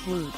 Flute.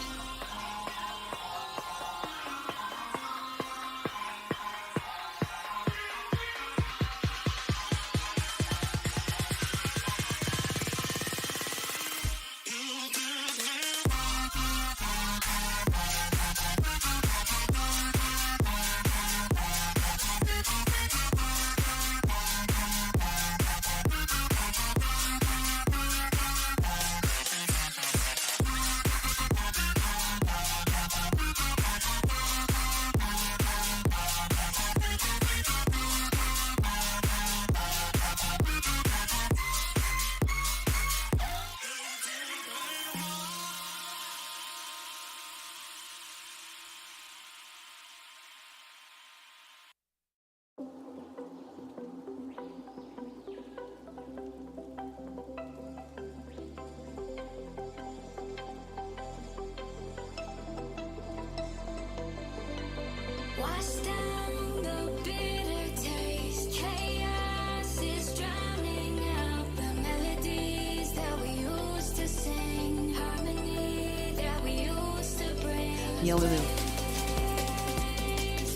Wash down the bitter taste. Chaos is drowning out the melodies that we used to sing. Harmony that we used to bring. Yellow.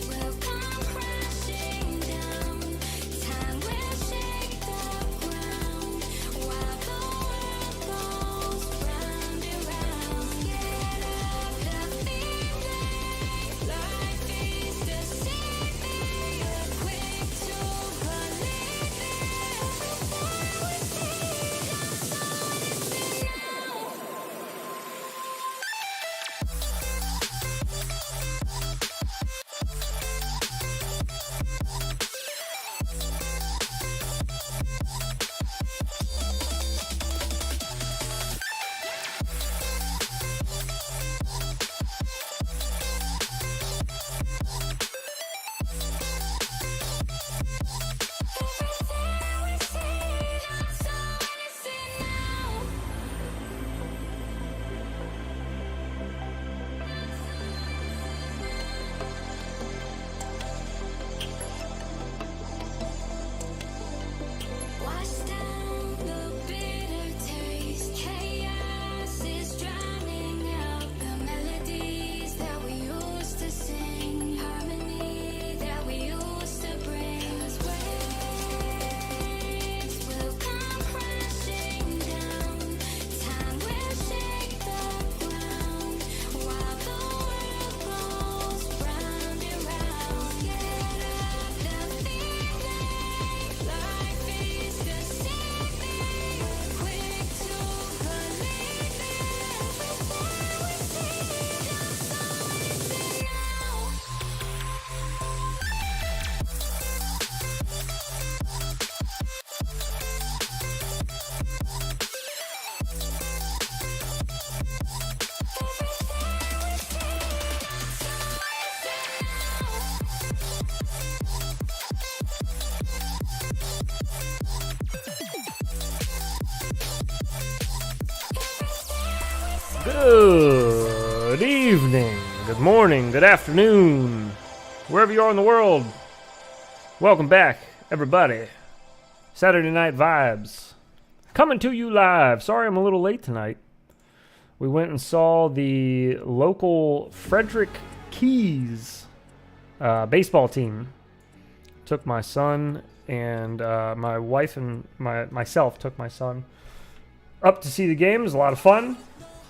Will come crashing down. Time will shake the ground while the world goes round and round. Get up the feeling. Life is the same. You're quick to believe it. Before we see the sun is now. Wash down the bitter taste. Chaos is drowning out the melodies that we used to sing. Harmony that we used to bring. 'Cause waves will come crashing down. Time will shake the ground while the world goes round and round. Get up the feeling. Life is the same. You're quick to believe it. Before we see the sun is now. Good evening, good morning, good afternoon, wherever you are in the world. Welcome back, everybody. Saturday Night Vibes. Coming to you live. Sorry I'm a little late tonight. We went and saw the local Frederick Keys baseball team. Took my son and my wife and myself took my son up to see the game. It was a lot of fun.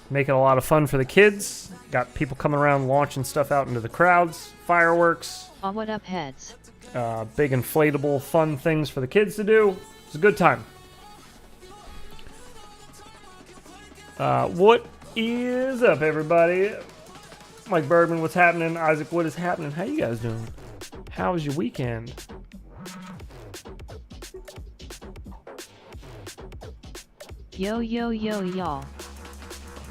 Making a lot of fun for the kids. Got people coming around launching stuff out into the crowds. Fireworks. Oh, what up, heads? Big inflatable fun things for the kids to do. It's a good time. What is up, everybody? Mike Bergman, what's happening? Isaac, what is happening? How you guys doing? How was your weekend? Yo, yo, yo, y'all.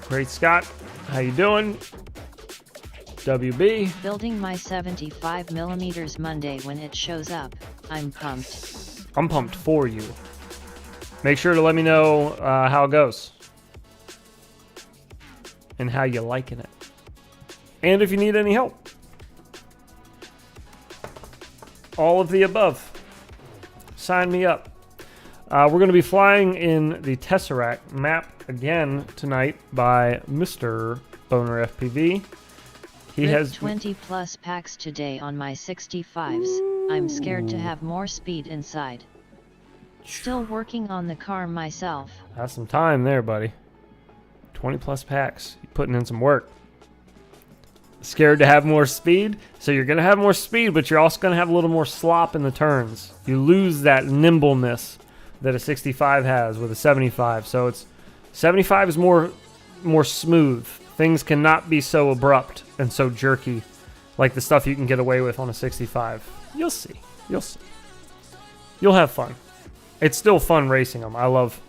Great, Scott. How you doing? WB. Building my 75mm Monday when it shows up. I'm pumped. I'm pumped for you. Make sure to let me know how it goes. And how you liking it. And if you need any help. All of the above. Sign me up. We're going to be flying in the Tesseract map again tonight by Mr. BonerFPV. He Ripped has 20 plus packs today on my 65s. I'm scared to have more speed inside. Still working on the car myself. That's some time there, buddy. 20 plus packs. You're putting in some work. Scared to have more speed? So you're going to have more speed, but you're also going to have a little more slop in the turns. You lose that nimbleness that a 65 has with a 75. So it's 75 is more smooth. Things cannot be so abrupt and so jerky like the stuff you can get away with on a 65. You'll see. You'll see. You'll have fun. It's still fun racing them. I love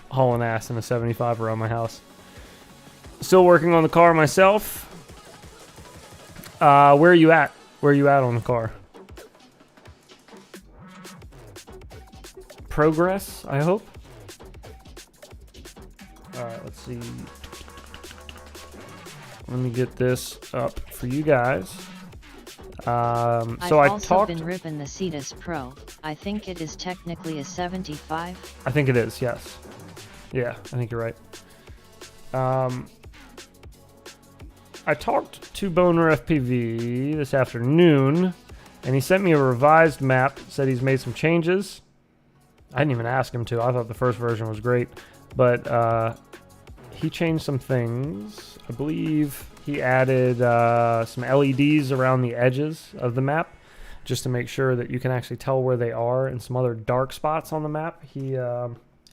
hauling ass in a 75 around my house. Still working on the car myself. Where are you at? Where are you at on the car? Progress, I hope. Alright, let's see. Let me get this up for you guys. I've also been ripping the Cetus Pro. I think it is technically a 75. I think it is, yes. Yeah, I think you're right. I talked to BonerFPV this afternoon, and he sent me a revised map. Said he's made some changes. I didn't even ask him to. I thought the first version was great, but he changed some things. I believe he added some LEDs around the edges of the map, just to make sure that you can actually tell where they are, and some other dark spots on the map. He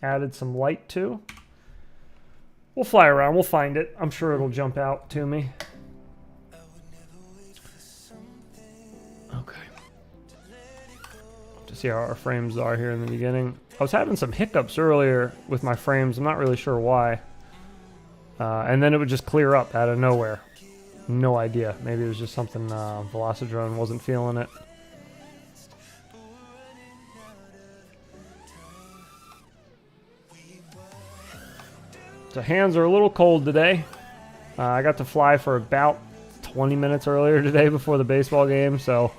added some light too. We'll fly around. We'll find it. I'm sure it'll jump out to me. Okay. To see how our frames are here in the beginning. I was having some hiccups earlier with my frames. I'm not really sure why. And then it would just clear up out of nowhere. No idea. Maybe it was just something velocidrone wasn't feeling it. The hands are a little cold today. I got to fly for about 20 minutes earlier today before the baseball game, so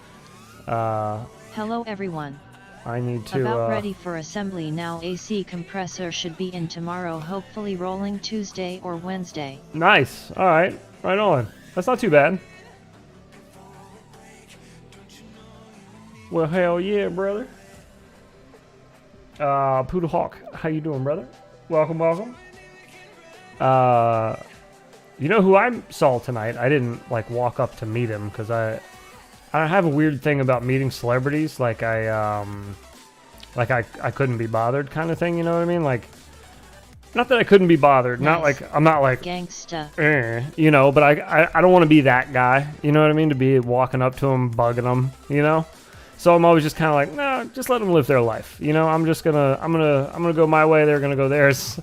Hello everyone. I need to About ready for assembly now. AC compressor should be in tomorrow, hopefully rolling Tuesday or Wednesday. Nice. All right. Right on. That's not too bad. Well, hell yeah, brother. Poodle Hawk, how you doing, brother? Welcome, welcome. You know who I saw tonight? I didn't like walk up to meet him because I have a weird thing about meeting celebrities. Like I couldn't be bothered kind of thing. You know what I mean? Like, not that I couldn't be bothered. Nice. Not like I'm not like gangsta. You know, but I don't want to be that guy. You know what I mean? To be walking up to him, bugging him. You know. So I'm always just kind of like, nah, just let them live their life. You know, I'm gonna go my way. They're gonna go theirs.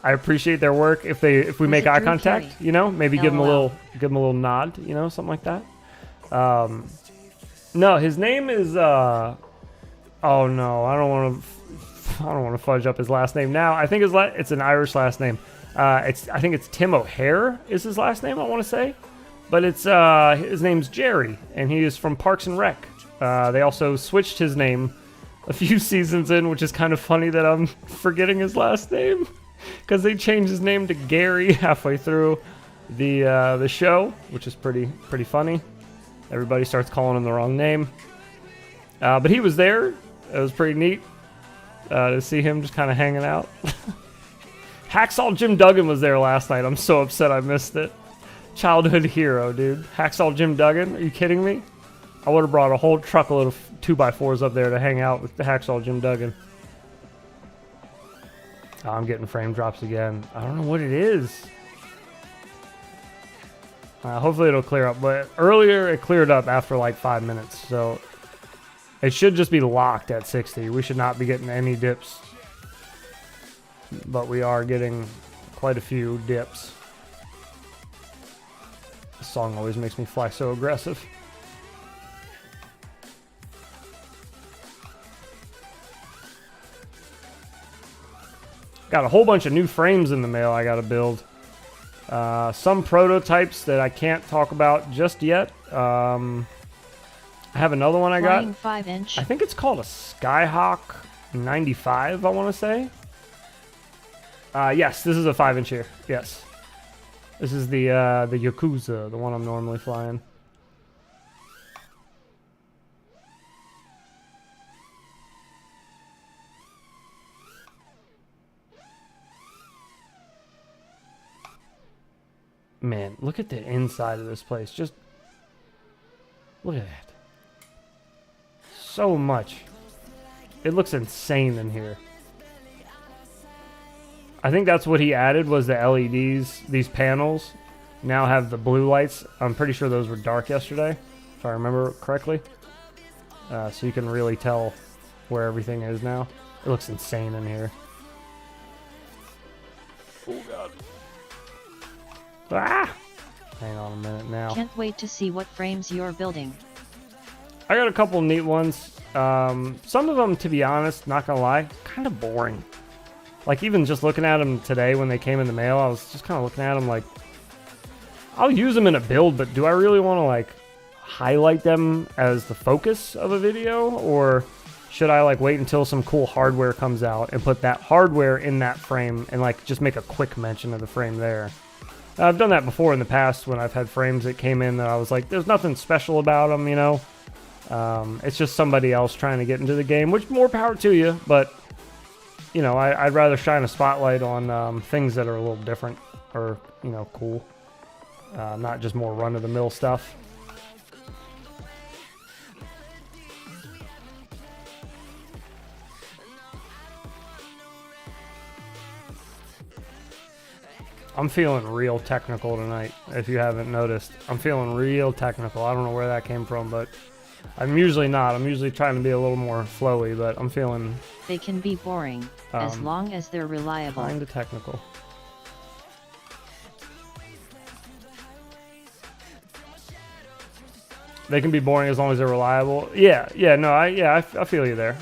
I appreciate their work. If we make eye contact, you know, maybe give them a little nod, you know, something like that. No, his name is oh no, I don't want to fudge up his last name now. I think it's an Irish last name. I think it's Tim O'Hare is his last name, I want to say, but it's his name's Jerry, and he is from Parks and Rec. They also switched his name a few seasons in, which is kind of funny that I'm forgetting his last name. because they changed his name to Gary halfway through the show, which is pretty funny. Everybody starts calling him the wrong name. But he was there. It was pretty neat to see him just kind of hanging out. Hacksaw Jim Duggan was there last night. I'm so upset I missed it. Childhood hero, dude. Hacksaw Jim Duggan? Are you kidding me? I would have brought a whole truckload of 2x4s up there to hang out with the Hacksaw Jim Duggan. Oh, I'm getting frame drops again. I don't know what it is. Hopefully it'll clear up. But earlier it cleared up after like 5 minutes. So it should just be locked at 60. We should not be getting any dips. But we are getting quite a few dips. This song always makes me fly so aggressive. Got a whole bunch of new frames in the mail I gotta build. Some prototypes that I can't talk about just yet. I have another one I got. Flying 5-inch. I think it's called a Skyhawk 95, I want to say. Yes, this is a 5-inch here. Yes. This is the Yakuza, the one I'm normally flying. Man, look at the inside of this place. Just look at that. So much. It looks insane in here. I think that's what he added was the LEDs. These panels now have the blue lights. I'm pretty sure those were dark yesterday, if I remember correctly. So you can really tell where everything is now. It looks insane in here. Oh, God. Ah! Hang on a minute now. Can't wait to see what frames you're building. I got a couple neat ones. Some of them, to be honest, not gonna lie, kind of boring. Like, even just looking at them today when they came in the mail, I was just kind of looking at them like, I'll use them in a build, but do I really want to, like, highlight them as the focus of a video? Or should I, like, wait until some cool hardware comes out and put that hardware in that frame and, like, just make a quick mention of the frame there? I've done that before in the past when I've had frames that came in that I was like, there's nothing special about them, you know? It's just somebody else trying to get into the game, which more power to you, but, you know, I'd rather shine a spotlight on things that are a little different or, you know, cool. Not just more run-of-the-mill stuff. I'm feeling real technical tonight, if you haven't noticed. I'm feeling real technical. I don't know where that came from, but I'm usually not. I'm usually trying to be a little more flowy, but I'm feeling... They can be boring, as long as they're reliable. Kind of technical. They can be boring as long as they're reliable. Yeah, I feel you there.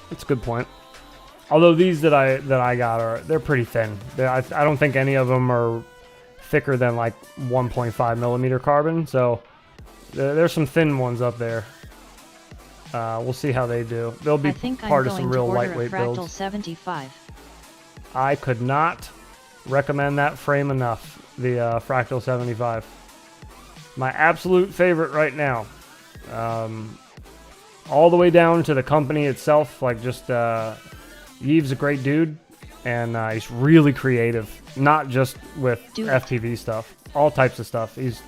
It's a good point. Although these that I got they're pretty thin. I don't think any of them are thicker than like 1.5 millimeter carbon. So there's some thin ones up there. We'll see how they do. They'll be part of some real lightweight builds. Fractal 75. I could not recommend that frame enough. The Fractal 75. My absolute favorite right now. All the way down to the company itself, like just. Yeve's a great dude, and he's really creative, not just with FPV stuff, all types of stuff. He's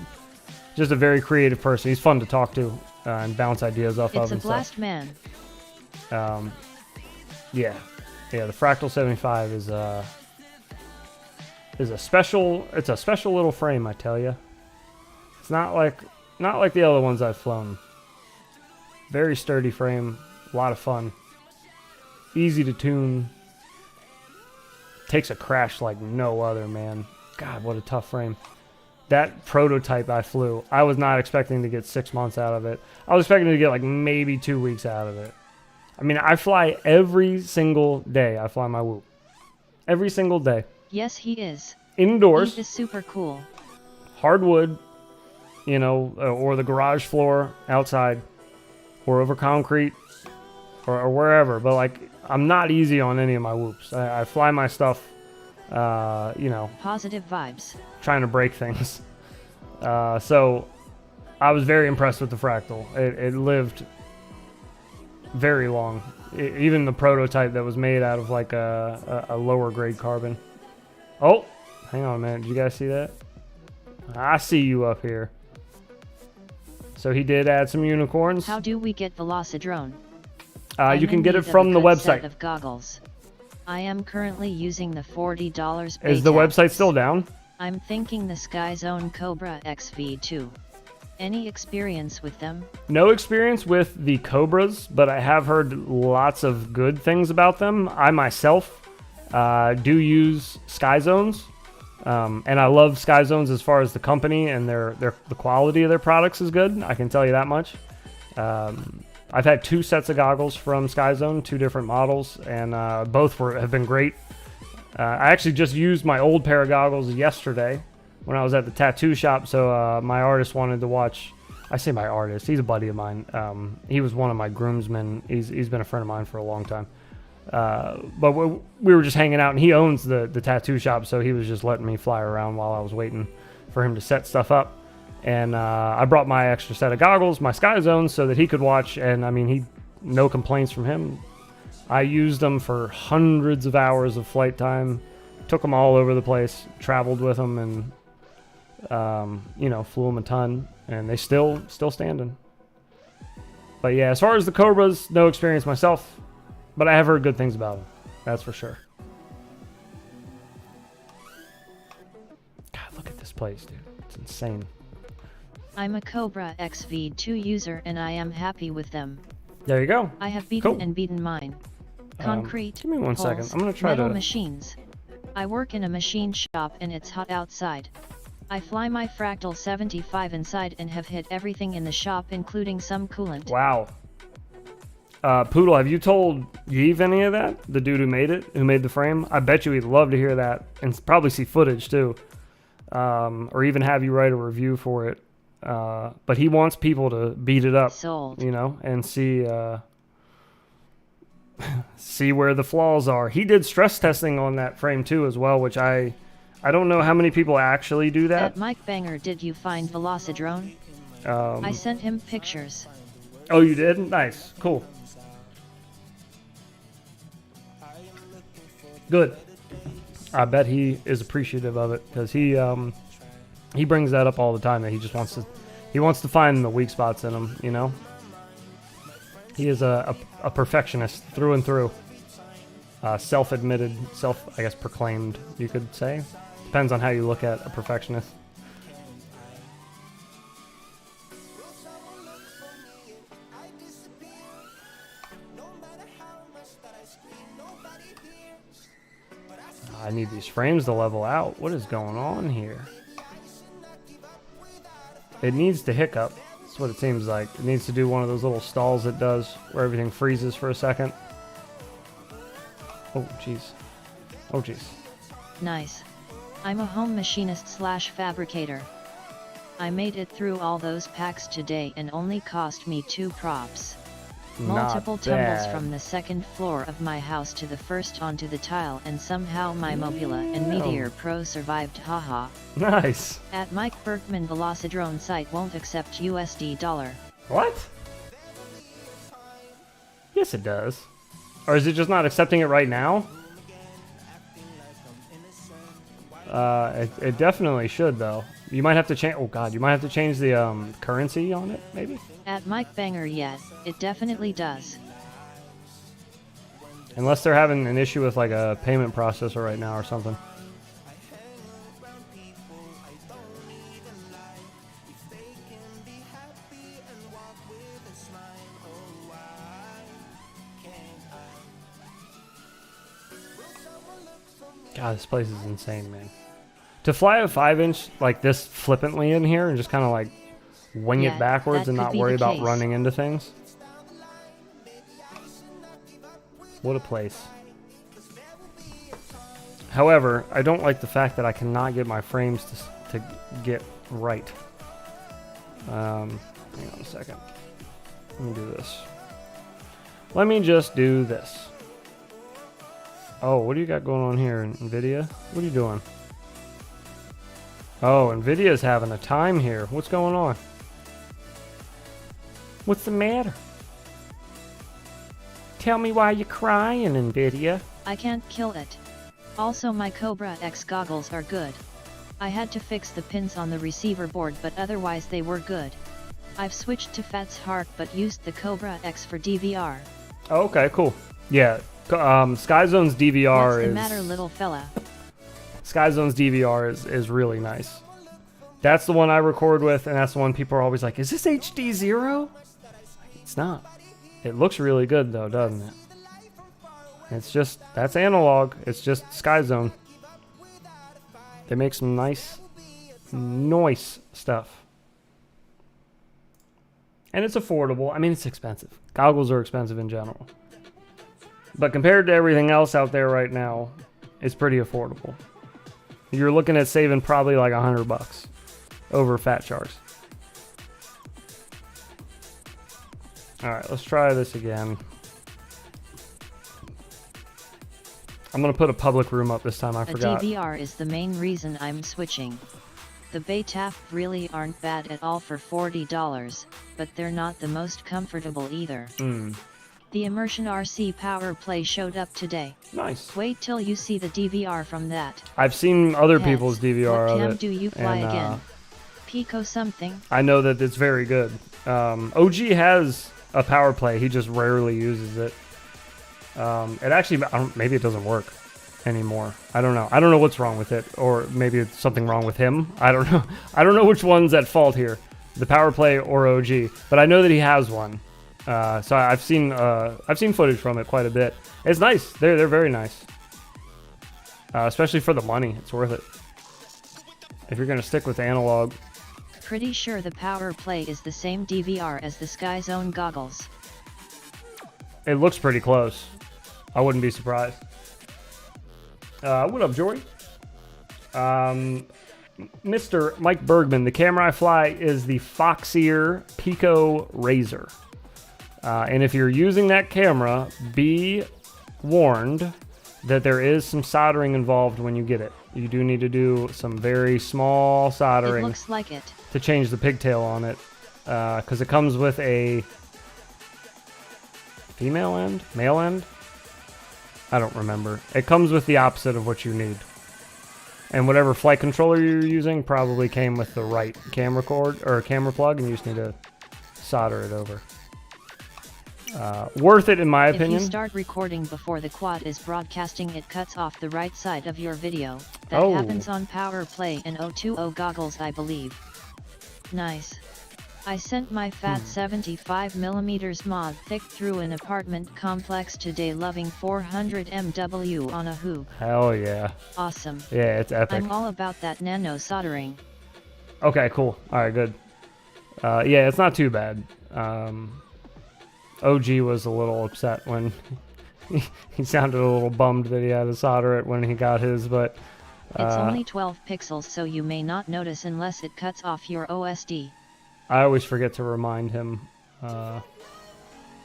just a very creative person. He's fun to talk to and bounce ideas off of. It's a blast, man. Yeah, the Fractal 75 is a special. It's a special little frame, I tell you. It's not like the other ones I've flown. Very sturdy frame, a lot of fun. Easy to tune. Takes a crash like no other, man. God, what a tough frame. That prototype I flew, I was not expecting to get 6 months out of it. I was expecting to get like maybe 2 weeks out of it. I mean, I fly every single day. I fly my Whoop. Every single day. Yes, he is. Indoors. He is super cool. Hardwood, you know, or the garage floor outside, or over concrete, or wherever. But like, I'm not easy on any of my Whoops. I fly my stuff you know, Positive vibes. trying to break things. So I was very impressed with the Fractal. It lived very long. Even the prototype that was made out of like a lower grade carbon. Oh, hang on a minute. Did you guys see that? I see you up here. So he did add some unicorns. How do we get velocidrone? You can get it I'm in need from of the a good website. set of goggles. I am currently using the $40 Is the website still down? I'm thinking the SkyZone Cobra XV2. Any experience with them? No experience with the Cobras, but I have heard lots of good things about them. I myself do use SkyZones, and I love SkyZones as far as the company and the quality of their products is good. I can tell you that much. I've had 2 sets of goggles from SkyZone, 2 different models, and both have been great. I actually just used my old pair of goggles yesterday when I was at the tattoo shop, so my artist wanted to watch. I say my artist, he's a buddy of mine. He was one of my groomsmen. He's been a friend of mine for a long time. But we were just hanging out, and he owns the tattoo shop, so he was just letting me fly around while I was waiting for him to set stuff up. And I brought my extra set of goggles, my SkyZone, so that he could watch, and I mean, no complaints from him. I used them for hundreds of hours of flight time, took them all over the place, traveled with them, and you know, flew them a ton, and they still standing. But yeah, as far as the Cobras, no experience myself, but I have heard good things about them. That's for sure. God, look at this place, dude. It's insane. I'm a Cobra XV2 user and I am happy with them. There you go. I have beaten Cool. and beaten mine. Concrete, give me one second. poles, I'm gonna try metal to- machines. I work in a machine shop and it's hot outside. I fly my Fractal 75 inside and have hit everything in the shop, including some coolant. Wow. Poodle, have you told Yves any of that? The dude who made it, who made the frame? I bet you he'd love to hear that and probably see footage too. Or even have you write a review for it. But he wants people to beat it up, Sold. you know, and see see where the flaws are. He did stress testing on that frame too as well, which I don't know how many people actually do that. At Mike Banger, did you find velocidrone? I sent him pictures. Oh, you did? Nice. Cool. Good. I bet he is appreciative of it because he brings that up all the time, that he just wants to find the weak spots in them, you know? He is a perfectionist through and through. Self-admitted, I guess proclaimed, you could say. Depends on how you look at a perfectionist. I need these frames to level out. What is going on here? It needs to hiccup. That's what it seems like. It needs to do one of those little stalls it does where everything freezes for a second. Oh, jeez. Oh, jeez. Nice. I'm a home machinist / fabricator. I made it through all those packs today and only cost me 2 props. Multiple Not tumbles bad. from the 2nd floor of my house to the 1st onto the tile, and somehow my Mobula and Meteor Pro survived, haha. Nice. At Mike Berkman velocidrone site won't accept USD dollar. What? Yes, it does. Or is it just not accepting it right now? It definitely should, though. You might have to change. Oh God, you might have to change the currency on it, maybe. At Mike Banger, yes, it definitely does. Unless they're having an issue with like a payment processor right now or something. God, this place is insane, man. To fly a 5-inch like this flippantly in here and just kind of like wing Yeah, it backwards that and could not be worry the about case. running into things. What a place. However, I don't like the fact that I cannot get my frames to get right. Hang on a second. Let me do this. Let me just do this. Oh, what do you got going on here, NVIDIA? What are you doing? Oh, NVIDIA's having a time here. What's going on? What's the matter? Tell me why you're crying, NVIDIA. I can't kill it. Also, my Cobra X goggles are good. I had to fix the pins on the receiver board, but otherwise they were good. I've switched to Fat's Heart but used the Cobra X for DVR. Oh, okay, cool. Yeah, Skyzone's DVR What's is... the matter, little fella? Skyzone's DVR is really nice. That's the one I record with, and that's the one people are always like, is this HD 0? It's not. It looks really good though, doesn't it? It's just, that's analog. It's just Skyzone. They make some nice noise stuff. And it's affordable. I mean, it's expensive. Goggles are expensive in general. But compared to everything else out there right now, it's pretty affordable. You're looking at saving probably like $100 over Fat Sharks. Alright, let's try this again. I'm going to put a public room up this time, I forgot. A DVR is the main reason I'm switching. The Baytaf really aren't bad at all for $40, but they're not the most comfortable either. The Immersion RC Power Play showed up today. Nice. Wait till you see the DVR from that. I've seen other Yes. people's DVR What of cam it. do you fly and, again? Pico something? I know that it's very good. OG has a power play. He just rarely uses it. It actually, maybe it doesn't work anymore. I don't know. I don't know what's wrong with it, or maybe it's something wrong with him. I don't know. I don't know which one's at fault here, the power play or OG. But I know that he has one. So I've seen footage from it quite a bit. It's nice. They're very nice. Especially for the money, it's worth it. If you're gonna stick with analog. Pretty sure the Power Play is the same DVR as the Skyzone goggles. It looks pretty close. I wouldn't be surprised. What up, Jory? Mr. Mike Bergman, the camera I fly is the Foxier Pico Razor. And if you're using that camera, be warned that there is some soldering involved when you get it. You do need to do some very small soldering. It looks like it. To change the pigtail on it, because it comes with a female end, male end. I don't remember. It comes with the opposite of what you need, and whatever flight controller you're using probably came with the right camera cord or camera plug, and you just need to solder it over. Worth it in my opinion. If you start recording before the quad is broadcasting, it cuts off the right side of your video. That Oh. happens on Power Play and 020 goggles, I believe. Nice. I sent my fat 75mm mod thick through an apartment complex today, loving 400 MW on a hoop. Hell yeah. Awesome. Yeah, it's epic. I'm all about that nano soldering. Okay, cool. All right, good. Yeah, it's not too bad. OG was a little upset when he sounded a little bummed that he had to solder it when he got his, but It's only 12 pixels, so you may not notice unless it cuts off your OSD. I always forget to remind him, or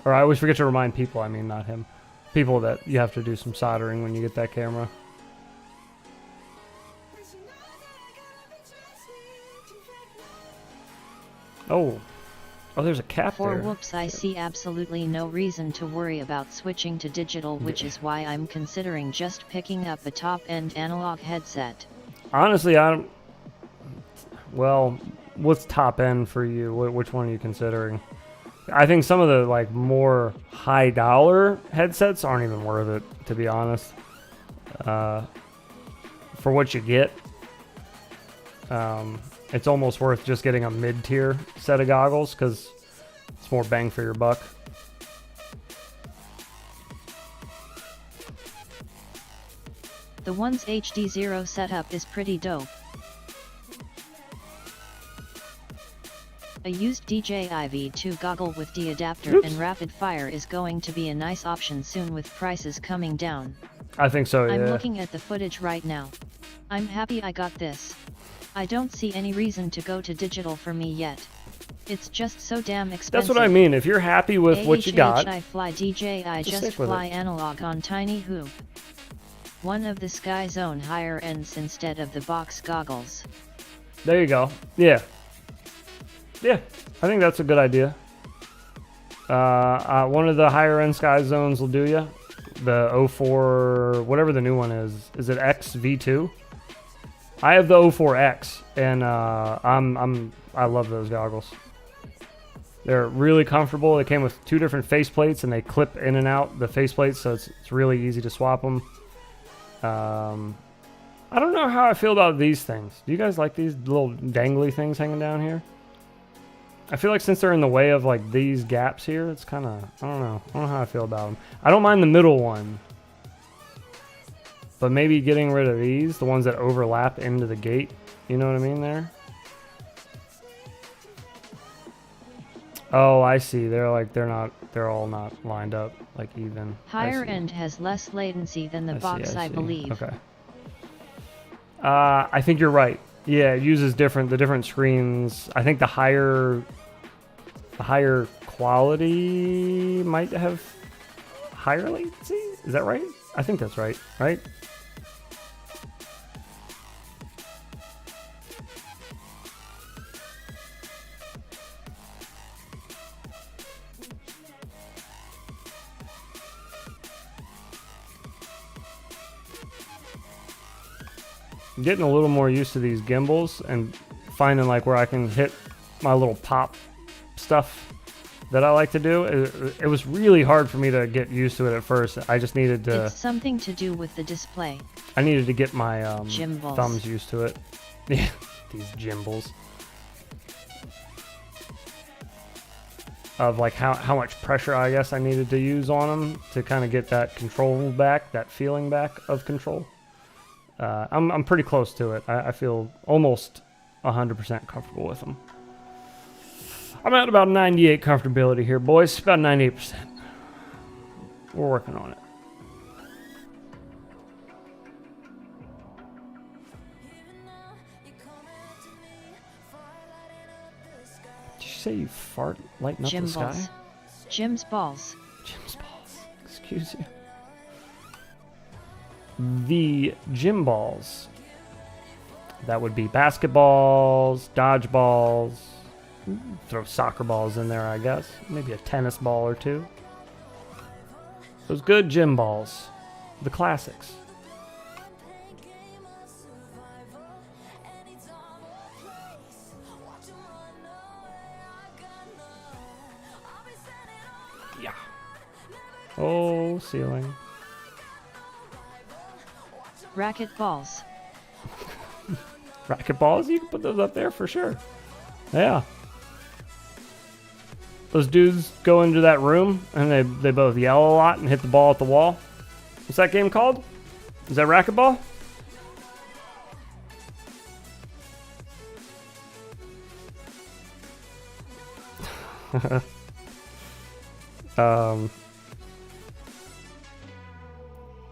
I always forget to remind people, I mean not him, people that you have to do some soldering when you get that camera. Oh, there's a cap For there. whoops, I see absolutely no reason to worry about switching to digital, which is why I'm considering just picking up a top-end analog headset. Honestly, I don't... Well, what's top end for you? Which one are you considering? I think some of the like more high dollar headsets aren't even worth it, to be honest. For what you get, it's almost worth just getting a mid-tier set of goggles because it's more bang for your buck. The one's HD0 setup is pretty dope. A used DJI V2 goggle with D adapter and rapid fire is going to be a nice option soon with prices coming down. I think so, yeah. I'm looking at the footage right now. I'm happy I got this. I don't see any reason to go to digital for me yet. It's just so damn expensive. That's what I mean. If you're happy with what you got, I fly DJI, just stick with fly it. analog on tiny hoop. one of the Sky Zone higher ends instead of the box goggles. There you go. Yeah. Yeah, I think that's a good idea. One of the higher end Sky Zones will do you. The 04, whatever the new one is. Is it X V2? I have the 04X, and I love those goggles. They're really comfortable. They came with 2 different faceplates, and they clip in and out the faceplates, so it's really easy to swap them. I don't know how I feel about these things. Do you guys like these little dangly things hanging down here? I feel like since they're in the way of like these gaps here, it's kind of, I don't know how I feel about them. I don't mind the middle one, but maybe getting rid of these, the ones that overlap into the gate. You know what I mean there? Oh, I see. They're all not lined up like even. Higher end has less latency than the box, I believe. Okay. I think you're right. Yeah, it uses the different screens. I think the higher quality might have higher latency. Is that right? I think that's right. Right? I'm getting a little more used to these gimbals and finding like where I can hit my little pop stuff that I like to do. It was really hard for me to get used to it at first. I just needed to. It's something to do with the display. I needed to get my Gimbals. thumbs used to it. Yeah, these gimbals. Of like how much pressure I guess I needed to use on them to kind of get that control back, that feeling back of control. I'm pretty close to it. I feel almost 100% comfortable with them. I'm at about 98 comfortability here, boys. About 98%. We're working on it. Did you say you fart lighting up the sky? Jim's balls. Jim's balls. Excuse you. The gym balls. That would be basketballs, dodgeballs. Throw soccer balls in there, I guess. Maybe a tennis ball or two. Those good gym balls. The classics. Yeah. Oh, ceiling. Racket balls. Racket balls? You can put those up there for sure. Yeah. Those dudes go into that room and they both yell a lot and hit the ball at the wall. What's that game called? Is that racquetball?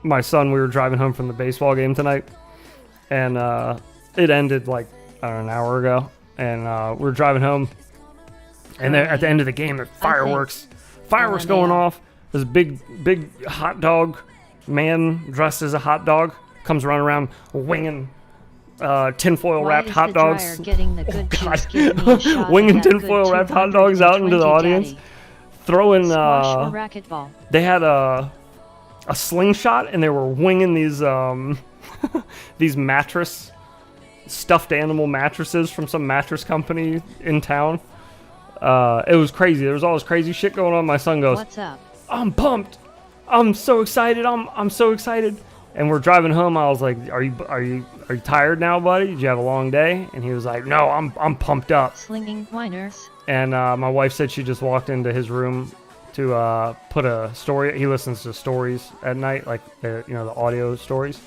My son, we were driving home from the baseball game tonight, and it ended like an hour ago, and we were driving home, and there at the end of the game there's fireworks going off. There's a big hot dog man dressed as a hot dog comes running around winging tinfoil wrapped hot dogs. Winging tinfoil wrapped hot dogs out into the audience. Throwing racquetball. They had a slingshot and they were winging these these stuffed animal mattresses from some mattress company in town. It was crazy. There was all this crazy shit going on. My son goes, "What's up? I'm pumped. I'm so excited. I'm so excited." And we're driving home. I was like, "Are you tired now, buddy? Did you have a long day?" And he was like, "No, I'm pumped up." Slinging whiners. And my wife said she just walked into his room to put a story. He listens to stories at night, like the audio stories.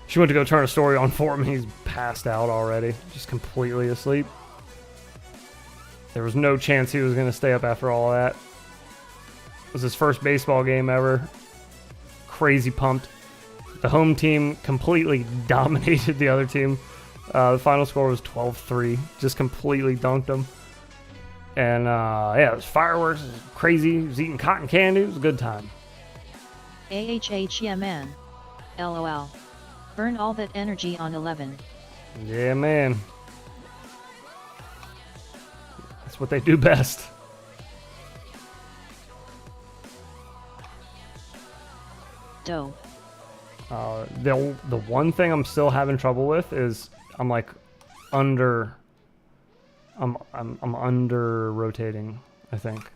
She went to go turn a story on for him. He's passed out already, just completely asleep. There was no chance he was going to stay up after all that. It was his first baseball game ever. Crazy pumped. The home team completely dominated the other team. The final score was 12-3. Just completely dunked them. And yeah, it was fireworks. It was crazy. He was eating cotton candy. It was a good time. AHHMN. LOL. Burn all that energy on 11. Yeah, man. That's what they do best. Dope. The one thing I'm still having trouble with is I'm like under. I'm under rotating, I think.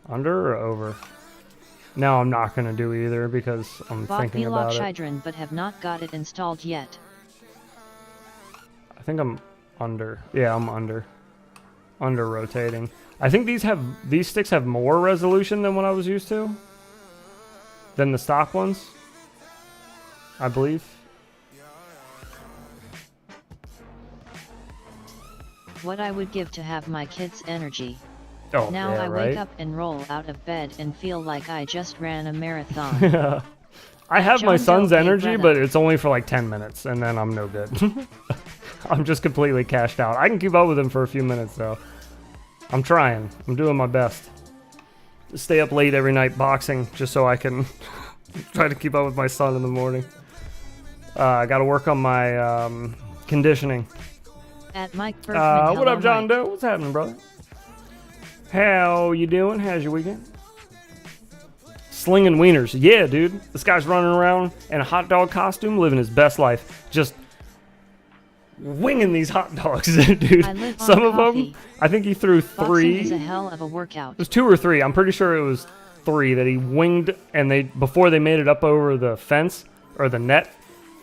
Under or over? No, I'm not gonna do either because I'm Bought thinking about it. velocidrone but have not got it installed yet. I think I'm under. Yeah, I'm under. Under rotating. I think these sticks have more resolution than what I was used to. Than the stock ones. I believe. What I would give to have my kids' energy. Oh, Now yeah, I right? wake up and roll out of bed and feel like I just ran a marathon. I have my John son's Doe, energy, Greta. but it's only for like 10 minutes, and then I'm no good. I'm just completely cashed out. I can keep up with him for a few minutes, though. I'm trying. I'm doing my best. Stay up late every night boxing just so I can try to keep up with my son in the morning. I got to work on my conditioning. At Mike Berkman, What up, hello, John Mike. Doe? What's happening, brother? How you doing? How's your weekend? Slinging wieners. Yeah, dude. This guy's running around in a hot dog costume, living his best life. Just winging these hot dogs, dude. I live on Some of coffee. them, I think he threw Boxing three. is a It hell of a workout. was 2 or 3. I'm pretty sure it was 3 that he winged, and before they made it up over the fence or the net,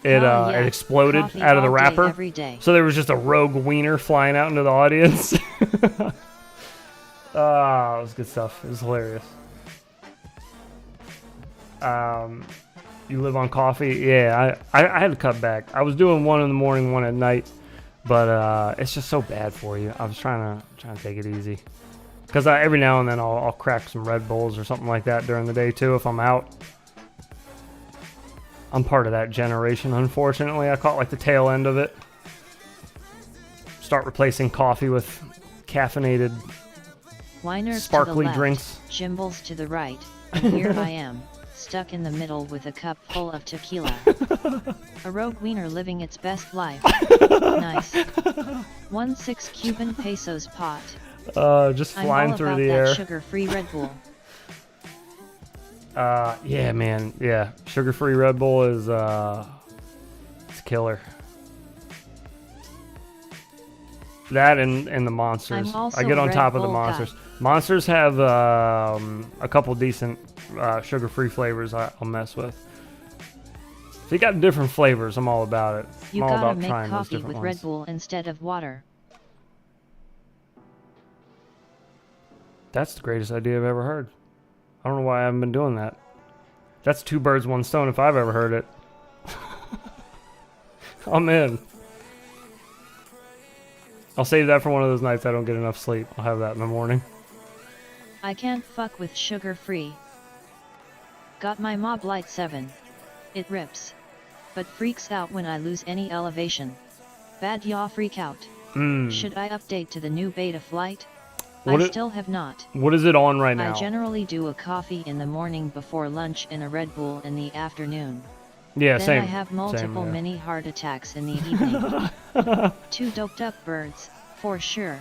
it Oh, yeah. it exploded Coffee out of the all day, wrapper. every day. So there was just a rogue wiener flying out into the audience. It was good stuff. It was hilarious. You live on coffee? Yeah, I had to cut back. I was doing 1 in the morning, 1 at night, but it's just so bad for you. I was trying to take it easy. Because every now and then I'll crack some Red Bulls or something like that during the day too if I'm out. I'm part of that generation, unfortunately. I caught like the tail end of it. Start replacing coffee with caffeinated Winers sparkly to the left, drinks. Gimbals to the right, and here I am, stuck in the middle with a cup full of tequila. A rogue wiener living its best life. Nice. 1.6 Cuban pesos pot. Just I'm flying all through about the that air. sugar-free Red Bull. Yeah, man. Yeah, sugar-free Red Bull is it's killer. That and the Monsters. I'm also I get on a top Red of the Bull guy. Monsters. Monsters have a couple decent sugar-free flavors I'll mess with. If you got different flavors, I'm all about it. You I'm all gotta about make trying those coffee different with ones. Red Bull instead of water. That's the greatest idea I've ever heard. I don't know why I haven't been doing that. That's 2 birds, 1 stone if I've ever heard it. I'm in. I'll save that for one of those nights I don't get enough sleep. I'll have that in the morning. I can't fuck with sugar-free. Got my Mob Light 7. It rips. But freaks out when I lose any elevation. Bad yaw freak out. Should I update to the new beta flight? What I it- still have not. What is it on right now? I generally do a coffee in the morning before lunch and a Red Bull in the afternoon. Yeah, Then same. I have multiple Same, yeah. mini heart attacks in the evening. 2 doped up birds, for sure.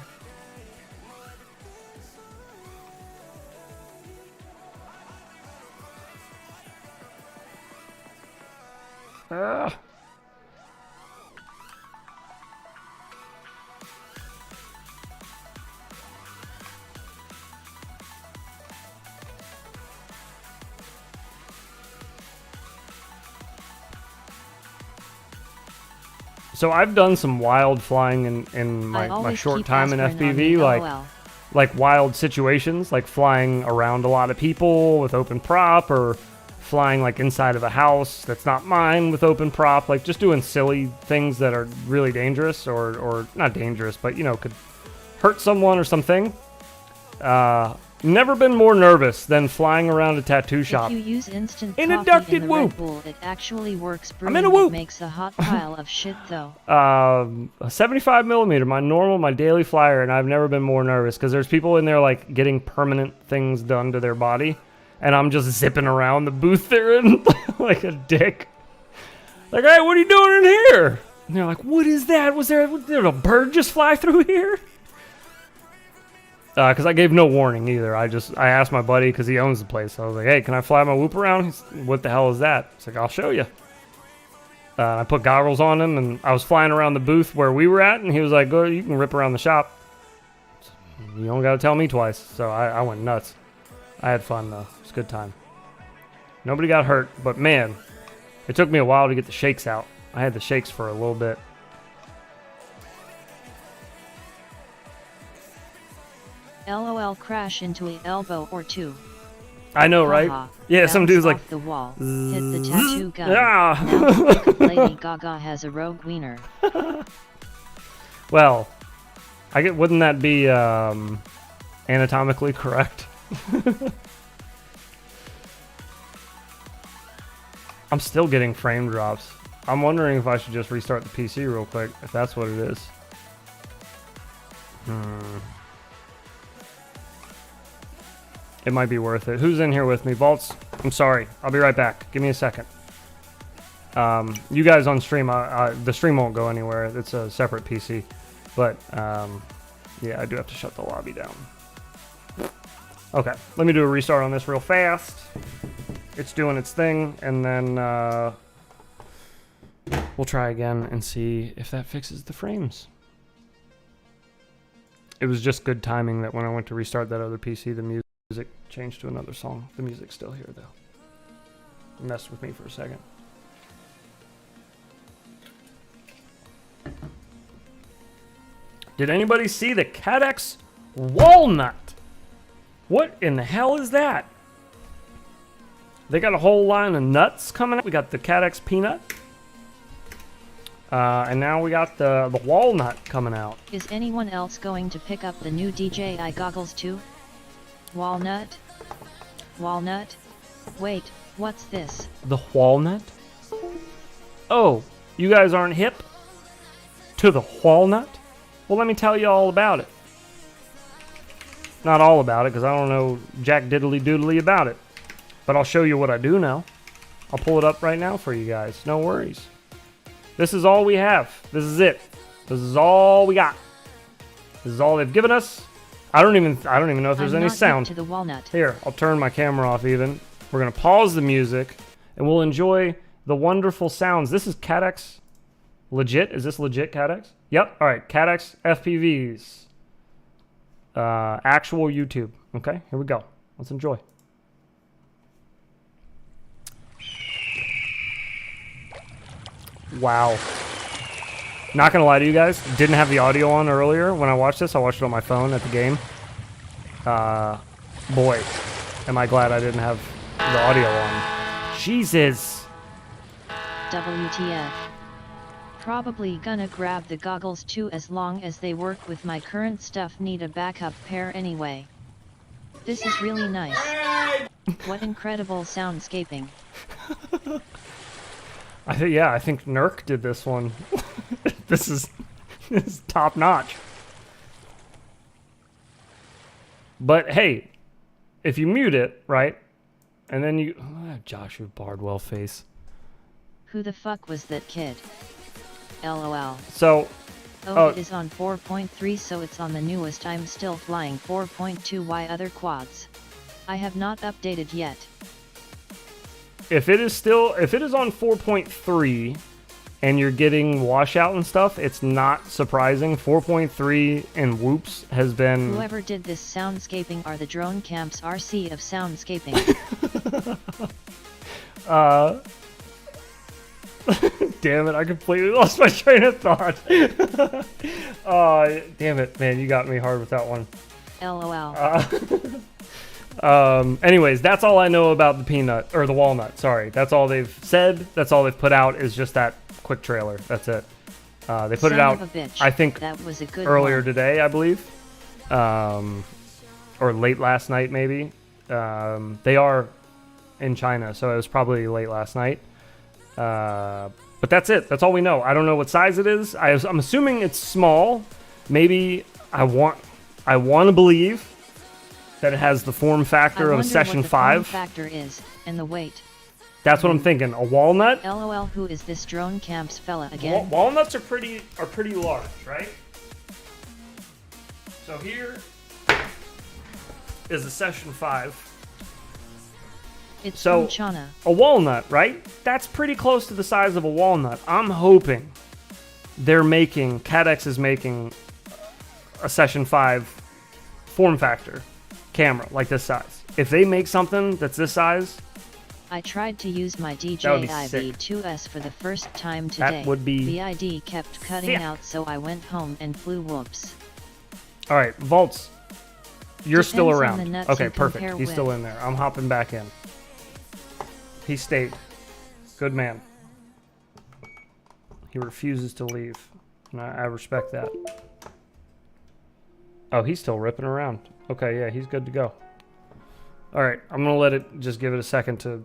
Ah. So I've done some wild flying in I my always short keep time in aspirin on FPV, me, like LOL. like wild situations, like flying around a lot of people with open prop, or flying like inside of a house that's not mine with open prop, like just doing silly things that are really dangerous, or not dangerous, but you know, could hurt someone or something. Never been more nervous than flying around a tattoo shop. If you use instant In coffee a ducted in the whoop. Red Bull, it actually works. I'm in a Brewing whoop. it makes a hot pile of shit though. A 75 millimeter, my daily flyer, and I've never been more nervous because there's people in there like getting permanent things done to their body, and I'm just zipping around the booth there and like a dick. Like, hey, what are you doing in here? And they're like, what is that? Did a bird just fly through here? Because I gave no warning either. I asked my buddy, because he owns the place. I was like, hey, can I fly my whoop around? He's, what the hell is that? It's like, I'll show you. I put goggles on him, and I was flying around the booth where we were at, and he was like, go, you can rip around the shop. You don't got to tell me twice. So I went nuts. I had fun, though. It was a good time. Nobody got hurt, but man, it took me a while to get the shakes out. I had the shakes for a little bit. LOL, crash into an elbow or two. I know, right? Haha. Yeah, some Bounce dude's like, off the wall, hit the tattoo gun. yeah. Now look at Lady Gaga has a rogue wiener. Well, wouldn't that be anatomically correct? I'm still getting frame drops. I'm wondering if I should just restart the PC real quick, if that's what it is. It might be worth it. Who's in here with me? Vaults, I'm sorry. I'll be right back. Give me a second. You guys on stream, the stream won't go anywhere. It's a separate PC. But, yeah, I do have to shut the lobby down. Okay, let me do a restart on this real fast. It's doing its thing, and then we'll try again and see if that fixes the frames. It was just good timing that when I went to restart that other PC, the music changed to another song. The music's still here, though. It messed with me for a second. Did anybody see the Cadex Walnut? What in the hell is that? They got a whole line of nuts coming out. We got the Cadex Peanut. And now we got the Walnut coming out. Is anyone else going to pick up the new DJI goggles too? Walnut? Walnut? Wait, what's this? The Walnut? Oh, you guys aren't hip to the Walnut? Well, let me tell you all about it. Not all about it, because I don't know jack diddly doodly about it. But I'll show you what I do know. I'll pull it up right now for you guys. No worries. This is all we have. This is it. This is all we got. This is all they've given us. I don't even know if there's any sound. To the walnut. Here, I'll turn my camera off even. We're gonna pause the music, and we'll enjoy the wonderful sounds. This is Cadex. Legit? Is this legit Cadex? Yep. All right. Cadex FPVs. Actual YouTube. Okay. Here we go. Let's enjoy. Wow. Not gonna lie to you guys, didn't have the audio on earlier when I watched this. I watched it on my phone at the game. Boy, am I glad I didn't have the audio on. Jesus. WTF. Probably gonna grab the goggles too, as long as they work with my current stuff. Need a backup pair anyway. This is really nice. What incredible soundscaping. I think Nurk did this one. This is top notch. But hey, if you mute it, right? And then you Joshua Bardwell face. Who the fuck was that kid? LOL. So it is on 4.3, so it's on the newest. I'm still flying 4.2. Why other quads? I have not updated yet. If it is on 4.3 and you're getting washout and stuff, it's not surprising. 4.3 and whoops has been... Whoever did this soundscaping are the drone camps RC of soundscaping. Damn it, I completely lost my train of thought. Damn it, man, you got me hard with that one. LOL. Anyways, that's all I know about the peanut, or the walnut, sorry. That's all they've said. That's all they've put out, is just that quick trailer. That's it. They put it out, I think, that was a good earlier one. today, I believe. Or late last night, maybe. They are in China, so it was probably late last night. But that's it. That's all we know. I don't know what size it is. I'm assuming it's small. Maybe I want to believe that it has the form factor of a Session 5. Form factor is, and the weight. That's what I'm thinking. A walnut? LOL, who is this drone camps fella again? Walnuts are pretty large, right? So here is a Session 5. It's So, from China. a walnut, right? That's pretty close to the size of a walnut. I'm hoping CADX is making a Session 5 form factor camera like this size. If they make something that's this size, I tried to use my would be DJI sick. V2S for the first time today. That would be VID kept cutting sick. out, so I went home and flew. Whoops. all right, Volts, you're still Depends on around. the nuts Okay, you perfect. compare He's still with. in there. I'm hopping back in. He stayed. Good man. He refuses to leave. And I respect that. Oh, he's still ripping around. Okay, yeah, he's good to go. All right, I'm going to let it just give it a second to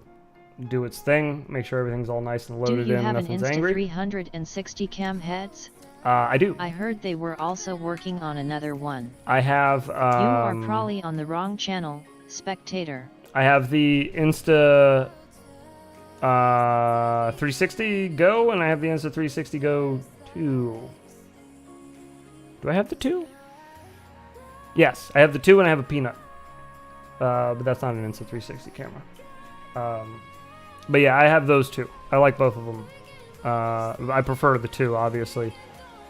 do its thing. Make sure everything's all nice and Do loaded you in. have an Nothing's Insta angry. 360 cam heads? I do. I heard they were also working on another one. I have. You are probably on the wrong channel, spectator. I have the Insta 360 Go, and I have the Insta 360 Go 2. Do I have the 2? Yes, I have the 2 and I have a Peanut. But that's not an Insta 360 camera. But yeah, I have those 2. I like both of them. I prefer the 2, obviously.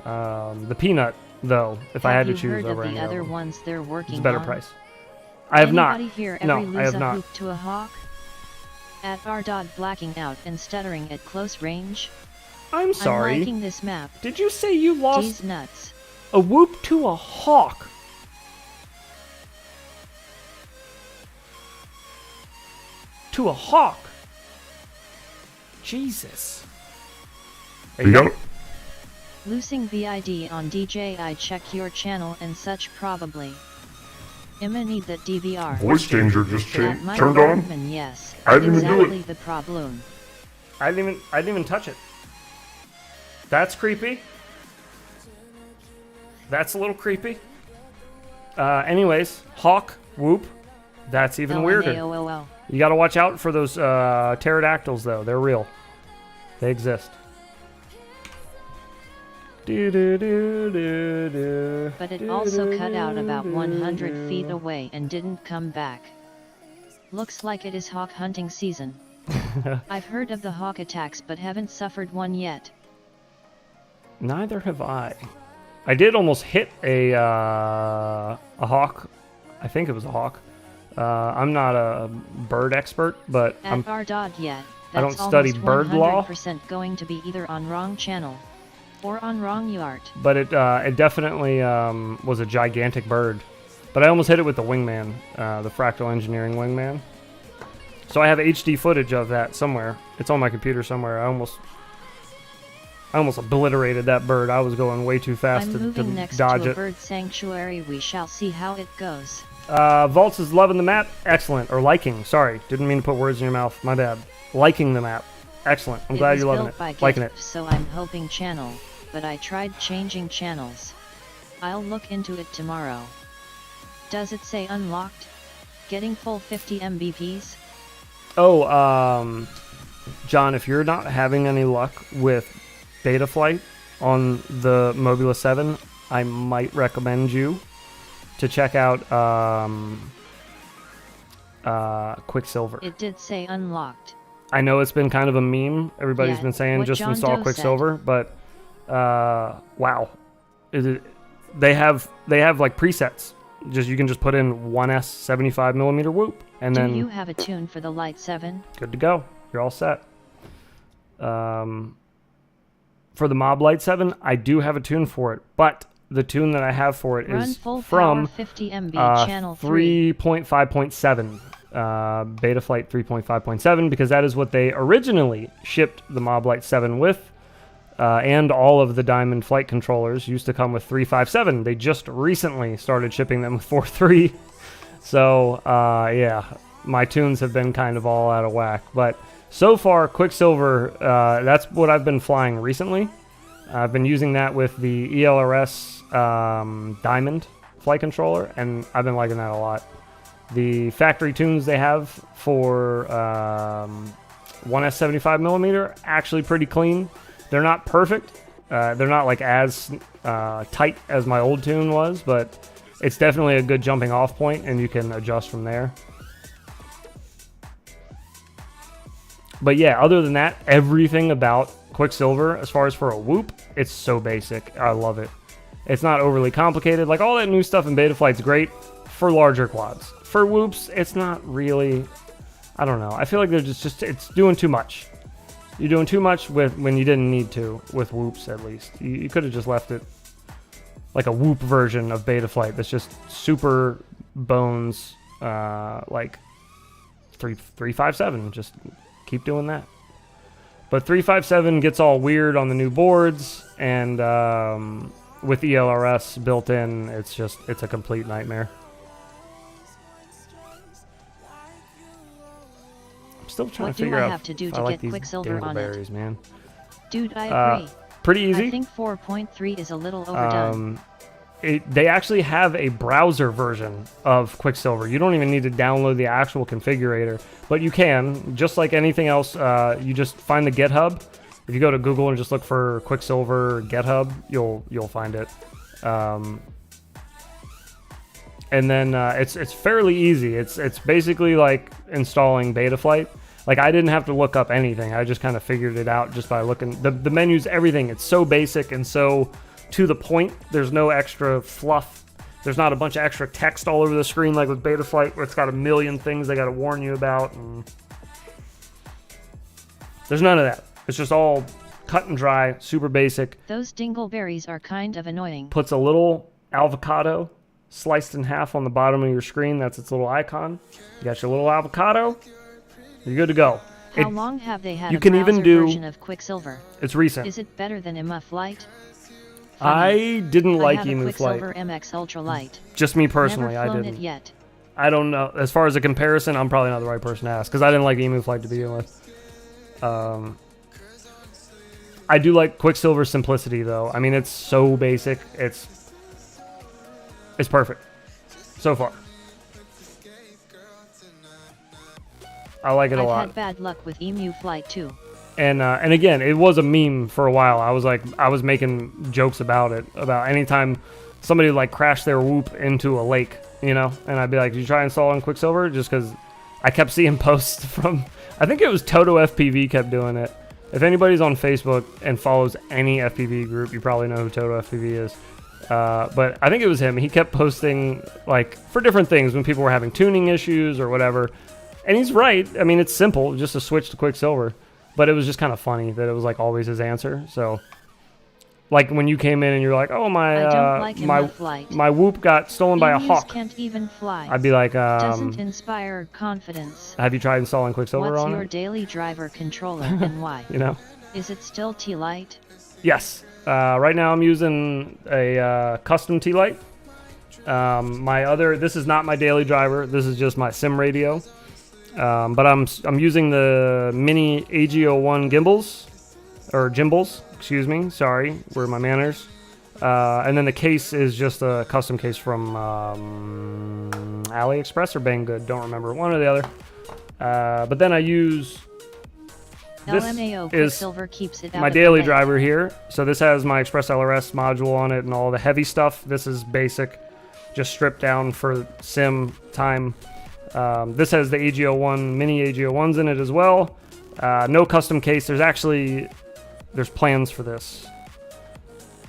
The Peanut, though, if I had to choose Have you over heard of any the of other them, ones they're working it's a better on? price. I have not. Anybody here ever No, lose I have a not. hoop to a hawk? At R. Blacking out and stuttering at close range? I'm sorry. I'm liking this map. Did you say you lost These nuts. a whoop to a hawk? To a hawk? Jesus. There you go. Losing VID on DJI, check your channel and such probably. I'ma need that DVR. Voice changer just That might turned on. happen, yes. I didn't even do exactly it. the problem. I didn't even touch it. That's creepy. That's a little creepy. Anyways, hawk, whoop. That's even weirder. LMAOOL. You gotta watch out for those pterodactyls, though. They're real. They exist. Do, do, do, do, do, But it do, also do, cut out about do, 100 feet do. away and didn't come back. Looks like it is hawk hunting season. I've heard of the hawk attacks but haven't suffered one yet. Neither have I. I did almost hit a hawk. I think it was a hawk. I'm not a bird expert, but At R. Yet. I don't That's study almost bird law. 100% going to be either on wrong channel or on wrong yard. But it definitely was a gigantic bird. But I almost hit it with the wingman, the Fractal Engineering wingman. So I have HD footage of that somewhere. It's on my computer somewhere. I almost obliterated that bird. I was going way too fast I'm to moving next dodge to a it. bird sanctuary. We shall see how it goes. Volts is loving the map. Excellent. Or liking. Sorry. Didn't mean to put words in your mouth. My bad. Liking the map. Excellent. I'm glad you're loving it. Liking it. So I'm hoping channel, but I tried changing channels. I'll look into it tomorrow. Does it say unlocked? Getting full 50 MBPs? Oh, John, if you're not having any luck with beta flight on the Mobula 7, I might recommend you to check out Quicksilver. It did say unlocked. I know it's been kind of a meme. Everybody's Yeah, been saying what just John install Doe Quicksilver, but wow, they have like presets. You can just put in 1S 75mm whoop, and Do then you have a tune for the Light 7? good to go. You're all set. For the Mob Light 7, I do have a tune for it, but the tune that I have for it Run is full from power 50 MB channel 3. 3.5.7, Beta Flight 3.5.7, because that is what they originally shipped the Mob Light 7 with, and all of the Diamond flight controllers used to come with 3.5.7. They just recently started shipping them with 4.3. So, yeah, my tunes have been kind of all out of whack. But so far, Quicksilver, that's what I've been flying recently. I've been using that with the ELRS Diamond flight controller, and I've been liking that a lot. The factory tunes they have for 1S 75mm actually pretty clean. They're not perfect. They're not like as tight as my old tune was, but it's definitely a good jumping off point, and you can adjust from there. But yeah, other than that, everything about Quicksilver, as far as for a whoop, it's so basic. I love it. It's not overly complicated. Like, all that new stuff in Betaflight's great for larger quads. For whoops, it's not really, I don't know. I feel like they're just it's doing too much. You're doing too much with when you didn't need to, with whoops at least. You could have just left it like a whoop version of Betaflight that's just super bones, like 357. Just keep doing that. But 357 gets all weird on the new boards, and with ELRS built in, it's a complete nightmare. I'm still trying to figure out what do I have to do to get Quicksilver on it? Man. Dude, I agree. Pretty easy. I think 4.3 is a little overdone. They actually have a browser version of Quicksilver. You don't even need to download the actual configurator, but you can. Just like anything else, you just find the GitHub. If you go to Google and just look for Quicksilver GitHub, you'll find it. And then it's fairly easy. It's basically like installing Betaflight. Like, I didn't have to look up anything. I just kind of figured it out just by looking. The menus, everything. It's so basic and so to the point. There's no extra fluff. There's not a bunch of extra text all over the screen like with Betaflight, where it's got a million things they got to warn you about. And there's none of that. It's just all cut and dry, super basic. Those dingleberries are kind of annoying. Puts a little avocado sliced in half on the bottom of your screen. That's its little icon. You got your little avocado. You're good to go. How long have they had you a can browser even do, version of Quicksilver? It's recent. Is it better than EMU Flight? I didn't like I have EMU a Quicksilver Flight. MX Ultra Light. Just me personally, Never I flown didn't. it yet. I don't know. As far as a comparison, I'm probably not the right person to ask, because I didn't like EMU Flight to begin with. I do like Quicksilver's simplicity, though. I mean, it's so basic. It's perfect so far. I like it a lot. I've had bad luck with EMU Flight too. And again, it was a meme for a while. I was making jokes about it, about anytime somebody would like crash their whoop into a lake, you know, and I'd be like, "Did you try installing Quicksilver?" Just because I kept seeing posts from, I think it was Toto FPV kept doing it. If anybody's on Facebook and follows any FPV group, you probably know who Toto FPV is. But I think it was him. He kept posting like for different things when people were having tuning issues or whatever. And he's right. I mean, it's simple, just to switch to Quicksilver. But it was just kind of funny that it was like always his answer. So, like when you came in and you're like, "Oh, my whoop got stolen by a hawk," can't even fly. I'd be like, Doesn't inspire confidence. "Have you tried installing Quicksilver What's on your it?" daily driver controller and why? You know? Is it still T-Lite? Yes. Right now I'm using a custom T-Lite. This is not my daily driver. This is just my sim radio. But I'm using the mini AG01 gimbals, excuse me, sorry, where are my manners. And then the case is just a custom case from AliExpress or Banggood, don't remember, one or the other. But then I use this LMAO is Quicksilver keeps it out my of the daily way. driver here. So this has my Express LRS module on it and all the heavy stuff. This is basic, just stripped down for sim time. This has the AG01 mini AG01s in it as well. No custom case. There's plans for this.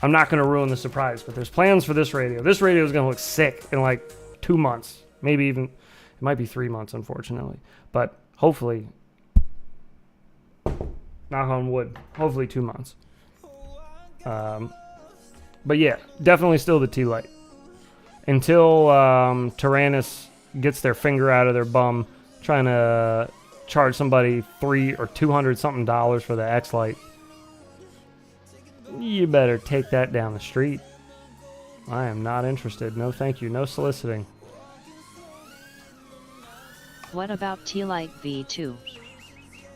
I'm not going to ruin the surprise, but there's plans for this radio. This radio is going to look sick in like 2 months, maybe even, it might be 3 months, unfortunately, but hopefully, knock on wood, hopefully 2 months. But yeah, definitely still the T-Lite. Until Tyrannus gets their finger out of their bum trying to charge somebody $300 or $200 something for the X-Lite, you better take that down the street. I am not interested. No thank you. No soliciting. What about T-Lite V2?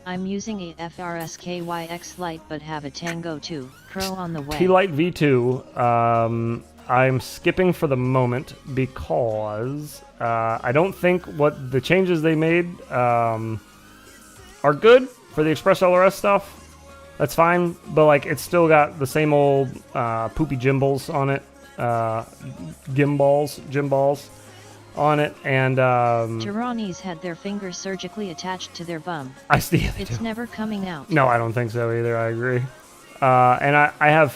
I'm using a FRSKY X-Lite but have a Tango 2 Pro on the way. T-Lite V2. I'm skipping for the moment because I don't think what the changes they made are good for the Express LRS stuff. That's fine, but like it's still got the same old poopy gimbals on it, gimballs on it, and Tyrannies had their fingers surgically attached to their bum. I see. Yeah, It's never coming out. no, I don't think so either. I agree. And I have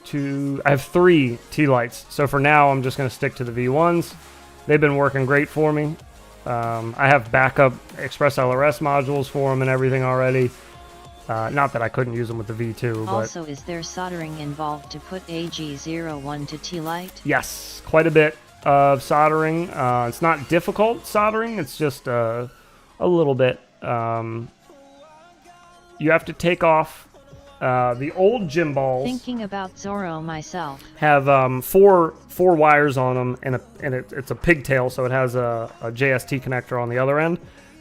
3 T-lights. So for now, I'm just going to stick to the V1s. They've been working great for me. I have backup Express LRS modules for them and everything already. Not that I couldn't use them with the V2, but Also, is there soldering involved to put AG01 to T-light? yes, quite a bit of soldering. It's not difficult soldering. It's just a little bit. You have to take off the old gym balls. Thinking about Zorro myself. Have four wires on them, and it's a pigtail, so it has a JST connector on the other end.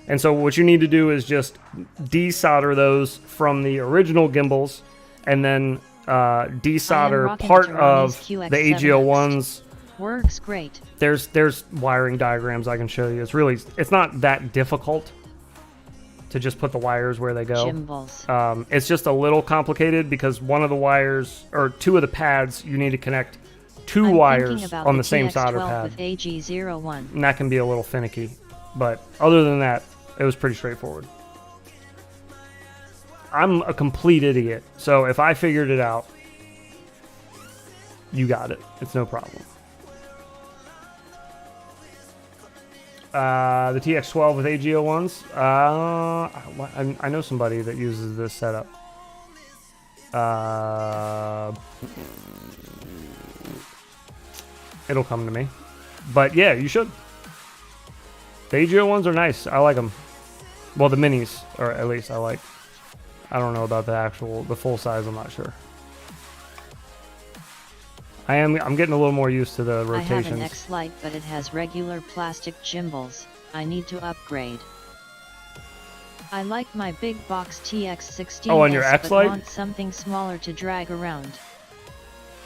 And so what you need to do is just desolder those from the original gimbals, and then desolder rocking part Tyranny's of QX7X. the AG01s. Works great. There's wiring diagrams I can show you. It's not that difficult to just put the wires where they go. Gimbals. It's just a little complicated because one of the wires, or 2 of the pads, you need to connect 2 I'm wires thinking about on the same solder TX12 pad. with AG01. And that can be a little finicky. But other than that, it was pretty straightforward. I'm a complete idiot, so if I figured it out, you got it. It's no problem. The TX12 with AG01s. I know somebody that uses this setup. It'll come to me. But yeah, you should. The AG01s are nice. I like them. Well, the minis, or at least I like. I don't know about the full size. I'm not sure. I'm getting a little more used to the rotations. I have an X-Lite, but it has regular plastic gimbals. I need to upgrade. I like my big box TX16S, Oh, on your but X-Lite? want something smaller to drag around.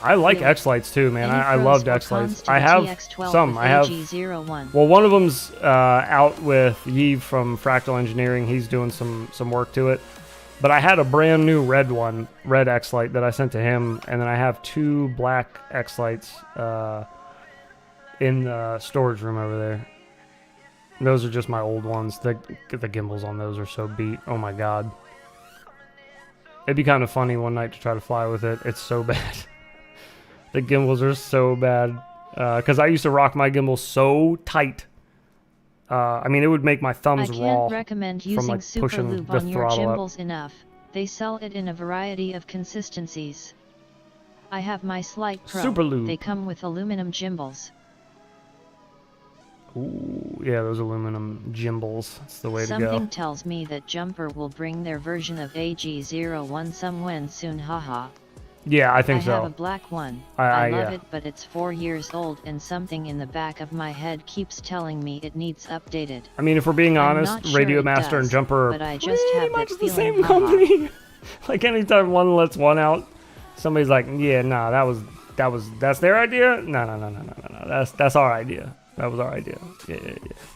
I like Really? X-Lights too, man. Any I pros loved or X-Lights. cons to I the have TX12 some. with I have. AG01? Well, one of them's out with Yves from Fractal Engineering. He's doing some work to it. But I had a brand new red X-Lite that I sent to him, and then I have 2 black X-Lights in the storage room over there. And those are just my old ones. The gimbals on those are so beat. Oh my god. It'd be kind of funny one night to try to fly with it. It's so bad. The gimbals are so bad. Because I used to rock my gimbal so tight. I mean, it would make my thumbs I raw can't recommend from using like Super pushing Lube the on your throttle up. gimbals enough. They sell it in a variety of consistencies. I have my Slite Pro. Super Lube. They come with aluminum gimbals. Ooh, yeah, those aluminum gimbals. That's the way to Something go. tells me that Jumper will bring their version of AG01 somewhen soon, haha. Yeah, I think I so. have a black one. I love yeah. it, but it's 4 years old and something in the back of my head keeps telling me it needs updated. I mean, if we're being I'm honest, not sure Radio it Master and does, Jumper are but I just pretty have much that the feeling, same haha. company. Like anytime one lets one out, somebody's like, "Yeah, nah, that's their idea." No. That's our idea. That was our idea. Yeah.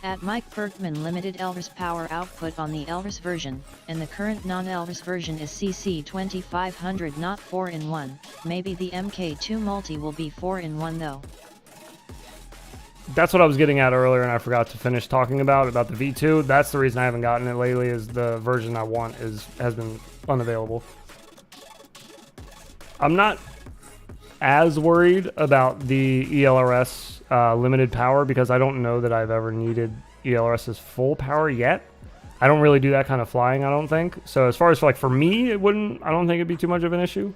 At Mike Bergman limited Elvis power output on the Elvis version, and the current non-Elvis version is CC2500, not 4-in-1. Maybe the MK2 multi will be 4-in-1 though. That's what I was getting at earlier, and I forgot to finish talking about the V2. That's the reason I haven't gotten it lately. Is the version I want has been unavailable. I'm not as worried about the ELRS limited power because I don't know that I've ever needed ELRS's full power yet. I don't really do that kind of flying, I don't think. So as far as for me, I don't think it'd be too much of an issue.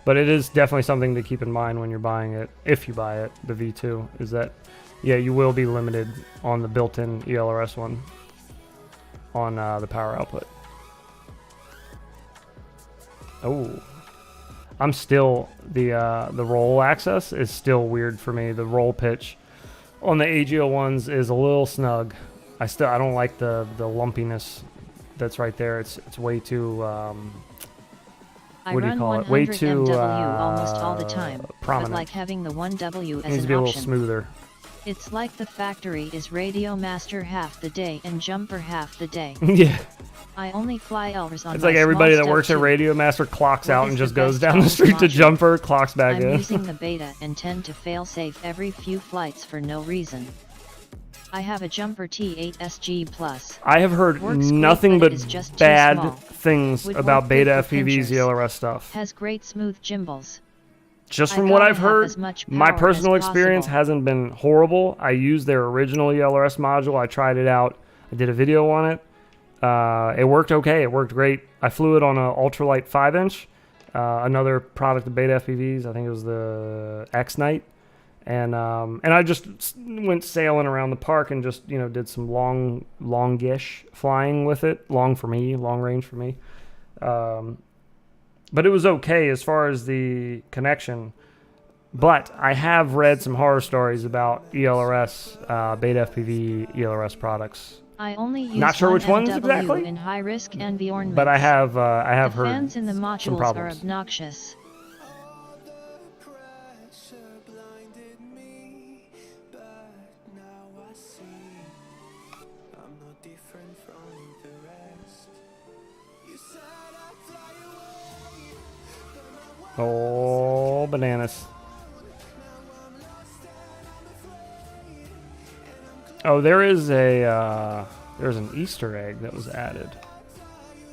But it is definitely something to keep in mind when you're buying it, if you buy it, the V2, is that, yeah, you will be limited on the built-in ELRS one on the power output. Oh. I'm still, the roll access is still weird for me. The roll pitch on the AG01s is a little snug. I don't like the lumpiness that's right there. It's way too I I what do you run call it? 100 Way too MW almost all the time, prominent. but like having the 1W as Needs to an be a little option. smoother. It's like the factory is radio master half the day and jumper half the day. Yeah. I only fly L's on It's my like everybody small that works stuff at too. Radio Master clocks What out is and the just goes best down the L's street to module? jumper, clocks back I'm in. using the beta and tend to fail safe every few flights for no reason. I have a jumper T8 SG Plus. I have heard Works great, nothing but but it is just too bad small. things Would about work Beta good for FPV's pinchers. ELRS stuff. Has great smooth gimbals. Just I from what gotta I've have heard, as much my power personal as experience possible. hasn't been horrible. I used their original ELRS module. I tried it out. I did a video on it. It worked okay. It worked great. I flew it on an ultralight 5-inch. Another product of Beta FPVs. I think it was the X-Night. And I just went sailing around the park and just, did some longish flying with it. Long for me, long range for me. But it was okay as far as the connection. But I have read some horror stories about ELRS, Beta FPV ELRS products. I only use Not sure which ones MW exactly, in high risk environments. But I have the heard fans in the some modules are problems. obnoxious. Oh, bananas. Oh, there's an Easter egg that was added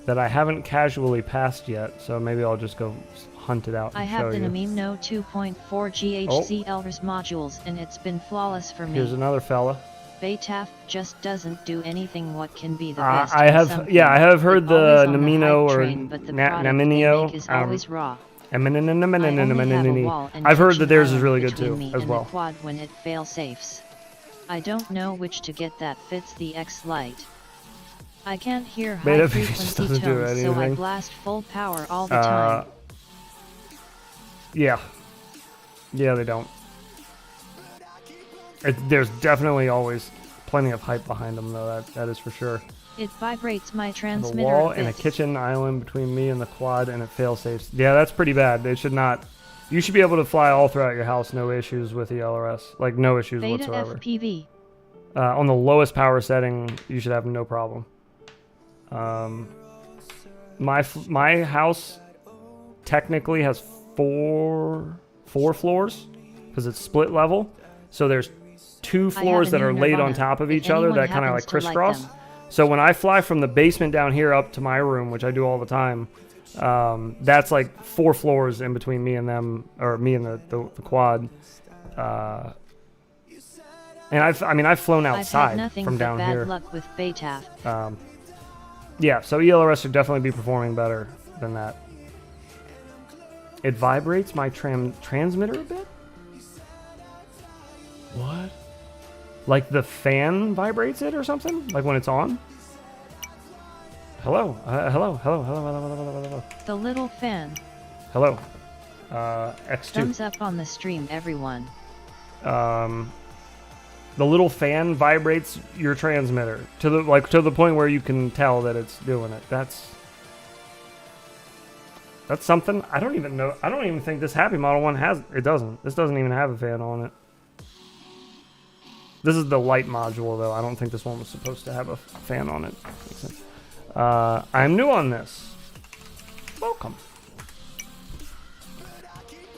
that I haven't casually passed yet, so maybe I'll just go hunt it out and I show have the you. Namino 2.4 GHC ELRS modules and it's been flawless for me. Here's another fella. Betaf just doesn't do anything what can be the best. I in have, something. yeah, I have heard It's the always on the Namino hype or train, but the product they Naminio. make is always raw. I've I only have a wall and heard kitchen that theirs is island really good between too, me as and well. the quad when it fail safes. I don't know which to get that fits the X Lite. I can't hear high Beta FPV just frequency doesn't do tones, so I anything. blast full power all the time. Yeah, they don't. There's definitely always plenty of hype behind them, though. That is for sure. It vibrates my A transmitter wall a and a bit. kitchen island between me and the quad, and it fail safes. Yeah, that's pretty bad. They should not. You should be able to fly all throughout your house, no issues with the LRS, like no issues Beta whatsoever. FPV. On the lowest power setting, you should have no problem. My house technically has four floors because it's split level. So there's two floors that are laid on top of each other that kind of like crisscross. So when I fly from the basement down here up to my room, which I do all the time, that's like 4 floors in between me and them, or me and the quad. And I've flown I've had outside nothing from but down bad here. luck with Betaf. Yeah, so ELRS should definitely be performing better than that. It vibrates my transmitter a bit? What? Like the fan vibrates it or something? Like when it's on? Hello? Hello. The little fan. Hello. X2. Thumbs up on the stream, everyone. The little fan vibrates your transmitter to the point where you can tell that it's doing it. That's something. I don't even know. I don't even think this Happy Model 1 has. It doesn't. This doesn't even have a fan on it. This is the light module, though. I don't think this one was supposed to have a fan on it. Makes sense. I'm new on this. Welcome.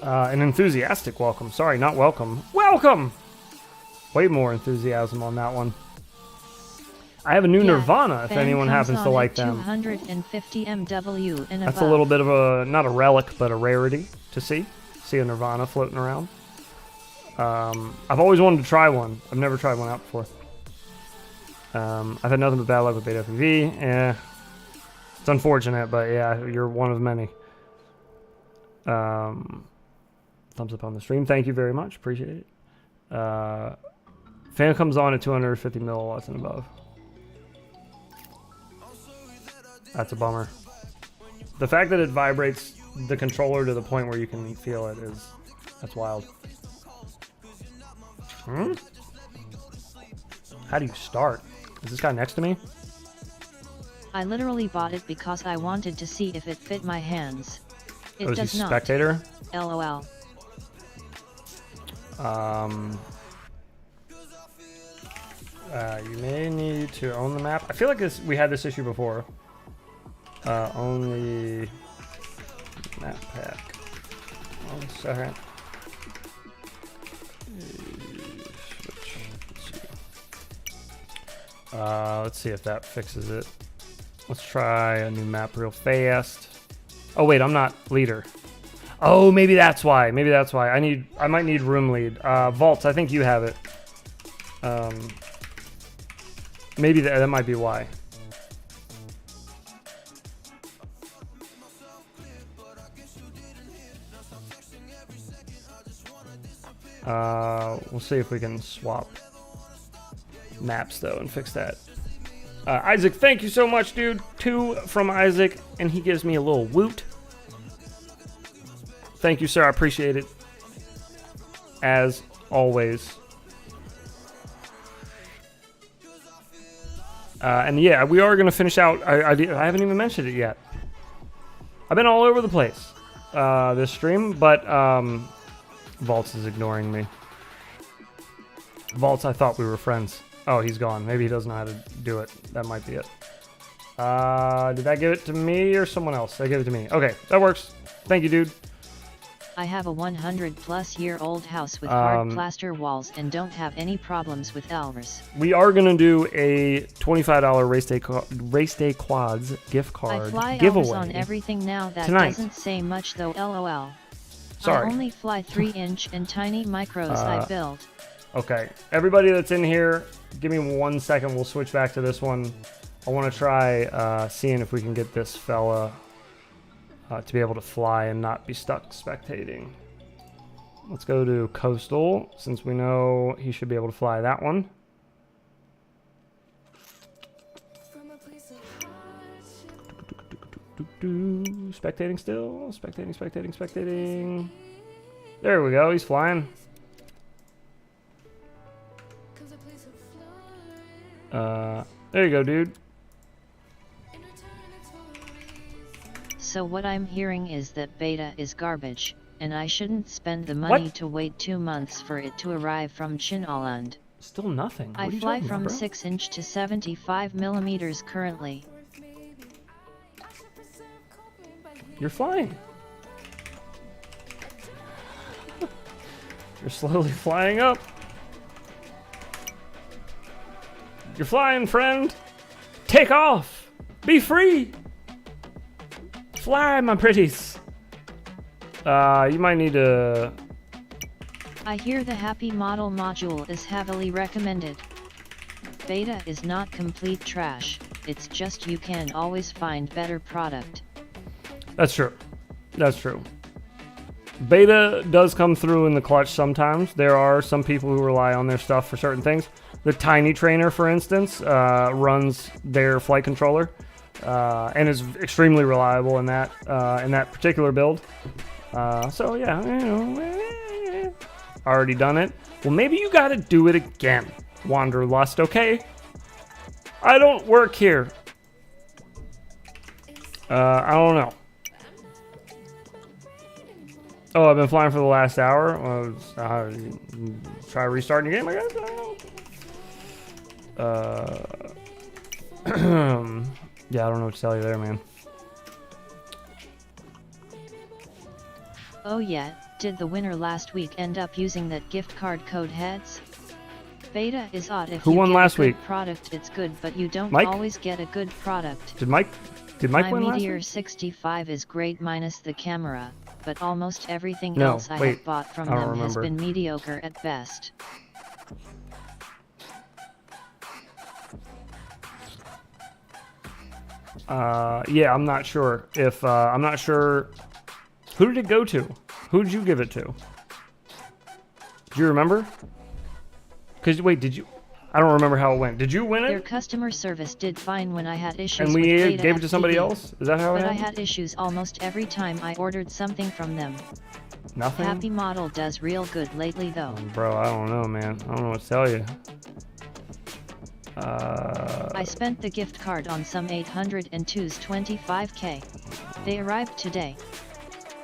An enthusiastic welcome. Sorry, not welcome. Welcome! Way more enthusiasm on that one. I have a new Yeah, Nirvana, if fan anyone comes happens to on like at them. 250 MW and That's above. a little bit of a, not a relic, but a rarity to see. See a Nirvana floating around. I've always wanted to try one. I've never tried one out before. I've had nothing but bad luck with Beta FPV. Yeah. It's unfortunate, but yeah, you're one of many. Thumbs up on the stream. Thank you very much. Appreciate it. Fan comes on at 250 milliwatts and above. That's a bummer. The fact that it vibrates the controller to the point where you can feel it that's wild. How do you start? Is this guy next to me? I literally bought it because I wanted to see if it fit my hands. It Oh, is he does not. spectator? LOL. You may need to own the map. I feel like we had this issue before. Own the map pack. 1 second. Let's see if that fixes it. Let's try a new map real fast. Oh wait, I'm not leader. Oh, maybe that's why. Maybe that's why. I might need room lead. Vaults, I think you have it. Maybe that might be why. We'll see if we can swap maps though and fix that. Isaac, thank you so much, dude. 2 from Isaac, and he gives me a little woot. Thank you, sir. I appreciate it. As always. And yeah, we are going to finish out. I haven't even mentioned it yet. I've been all over the place this stream, but Vaults is ignoring me. Vaults, I thought we were friends. Oh, he's gone. Maybe he doesn't know how to do it. That might be it. Did I give it to me or someone else? I gave it to me. Okay, that works. Thank you, dude. I have a 100-plus-year-old house with hard plaster walls and don't have any problems with Elvers. We are going to do a $25 Race Day Quads gift card I fly giveaway Elvers on everything now. That tonight. Doesn't say much though, LOL. Sorry. I only fly 3-inch and tiny micros I build. Okay, everybody that's in here, give me 1 second. We'll switch back to this one. I want to try seeing if we can get this fella to be able to fly and not be stuck spectating. Let's go to Coastal, since we know he should be able to fly that one. Spectating still. Spectating. There we go. He's flying. There you go, dude. So what I'm hearing is that beta is garbage, and I shouldn't spend the money to wait 2 months for it to arrive from Chinaland. Still nothing. What I are you fly talking from about, bro? 6-inch to 75 millimeters currently. You're flying. You're slowly flying up. You're flying, friend. Take off. Be free. Fly, my pretties. You might need to... I hear the Happy Model module is heavily recommended. Beta is not complete trash, it's just you can always find better product. That's true. That's true. Beta does come through in the clutch sometimes. There are some people who rely on their stuff for certain things. The Tiny Trainer, for instance, runs their flight controller and is extremely reliable in that particular build. So yeah, you know, already done it. Well, maybe you got to do it again, Wanderlust. Okay, I don't work here. I don't know. Oh, I've been flying for the last hour. Try restarting your game, I guess. Yeah, I don't know what to tell you there, man. Oh yeah, did the winner last week end up using that gift card code heads? Beta is odd if Who you won get last a good week? product it's good, but you don't Mike? always get a good product. Did Mike My win last Meteor week? 65 is great minus the camera, but almost everything No, else I wait, have bought from I don't them has remember. been mediocre at best. Yeah, I'm not sure if I'm not sure. Who did it go to? Who did you give it to? Do you remember? Because wait, did you? I don't remember how it went. Did you win Their it? customer service did fine when I had issues And with we Beta gave it to somebody FPV, else? Is that how it but I happened? had issues almost every time I ordered something from them. Nothing? Happy Model does real good lately though. Bro, I don't know, man. I don't know what to tell you. I spent the gift card on some 802s 25k. They arrived today.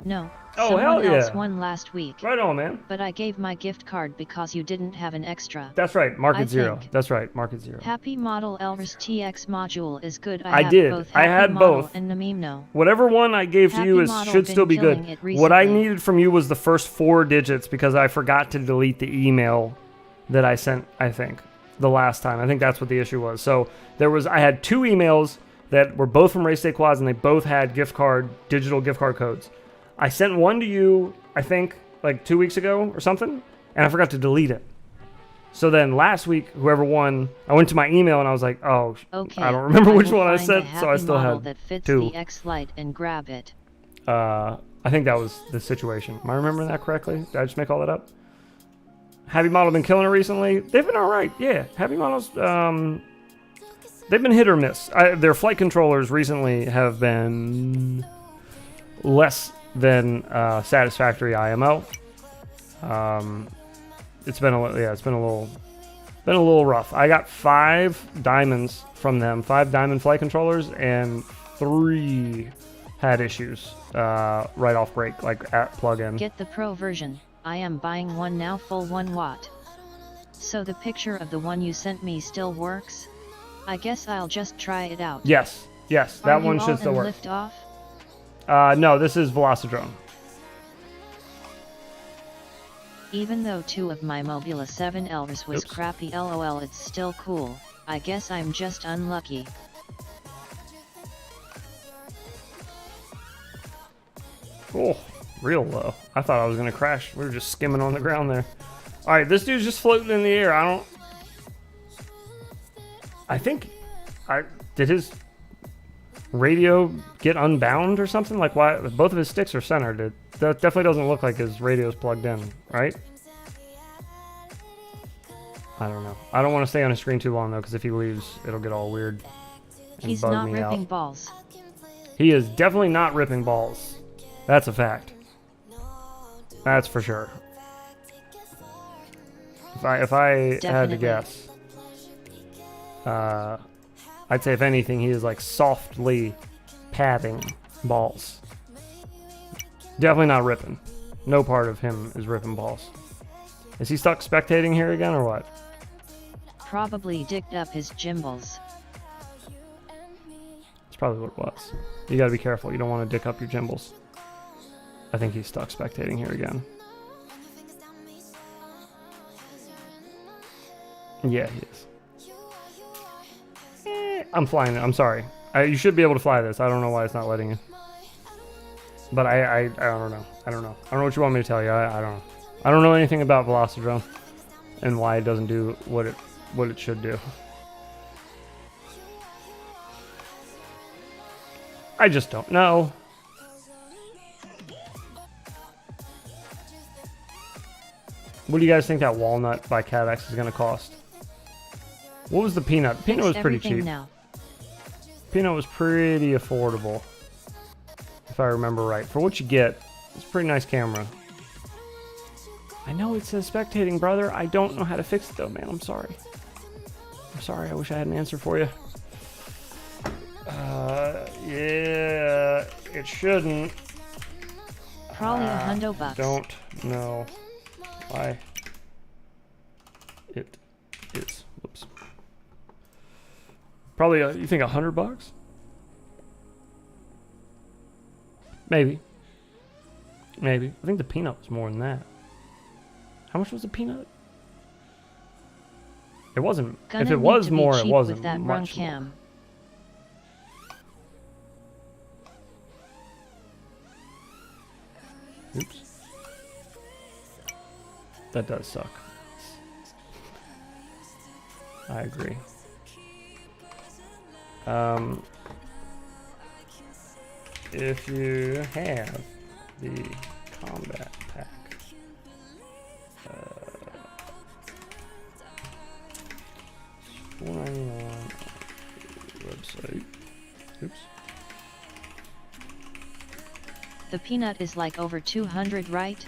No, Oh, someone hell else yeah. won last week. Right on, man. But I gave my gift card because you didn't have an extra. That's right. Market I zero. think. That's right. Market zero. Happy Model Elvis TX module is good. I have did. both I Happy had Model both. and Namimno. Whatever one I gave to Happy you Model should been still be good. killing it What I recently. needed from you was the first 4 digits because I forgot to delete the email that I sent, I think, the last time. I think that's what the issue was. So I had 2 emails that were both from Race Day Quads, and they both had digital gift card codes. I sent one to you, I think, like 2 weeks ago or something, and I forgot to delete it. So then last week, whoever won, I went to my email and I was like, oh, Okay, I don't remember which will one I find sent, a so I Happy still Model had that fits 2. the X Lite and grab it. I think that was the situation. Am I remembering that correctly? Did I just make all that up? Happy Model been killing it recently. They've been all right. Yeah, Happy Models. They've been hit or miss. Their flight controllers recently have been less than satisfactory IMO. It's been a little rough. I got 5 diamonds from them, 5 diamond flight controllers, and 3 had issues right off break, like at plug-in. Get the Pro version. I am buying one now, full 1 watt. So the picture of the one you sent me still works? I guess I'll just try it out. Yes, that one Are you should all still in work. Lift off? No, this is velocidrone. Even though 2 of my Mobula 7 Elvis was Oops. crappy, lol, it's still cool. I guess I'm just unlucky. Oh, real low. I thought I was gonna crash. We were just skimming on the ground there. All right, this dude's just floating in the air. Did his radio get unbound or something? Like, why? Both of his sticks are centered. That definitely doesn't look like his radio's plugged in, right? I don't know. I don't want to stay on his screen too long though, because if he leaves, it'll get all weird and He's bug not me ripping out. balls. He is definitely not ripping balls. That's a fact. That's for sure. If I had to Definitely. guess, I'd say if anything, he is like softly patting balls. Definitely not ripping. No part of him is ripping balls. Is he stuck spectating here again or what? Probably dicked up his gimbals. That's probably what it was. You gotta be careful. You don't want to dick up your gimbals. I think he's stuck spectating here again. Yeah, he is. I'm flying it. I'm sorry. You should be able to fly this. I don't know why it's not letting you. But I don't know. I don't know what you want me to tell you. I don't know. I don't know anything about velocidrone and why it doesn't do what it should do. I just don't know. What do you guys think that walnut by CatX is going to cost? What was the peanut? Peanut was Fix pretty everything cheap. now. Peanut was pretty affordable, if I remember right. For what you get, it's a pretty nice camera. I know it says spectating, brother. I don't know how to fix it though, man. I'm sorry. I wish I had an answer for you. Yeah, it shouldn't. Probably $100. Don't know why it is. Whoops. Probably, you think $100? Maybe. I think the peanut was more than that. How much was the peanut? It wasn't. Gonna If it need was to be more, it cheap wasn't with that run much more. cam. Oops. That does suck. I agree. If you have the combat pack, $4.99 on the website. Oops. The peanut is like over 200, right?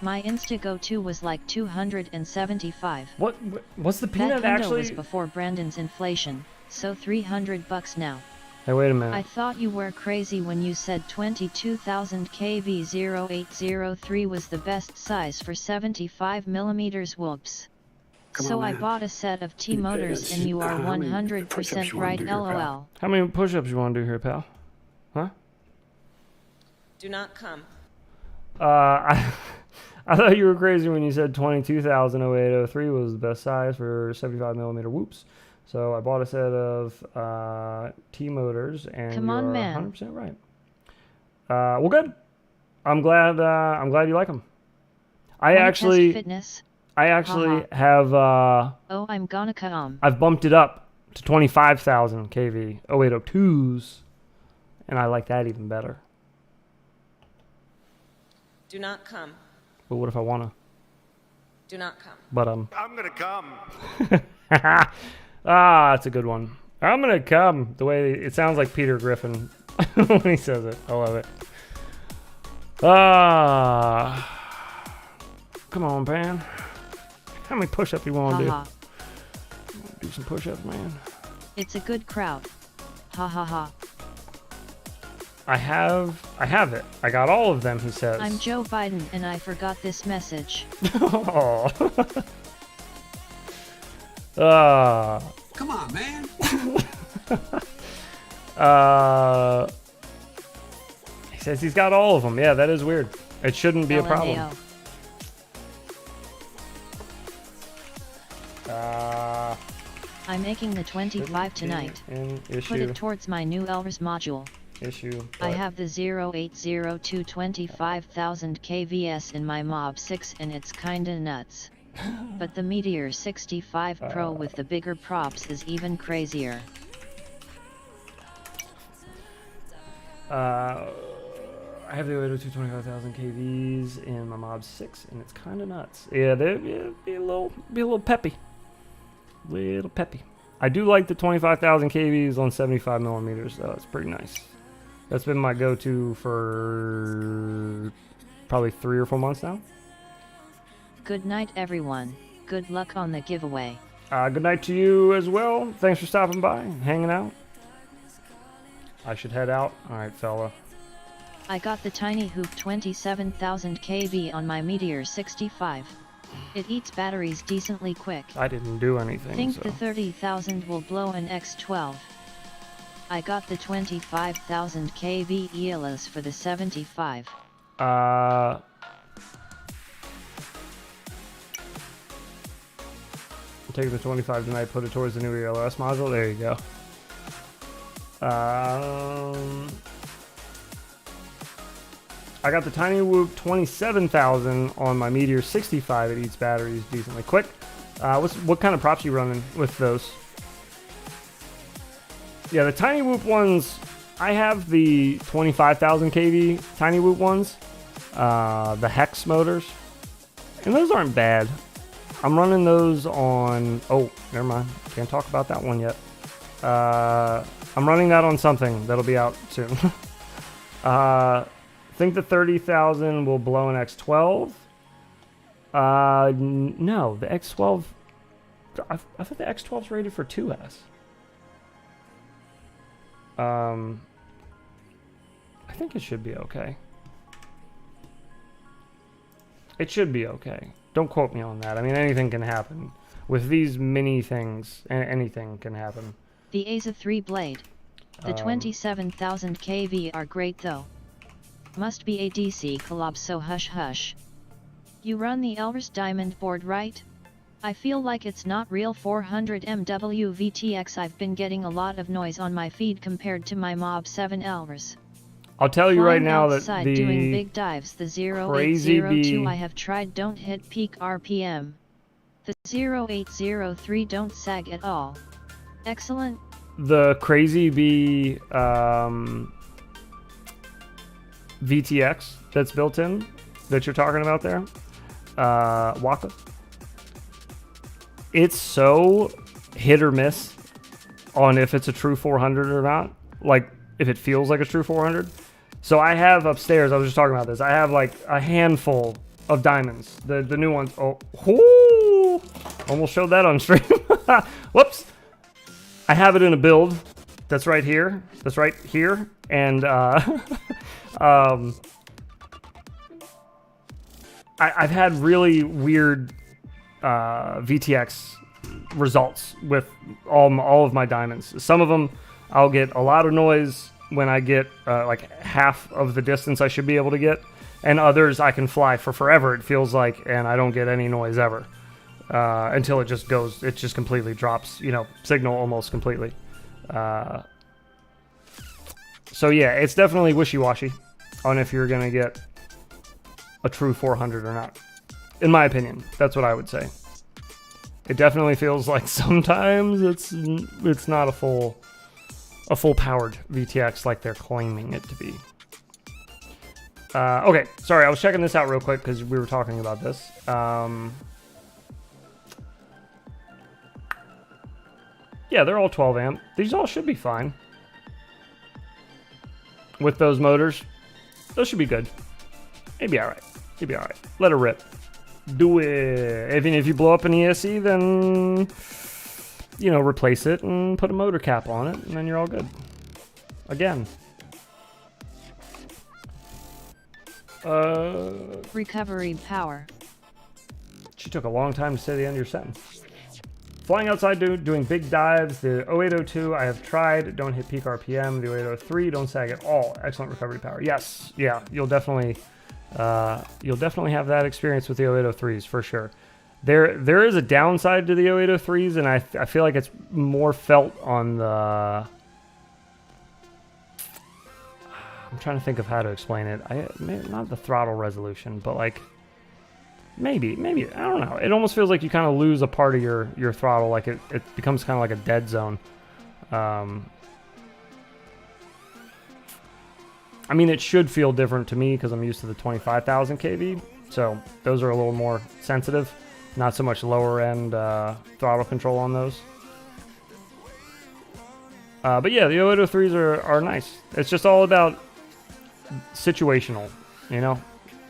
My Instago 2 was like 275. What's the peanut That hundo actually? was before Brandon's inflation, so $300 now. Hey, wait a minute. I thought you were crazy when you said 22,000 kV 0803 was the best size for 75mm. Whoops. Come So on, I man. bought a set of T-motors and you are How many 100% push-ups you wanna right, do here, pal? lol. How many push-ups you want to do here, pal? Huh? Do not come. I thought you were crazy when you said 22,000 0803 was the best size for 75mm whoops. So I bought a set of T-motors, and Come on, you're man. 100% right. Well, good. I'm glad you like them. I Wanna actually test fitness? have Oh, I'm gonna come. I've bumped it up to 25,000 kV 0802s, and I like that even better. Do not come. But what if I wanna? Do not come. But I'm gonna come. that's a good one. I'm gonna come. The way it sounds like Peter Griffin when he says it. I love it. Come on, Pan. How many push-ups you want to do? Haha. Do some push-ups, man. It's a good crowd. Ha ha ha. I have it. I got all of them, he says. I'm Joe Biden and I forgot this message. Oh. Come on, man. He says he's got all of them. Yeah, that is weird. It shouldn't be a problem. LMAO. I'm making the 25 tonight. An issue. Put it towards my new Elvis module. Issue. I but- have the 0802 25,000 kVs in my Mob 6 and it's kinda nuts. But the Meteor 65 Pro with the bigger props is even crazier. I have the 0802 25,000 kVs in my Mob 6, and it's kind of nuts. Yeah, they'd be a little peppy. Little peppy. I do like the 25,000 kVs on 75mm, though. It's pretty nice. That's been my go-to for probably 3 or 4 months now. Good night everyone, good luck on the giveaway. Good night to you as well. Thanks for stopping by, hanging out. I should head out. All right, fella. I got the Tiny Hoop 27,000 kV on my Meteor 65. It eats batteries decently quick. I didn't do anything. Think so. the 30,000 will blow an X12. I got the 25,000 kV ELS for the 75. Take the 25 tonight, put it towards the new ELS module. There you go. I got the Tiny Whoop 27,000 on my Meteor 65. It eats batteries decently quick. What kind of props you running with those? Yeah, the Tiny Whoop ones, I have the 25,000 kV Tiny Whoop ones, the Hex motors, and those aren't bad. I'm running those on, oh, never mind, can't talk about that one yet. I'm running that on something that'll be out soon. I think the 30,000 will blow an X12. No, the X12, I thought the X12's rated for 2S. I think it should be okay. It should be okay. Don't quote me on that. I mean, anything can happen. With these mini things, anything can happen. The ASA 3 blade. The 27,000 kV are great though. Must be a DC collab, so hush hush. You run the Elvis Diamond board, right? I feel like it's not real 400 MW VTX. I've been getting a lot of noise on my feed compared to my Mob 7 Elvis. I'll tell you right Flying now that outside the doing big dives, the Crazy 0802 Bee- I have tried don't hit peak RPM. The 0803 don't sag at all. Excellent. the Crazy Bee VTX that's built in that you're talking about there, Waka. It's so hit or miss on if it's a true 400 or not. Like if it feels like a true 400. So I have upstairs, I was just talking about this, I have like a handful of diamonds, the new ones. Oh, whoo! Almost showed that on stream. Whoops. I have it in a build that's right here. That's right here. And I've had really weird VTX results with all of my diamonds. Some of them I'll get a lot of noise when I get like half of the distance I should be able to get, and others I can fly for forever, it feels like, and I don't get any noise ever until it just completely drops, you know, signal almost completely. So yeah, it's definitely wishy-washy on if you're gonna get a true 400 or not. In my opinion, that's what I would say. It definitely feels like sometimes it's not a full powered VTX like they're claiming it to be. Okay, sorry, I was checking this out real quick because we were talking about this. Yeah, they're all 12 amp. These all should be fine. With those motors, those should be good. It'd be alright. It'd be alright. Let it rip. Do it. Even if you blow up an ESC, then, you know, replace it and put a motor cap on it, and then you're all good. Again. Recovery power. She took a long time to say the end of your sentence. Flying outside, doing big dives. The 0802 I have tried. Don't hit peak RPM. The 0803 don't sag at all. Excellent recovery power. Yes, yeah, you'll definitely have that experience with the 0803s for sure. There is a downside to the 0803s, and I feel like it's more felt on the. I'm trying to think of how to explain it. Not the throttle resolution, but like. Maybe, I don't know. It almost feels like you kind of lose a part of your throttle, like it becomes kind of like a dead zone. I mean, it should feel different to me because I'm used to the 25,000 kV, so those are a little more sensitive. Not so much lower end throttle control on those. But yeah, the 0803s are nice. It's just all about situational, you know?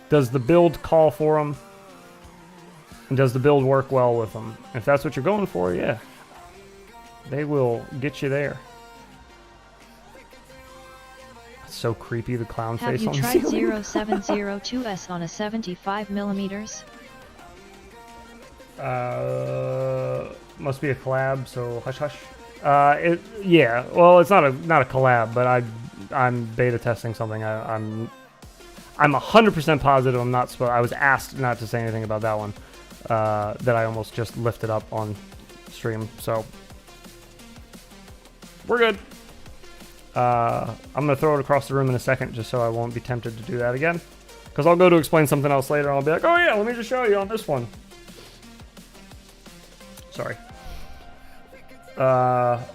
Does the build call for them? And does the build work well with them? If that's what you're going for, yeah. They will get you there. It's so creepy, the clown face on the ceiling. Have you tried 0702S on a 75 millimeters? Must be a collab, so hush hush. Yeah, well, it's not a collab, but I'm beta testing something. I'm 100% positive I'm not supposed. I was asked not to say anything about that one. That I almost just lifted up on stream, so we're good. I'm gonna throw it across the room in a second just so I won't be tempted to do that again, because I'll go to explain something else later and I'll be like, oh yeah, let me just show you on this one. Sorry. Have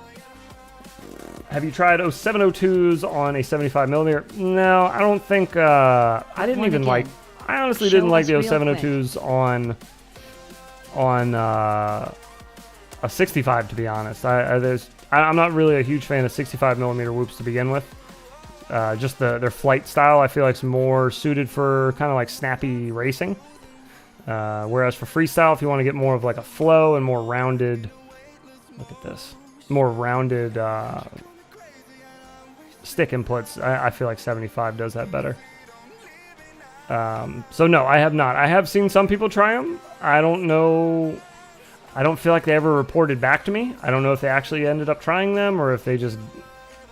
you tried 0702s on a 75 millimeter? No, I don't think. I didn't even like. I honestly didn't like the 0702s on a 65, to be honest. I'm not really a huge fan of 65 millimeter whoops to begin with. Just their flight style, I feel like, is more suited for kind of like snappy racing. Whereas for freestyle, if you want to get more of like a flow and more rounded, look at this, more rounded stick inputs, I feel like 75 does that better. So no, I have not. I have seen some people try them. I don't know. I don't feel like they ever reported back to me. I don't know if they actually ended up trying them or if they just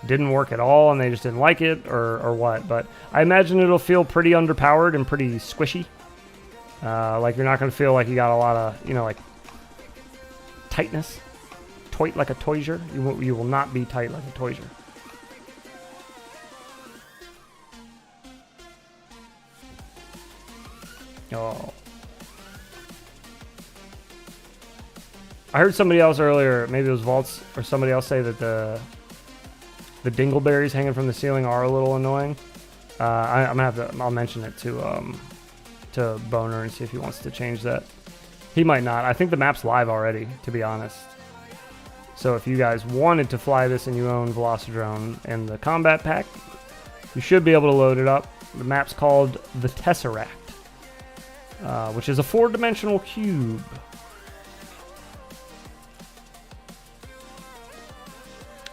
didn't work at all and they just didn't like it or what. But I imagine it'll feel pretty underpowered and pretty squishy. Like you're not going to feel like you got a lot of, you know, like tightness. Toit like a toiser. You will not be tight like a toiser. Oh. I heard somebody else earlier, maybe it was Vaults or somebody else, say that the dingleberries hanging from the ceiling are a little annoying. I'm gonna have to. I'll mention it to Boner and see if he wants to change that. He might not. I think the map's live already, to be honest. So if you guys wanted to fly this and you own velocidrone and the combat pack, you should be able to load it up. The map's called the Tesseract. Which is a 4-dimensional cube.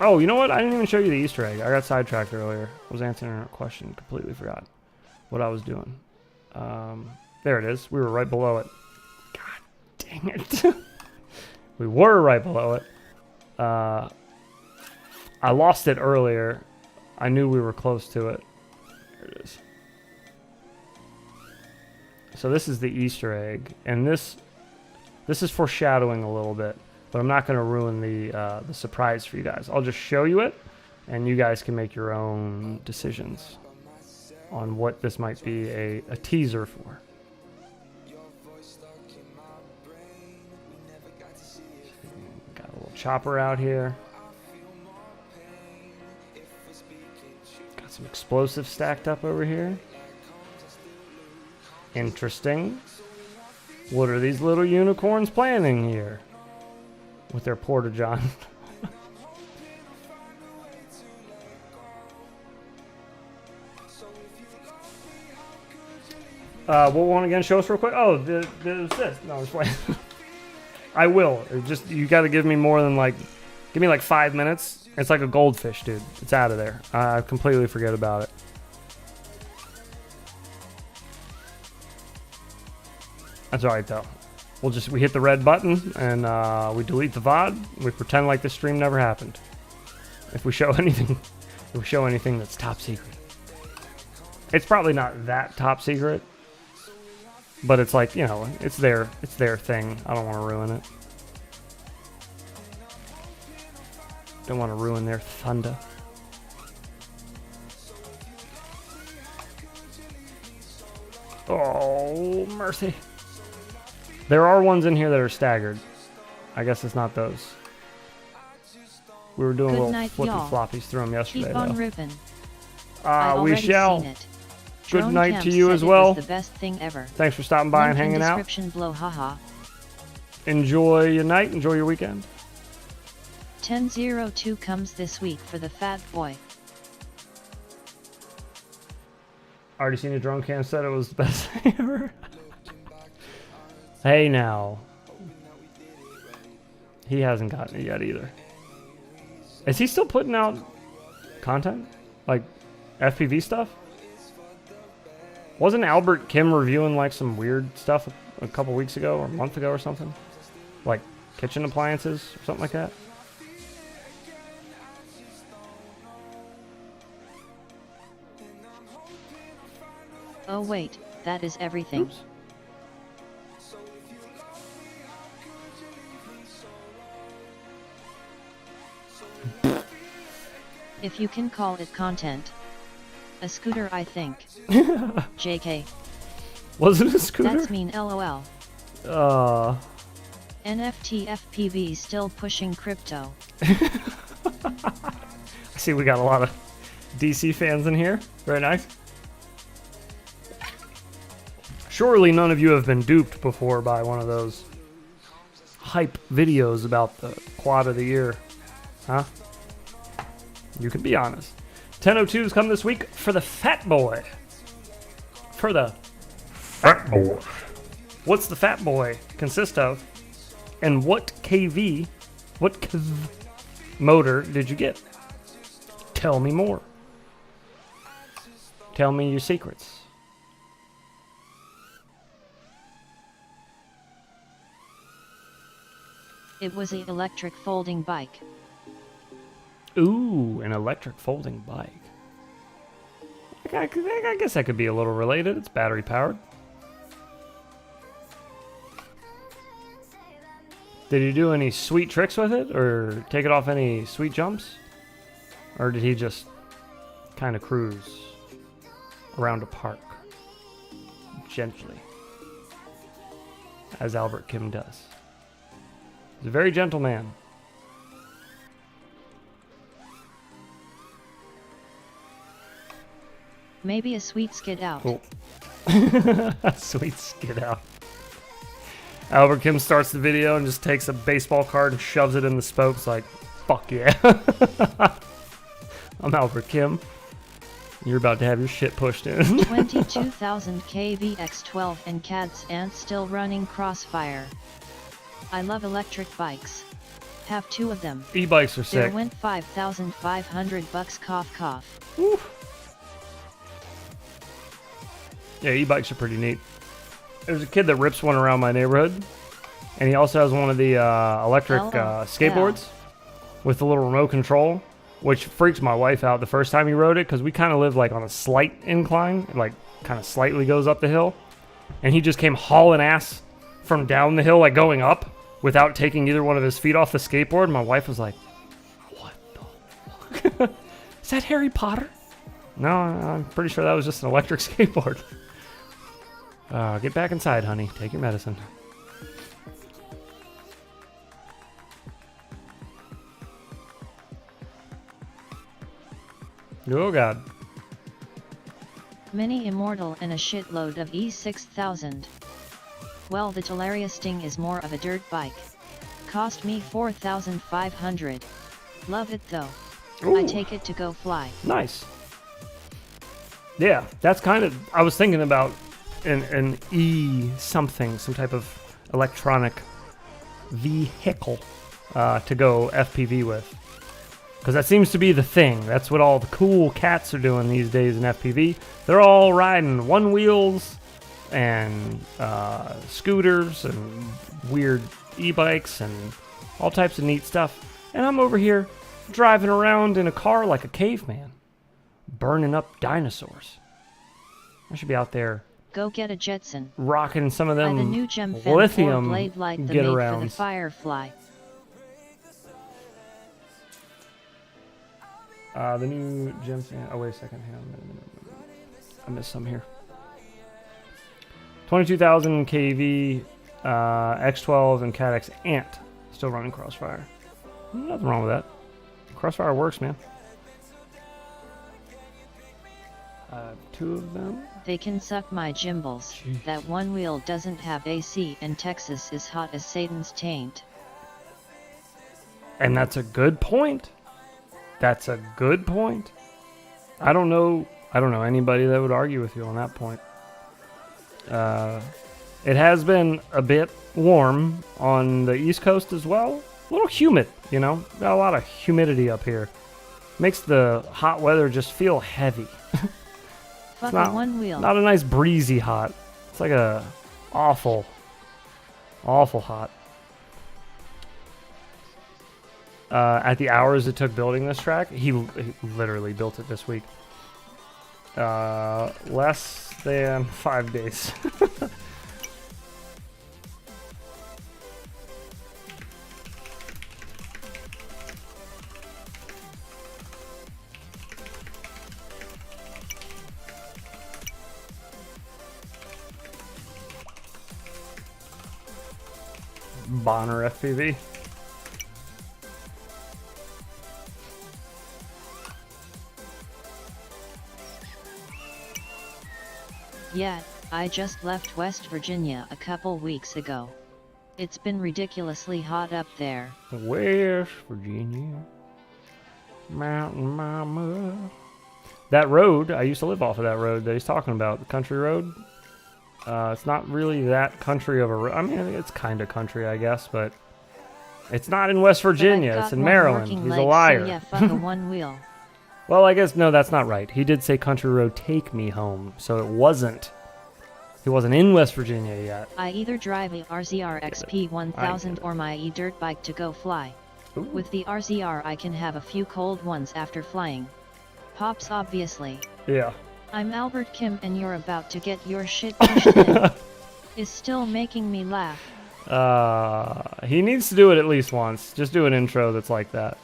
Oh, you know what? I didn't even show you the Easter egg. I got sidetracked earlier. I was answering a question. Completely forgot what I was doing. There it is. We were right below it. God dang it. We were right below it. I lost it earlier. I knew we were close to it. There it is. So this is the Easter egg, and this is foreshadowing a little bit, but I'm not going to ruin the surprise for you guys. I'll just show you it, and you guys can make your own decisions on what this might be a teaser for. Got a little chopper out here. Got some explosives stacked up over here. Interesting. What are these little unicorns planning here with their porta-john? What one again? Show us real quick. Oh, this. No, I'm just playing. I will. Just you got to give me more than give me like 5 minutes. It's like a goldfish, dude. It's out of there. I completely forget about it. That's alright though. We hit the red button and we delete the VOD. We pretend like the stream never happened. If we show anything, that's top secret. It's probably not that top secret, but it's like, you know, it's their thing. I don't want to ruin it. Don't want to ruin their thunder. Oh, mercy. There are ones in here that are staggered. I guess it's not those. We were doing Good little night, flippy y'all. floppies through them yesterday. Keep on Though. ripping. We shall. Seen it. Good Drone night Camp to you said as it well. was the best thing ever. Thanks for stopping by and Link in hanging out. description below, haha. Enjoy your night. Enjoy your weekend. 1002 comes this week for the fat boy. Already seen a drone cam, said it was the best thing ever. Hey now. He hasn't gotten it yet either. Is he still putting out content? Like FPV stuff? Wasn't Albert Kim reviewing like some weird stuff a couple weeks ago or a month ago or something? Like kitchen appliances or something like that? Oh wait, that is everything. Oops. If you can call it content. A scooter, I think. JK. Was it a scooter? That's mean, lol. NFT FPV still pushing crypto. I see we got a lot of DC fans in here. Very nice. Surely none of you have been duped before by one of those hype videos about the quad of the year. Huh? You can be honest. 1002's come this week for the fat boy. For the fat boy. What's the fat boy consist of? And what KV, motor did you get? Tell me more. Tell me your secrets. It was an electric folding bike. Ooh, an electric folding bike. I guess that could be a little related. It's battery powered. Did he do any sweet tricks with it, or take it off any sweet jumps? Or did he just kind of cruise around a park gently, as Albert Kim does? He's a very gentle man. Maybe a sweet skid out. Cool. Sweet skid out. Albert Kim starts the video and just takes a baseball card and shoves it in the spokes like, fuck yeah. I'm Albert Kim. You're about to have your shit pushed in. 22,000 KVX12 and CADS and still running Crossfire. I love electric bikes. Have 2 of them. E-bikes are There sick. went 5,500 bucks. Cough cough. Woo. Yeah, e-bikes are pretty neat. There's a kid that rips one around my neighborhood, and he also has one of the electric skateboards with the little remote control, which freaks my wife out the first time he rode it, because we kind of live like on a slight incline, like kind of slightly goes up the hill, and he just came hauling ass from down the hill, like going up, without taking either one of his feet off the skateboard. My wife was like, what the fuck? Is that Harry Potter? No, I'm pretty sure that was just an electric skateboard. Get back inside, honey. Take your medicine. Oh, God. Mini Immortal and a shitload of E6000. Well, the Tesseract Sting is more of a dirt bike. Cost me 4,500. Love it though. Ooh. I take it to go fly. Nice. Yeah, that's kind of... I was thinking about an E-something, some type of electronic vehicle to go FPV with. Because that seems to be the thing. That's what all the cool cats are doing these days in FPV. They're all riding one wheels and scooters and weird e-bikes and all types of neat stuff. And I'm over here driving around in a car like a caveman, burning up dinosaurs. I should be out there Go get a Jetson. rocking some of Buy them the new Gem Fen 4 lithium blade like the get made for the arounds. Firefly. The new gem fan. Oh, wait a second. Hang on a minute. I missed some here. 22,000 kV, X12 and CADX Ant. Still running Crossfire. Nothing wrong with that. Crossfire works, man. 2 of them. They can suck my gimbals. Jeez. That one wheel doesn't have AC and Texas is hot as Satan's taint. And that's a good point. That's a good point. I don't know anybody that would argue with you on that point. It has been a bit warm on the East Coast as well. A little humid, you know. Got a lot of humidity up here. Makes the hot weather just feel heavy. Fuck not- a one wheel. Not a nice breezy hot. It's like a awful hot. At the hours it took building this track, he literally built it this week. Less than 5 days. BonerFPV. Yeah, I just left West Virginia a couple weeks ago. It's been ridiculously hot up there. West Virginia, Mountain Mama. That road, I used to live off of that road that he's talking about, the country road. It's not really that country of a road. I mean, it's kind of country, I guess, but it's not in West Virginia. But I've It's got in one Maryland. working He's leg, a liar. So yeah, fuck a one wheel. Well, I guess, no, that's not right. He did say country road, take me home. So it wasn't. He wasn't in West Virginia yet. I either drive a RZR XP 1000 or my e-dirt bike to go fly. Ooh. With the RZR I can have a few cold ones after flying. Pops obviously. Yeah. I'm Albert Kim and you're about to get your shit pushed in. Is still making me laugh. He needs to do it at least once. Just do an intro that's like that.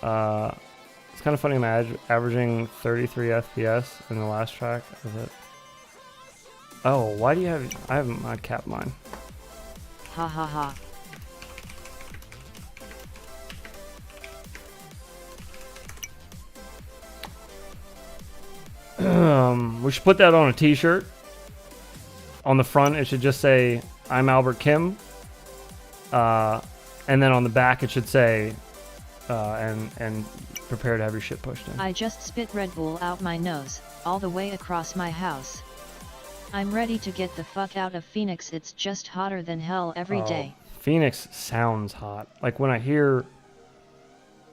It's kind of funny. I'm averaging 33 FPS in the last track. Is it? Oh, why do you have... I haven't mod capped mine. Ha ha ha. We should put that on a t-shirt. On the front, it should just say, I'm Albert Kim. And then on the back, it should say, and prepare to have your shit pushed in. I just spit Red Bull out my nose, all the way across my house. I'm ready to get the fuck out of Phoenix. It's just hotter than hell every day. Phoenix sounds hot. Like when I hear,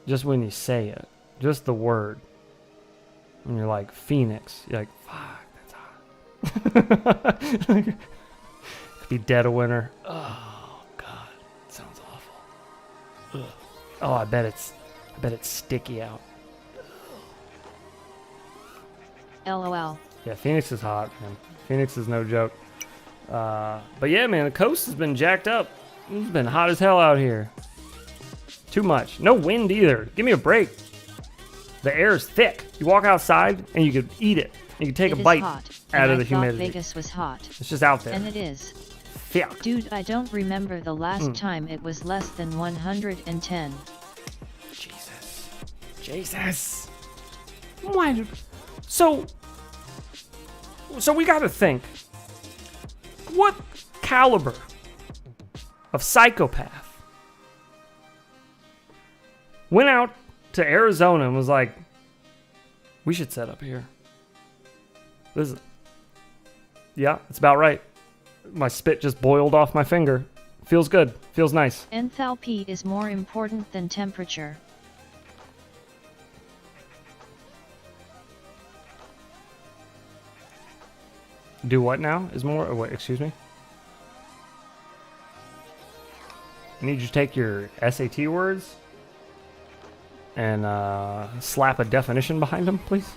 just when you say it, just the word, when you're like Phoenix, you're like, fuck, that's hot. Could be dead of winter. Oh God, sounds awful. Ugh. Oh, I bet it's sticky out. LOL. Yeah, Phoenix is hot, man. Phoenix is no joke. But yeah, man, the coast has been jacked up. It's been hot as hell out here. Too much. No wind either. Give me a break. The air is thick. You walk outside and you could eat it. You can take It a is bite hot, out and of the I thought humidity. Vegas was hot. It's just out there. And it is. Thick. Dude, I don't remember the last time it was less than 110. Jesus. Why did... So we gotta think. What caliber of psychopath went out to Arizona and was like, we should set up here? This is... Yeah, it's about right. My spit just boiled off my finger. Feels good. Feels nice. Enthalpy is more important than temperature. Do what now? Is more... Wait, excuse me? I need you to take your SAT words and slap a definition behind them, please.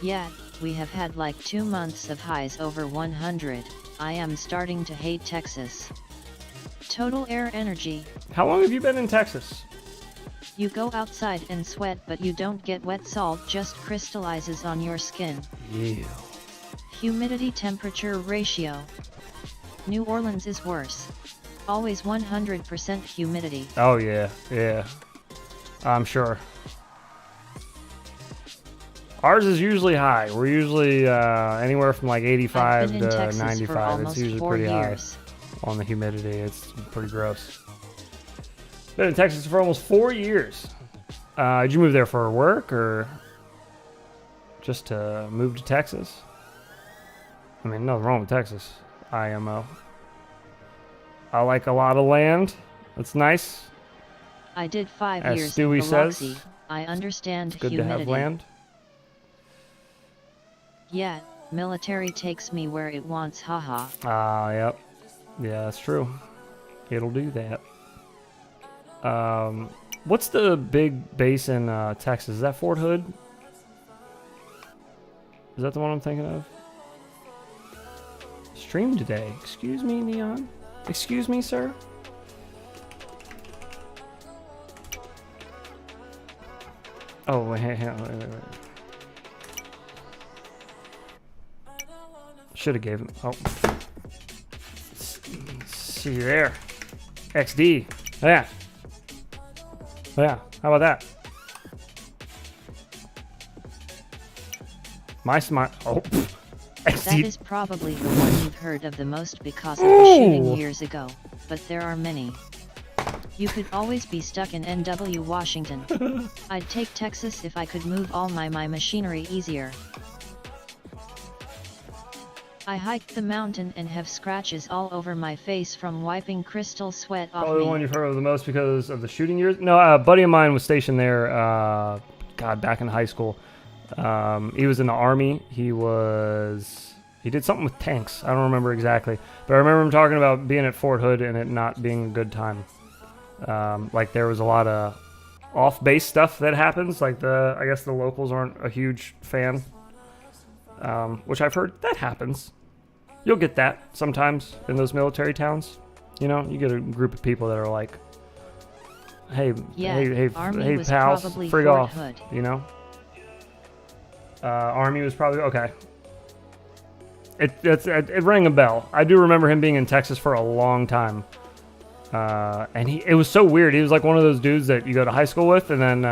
Yeah, we have had like 2 months of highs over 100. I am starting to hate Texas. Total air energy. How long have you been in Texas? You go outside and sweat, but you don't get wet. Salt just crystallizes on your skin. Ew. Humidity temperature ratio. New Orleans is worse. Always 100% humidity. Oh, yeah. Yeah. I'm sure. Ours is usually high. We're usually anywhere from like 85 I've been in to Texas 95. for almost It's usually 4 pretty years. high on the humidity. It's pretty gross. Been in Texas for almost 4 years. Did you move there for work or just to move to Texas? I mean, nothing wrong with Texas. IMO. I like a lot of land. That's nice. I did 5 As years Stewie in says, Biloxi. I understand It's good humidity. to have land. Yeah, military takes me where it wants, haha. Yep. Yeah, that's true. It'll do that. What's the big base in Texas? Is that Fort Hood? Is that the one I'm thinking of? Stream today. Excuse me, Neon. Excuse me, sir. Oh, wait. Should have gave him. Oh. See you there. XD. Yeah. Yeah. How about that? My smart. Oh. That XD. is probably the one you've heard of the most because of the shooting years ago, but there are many. You could always be stuck in NW Washington. I'd take Texas if I could move all my machinery easier. I hiked the mountain and have scratches all over my face from wiping crystal sweat off Probably the one me. you've heard of the most because of the shooting years. No, a buddy of mine was stationed there. God, back in high school. He was in the Army. He did something with tanks. I don't remember exactly, but I remember him talking about being at Fort Hood and it not being a good time. Like there was a lot of off-base stuff that happens. Like I guess the locals aren't a huge fan, which I've heard that happens. You'll get that sometimes in those military towns. You know, you get a group of people that are like, "Hey, Yeah, hey, Army hey, was pals, probably frig Fort off." Hood. You know, Army was probably okay. It rang a bell. I do remember him being in Texas for a long time. And it was so weird. He was like one of those dudes that you go to high school with, and then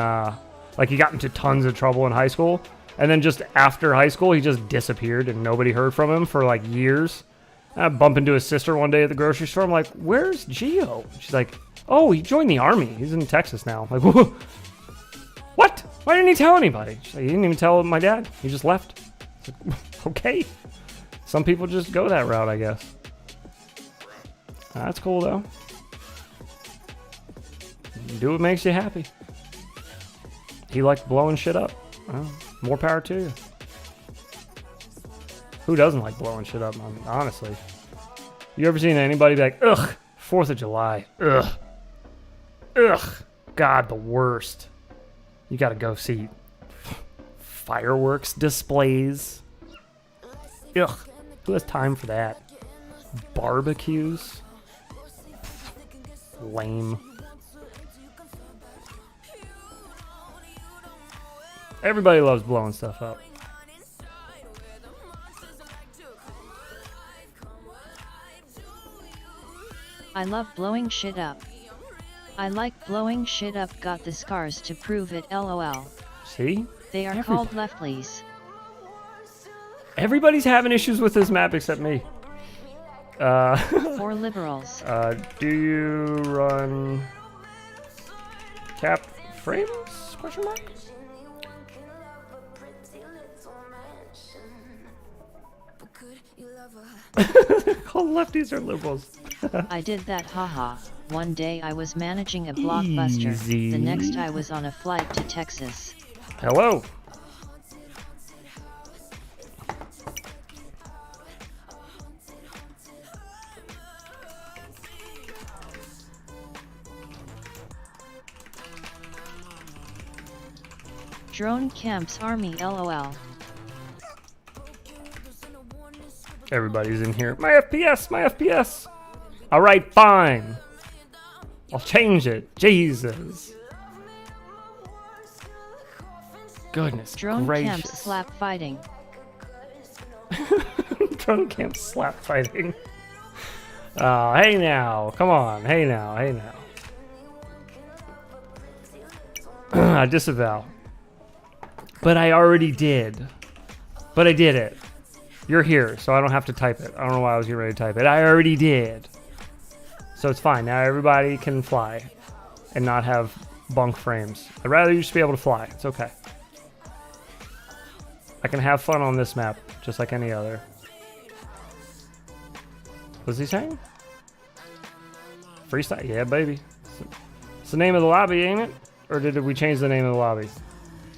like he got into tons of trouble in high school, and then just after high school he just disappeared and nobody heard from him for like years. And I bump into his sister one day at the grocery store. I'm like, "Where's Gio?" She's like, "Oh, he joined the Army. He's in Texas now." I'm like, "What? Why didn't he tell anybody?" She's like, "He didn't even tell my dad. He just left." Okay. Some people just go that route, I guess. That's cool, though. Do what makes you happy. He likes blowing shit up. Well, more power to you. Who doesn't like blowing shit up, honestly? You ever seen anybody be like, ugh, 4th of July, ugh. Ugh, God, the worst. You gotta go see fireworks displays. Ugh, who has time for that? Barbecues? Lame. Everybody loves blowing stuff up. I love blowing shit up. I like blowing shit up, got the scars to prove it, lol. See? They are called lefties. Everybody's having issues with this map except me. For liberals. Do you run cap frames? Question mark? All lefties are liberals. I did that, haha. One day I was managing a blockbuster. Easy. The next I was on a flight to Texas. Hello. Drone camps army, lol. Everybody's in here. My FPS, my FPS. All right, fine. I'll change it. Jesus. Goodness Drone gracious. camps slap fighting. Drone camp slap fighting. Hey now. Come on. Hey now. Hey now. I disavow. But I already did. But I did it. You're here, so I don't have to type it. I don't know why I was getting ready to type it. I already did. So it's fine. Now everybody can fly and not have bunk frames. I'd rather you just be able to fly. It's okay. I can have fun on this map, just like any other. What's he saying? Freestyle? Yeah, baby. It's the name of the lobby, ain't it? Or did we change the name of the lobby?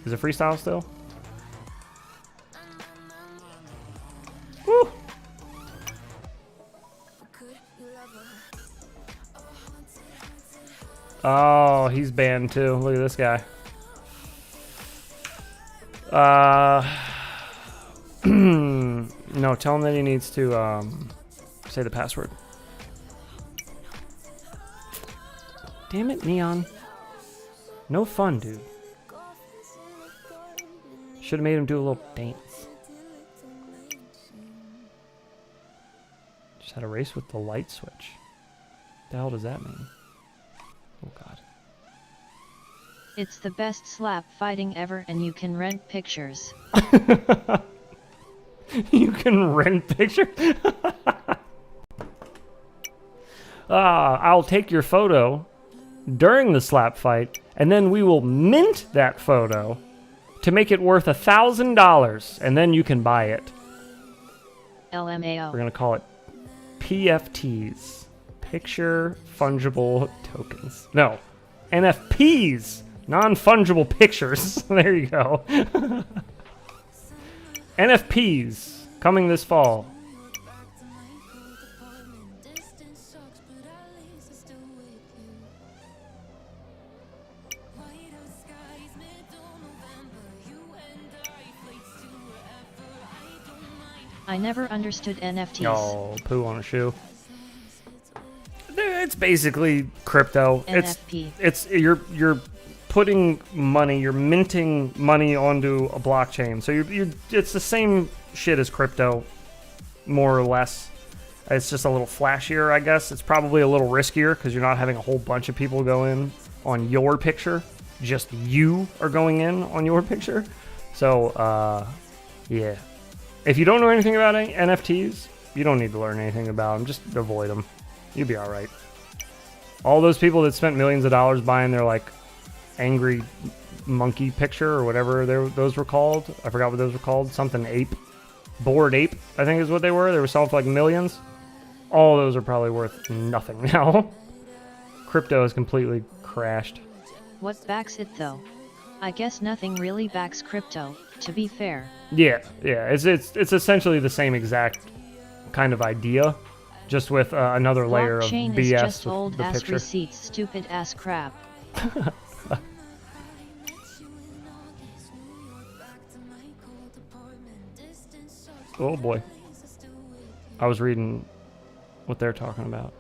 Is it freestyle still? Woo! Oh, he's banned too. Look at this guy. No, tell him that he needs to say the password. Damn it, Neon. No fun, dude. Should have made him do a little dance. Just had a race with the light switch. The hell does that mean? Oh god. It's the best slap fighting ever, and you can rent pictures. You can rent pictures? I'll take your photo during the slap fight, and then we will mint that photo to make it worth $1,000, and then you can buy it. LMAO. We're gonna call it PFTs. Picture Fungible Tokens. No, NFPs. Non-fungible pictures. There you go. NFPs coming this fall. I never understood NFTs. Oh, poo on a shoe. It's basically crypto. NFP. It's you're putting money, you're minting money onto a blockchain. So it's the same shit as crypto, more or less. It's just a little flashier, I guess. It's probably a little riskier because you're not having a whole bunch of people go in on your picture. Just you are going in on your picture. So, yeah. If you don't know anything about NFTs, you don't need to learn anything about them. Just avoid them. You'll be all right. All those people that spent millions of dollars buying their, like, angry monkey picture or whatever those were called. I forgot what those were called. Something ape. Bored Ape, I think is what they were. They were selling for like millions. All those are probably worth nothing now. Crypto has completely crashed. What backs it though? I guess nothing really backs crypto, to be fair. Yeah, it's essentially the same exact kind of idea, just with another layer of Blockchain BS is just with old the ass picture. receipts, stupid ass crap. Oh boy. I was reading what they're talking about.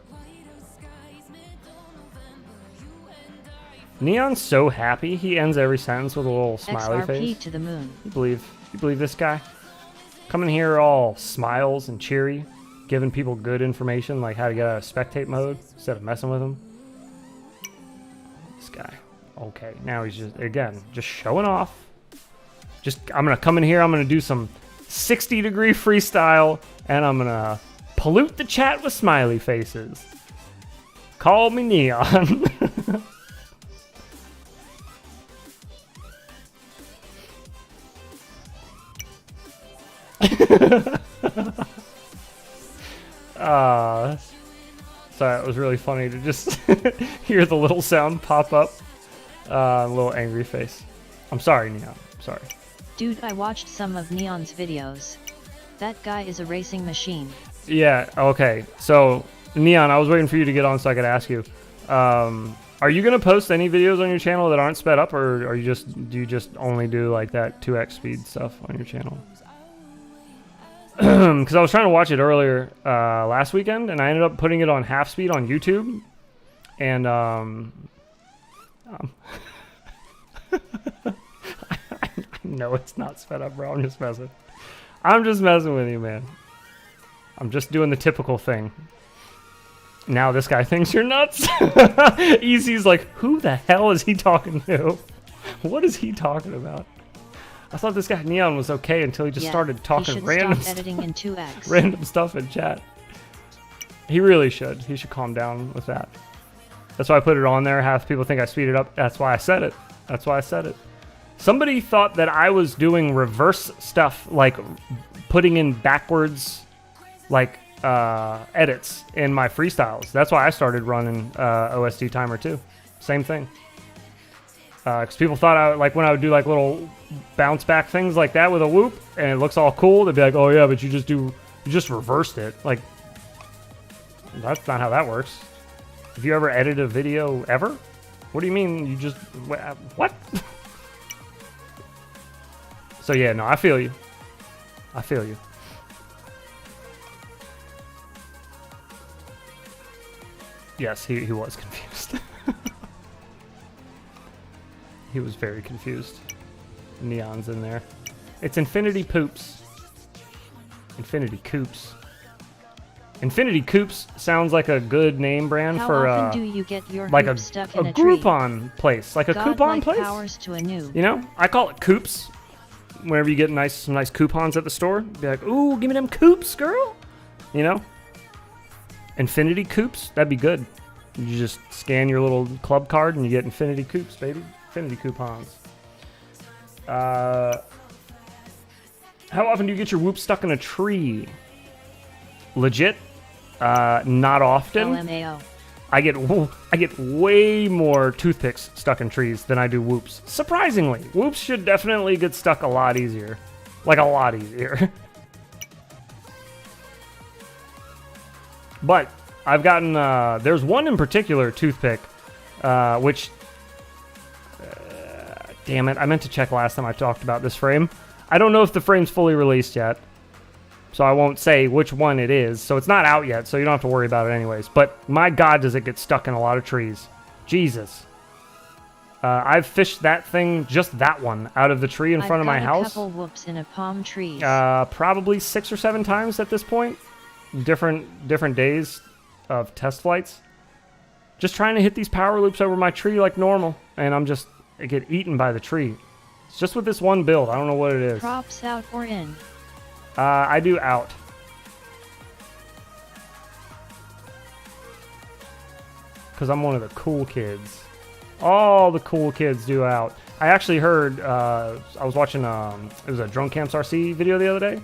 Neon's so happy he ends every sentence with a little smiley XRP face. to the moon. You believe this guy? Coming here all smiles and cheery, giving people good information like how to get out of spectate mode instead of messing with them. This guy. Okay, now he's just showing off. I'm gonna come in here, I'm gonna do some 60-degree freestyle, and I'm gonna pollute the chat with smiley faces. Call me Neon. Sorry, it was really funny to just hear the little sound pop up. A little angry face. I'm sorry, Neon. I'm sorry. Dude, I watched some of Neon's videos. That guy is a racing machine. Yeah, okay. So, Neon, I was waiting for you to get on so I could ask you. Are you going to post any videos on your channel that aren't sped up, or do you just only do like that 2x speed stuff on your channel? Because I was trying to watch it earlier last weekend, and I ended up putting it on half speed on YouTube. And no, it's not sped up, bro. I'm just messing with you, man. I'm just doing the typical thing. Now this guy thinks you're nuts. Easy's like, who the hell is he talking to? What is he talking about? I thought this guy Neon was okay until he just started talking random stuff. Editing in 2x. Random stuff in chat. He really should. He should calm down with that. That's why I put it on there. Half people think I speed it up. That's why I said it. Somebody thought that I was doing reverse stuff, like putting in backwards, like edits in my freestyles. That's why I started running OSD timer too. Same thing. Because people thought when I would do like little bounce back things like that with a whoop and it looks all cool, they'd be like, oh yeah, but you just reversed it. Like, that's not how that works. Have you ever edited a video ever? What do you mean you just, what? So yeah, no, I feel you. Yes, he was confused. He was very confused. Neon's in there. It's Infinity Poops. Infinity Coops. Infinity Coops sounds like a good name brand How for often do you get your like hoop stuck in a tree? Groupon place, like a coupon place. Powers to a noob. You know, I call it Coops. Whenever you get some nice coupons at the store, be like, "Ooh, give me them Coops, girl." You know, Infinity Coops, that'd be good. You just scan your little club card and you get Infinity Coops, baby. Infinity coupons. How often do you get your whoop stuck in a tree? Legit, not often. LMAO. I get way more toothpicks stuck in trees than I do whoops. Surprisingly, whoops should definitely get stuck a lot easier. Like a lot easier. But I've gotten, there's one in particular toothpick, which, damn it, I meant to check last time I talked about this frame. I don't know if the frame's fully released yet, so I won't say which one it is. So it's not out yet, so you don't have to worry about it anyways. But my God, does it get stuck in a lot of trees. Jesus. I've fished that thing, just that one, out of the tree in front of my house. I've got a couple whoops in a palm tree. Probably 6 or 7 times at this point. Different days of test flights. Just trying to hit these power loops over my tree like normal. And I get eaten by the tree. It's just with this one build. I don't know what it is. Props out or in? I do out. Because I'm one of the cool kids. All the cool kids do out. I actually heard, I was watching, it was a Drone Camps RC video the other day.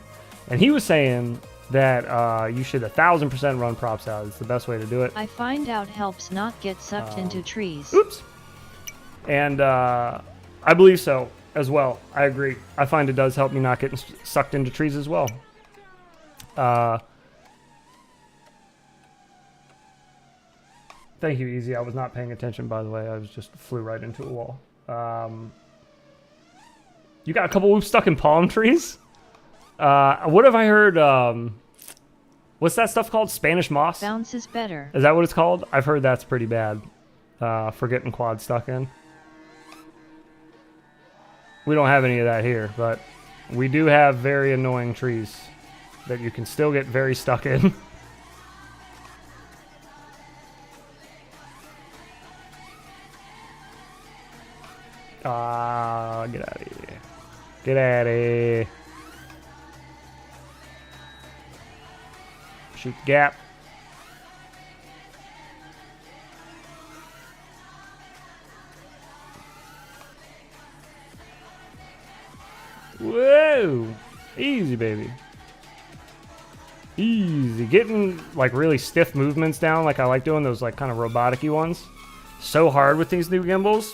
And he was saying that you should 1,000% run props out. It's the best way to do it. I find out helps not get sucked into trees. Oops. And I believe so as well. I agree. I find it does help me not get sucked into trees as well. Thank you, Easy. I was not paying attention, by the way. I was just flew right into a wall. You got a couple whoops stuck in palm trees? What have I heard? What's that stuff called? Spanish moss? Bounce is better. Is that what it's called? I've heard that's pretty bad for getting quad stuck in. We don't have any of that here, but we do have very annoying trees that you can still get very stuck in. Get out of here. Get out of here. Shoot the gap. Whoa! Easy, baby. Easy. Getting like really stiff movements down, like I like doing those like kind of robotic-y ones. So hard with these new gimbals.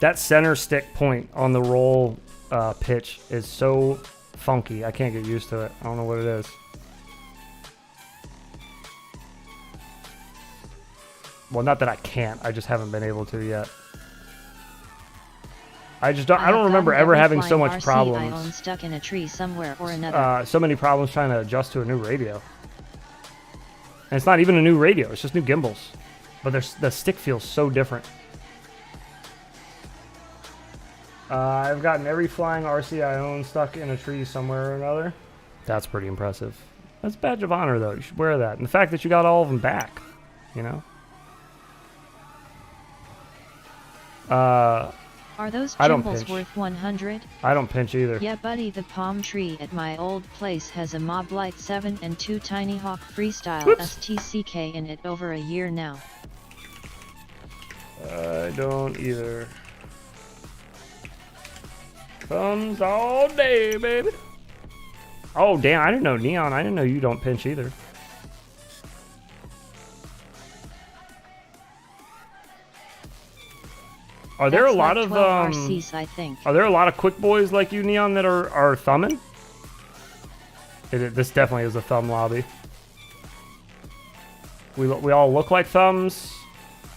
That center stick point on the roll pitch is so funky. I can't get used to it. I don't know what it is. Well, not that I can't. I just haven't been able to yet. I don't remember ever having so much problems. I own stuck in a tree somewhere or another. So many problems trying to adjust to a new radio. And it's not even a new radio. It's just new gimbals. But the stick feels so different. I've gotten every flying RC I own stuck in a tree somewhere or another. That's pretty impressive. That's a badge of honor, though. You should wear that. And the fact that you got all of them back, you know? Are those I don't gimbals pinch. worth 100? I don't pinch either. Yeah, buddy, the palm tree at my old place has a Mob Light 7 and 2 Tiny Hawk Freestyle Whoops. STCK in it over a year now. I don't either. Thumbs all day, baby. Oh, damn. I didn't know, Neon. I didn't know you don't pinch either. Are there That's a lot like of 12 RCs, I think. Are there a lot of quick boys like you, Neon, that are thumbing? This definitely is a thumb lobby. We all look like thumbs.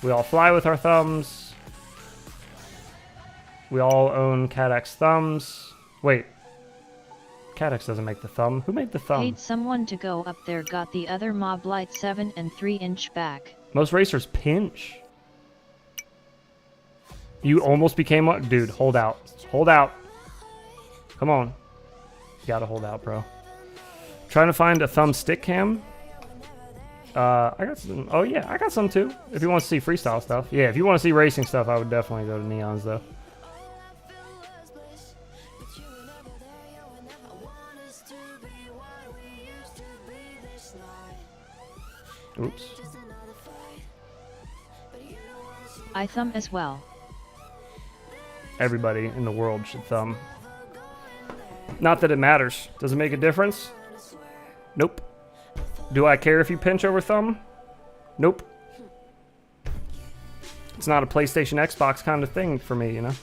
We all fly with our thumbs. We all own CADX thumbs. Wait. CADX doesn't make the thumb. Who made the thumb? Paid someone to go up there, got the other Mob Light 7 and 3-inch back. Most racers pinch. You almost became one. Dude, hold out. Hold out. Come on. You gotta hold out, bro. Trying to find a thumb stick cam. I got some. Oh, yeah, I got some too. If you want to see freestyle stuff. Yeah, if you want to see racing stuff, I would definitely go to Neon's, though. Oops. I thumb as well. Everybody in the world should thumb. Not that it matters. Does it make a difference? Nope. Do I care if you pinch over thumb? Nope. It's not a PlayStation, Xbox kind of thing for me, you know?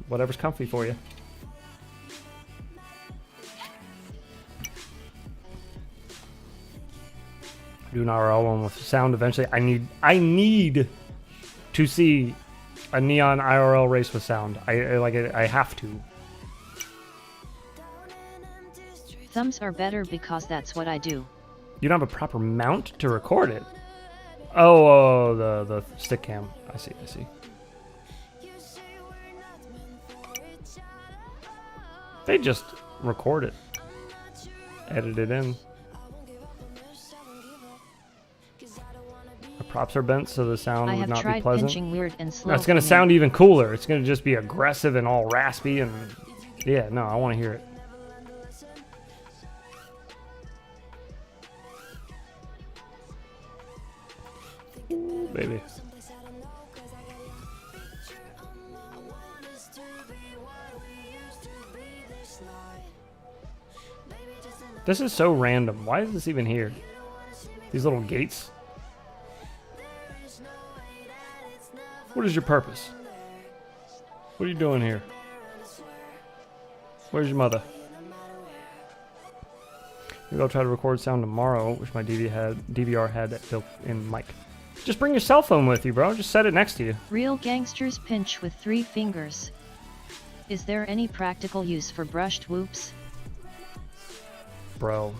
Whatever's comfy for you. Do an RL one with sound eventually. I need to see a Neon IRL race with sound. I have to. Thumbs are better because that's what I do. You don't have a proper mount to record it. Oh, the stick cam. I see. They just record it. Edit it in. The props are bent so the sound I would have not be tried pleasant. pinching weird and slow. That's gonna sound even cooler. It's gonna just be aggressive and all raspy and yeah, no, I want to hear it. Ooh, baby. This is so random. Why is this even here? These little gates. What is your purpose? What are you doing here? Where's your mother? Maybe I'll try to record sound tomorrow. Wish my DVR had that built-in mic. Just bring your cell phone with you, bro. Just set it next to you. Real gangsters pinch with 3 fingers. Is there any practical use for brushed whoops? Bro.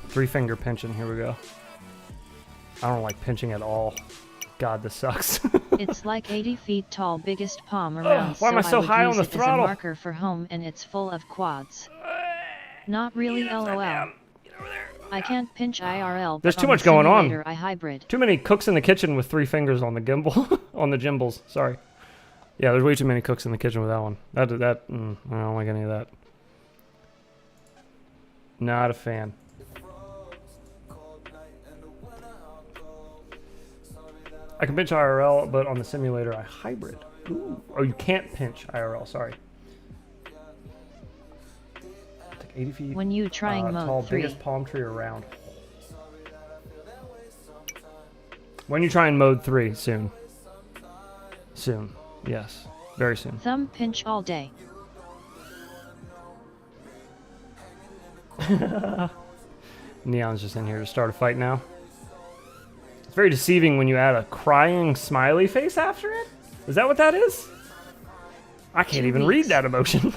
3-finger pinching. Here we go. I don't like pinching at all. God, this sucks. It's like 80 feet tall, biggest palm around. Why am I so would high use on the it as a throttle? marker for home, and it's full of quads. Not really, lol. I can't pinch IRL. There's but too on much the going on. simulator I hybrid. Too many cooks in the kitchen with 3 fingers on the gimbal. On the gimbals, sorry. Yeah, there's way too many cooks in the kitchen with that one. I don't like any of that. Not a fan. I can pinch IRL, but on the simulator I hybrid. Ooh. Oh, you can't pinch IRL, sorry. Take 80 feet. When you trying mode tall, 3. biggest palm tree around. When you try in mode 3, soon. Soon, yes. Very soon. Thumb pinch all day. Neon's just in here to start a fight now. It's very deceiving when you add a crying smiley face after it. Is that what that is? I can't 2 even weeks. read that emotion.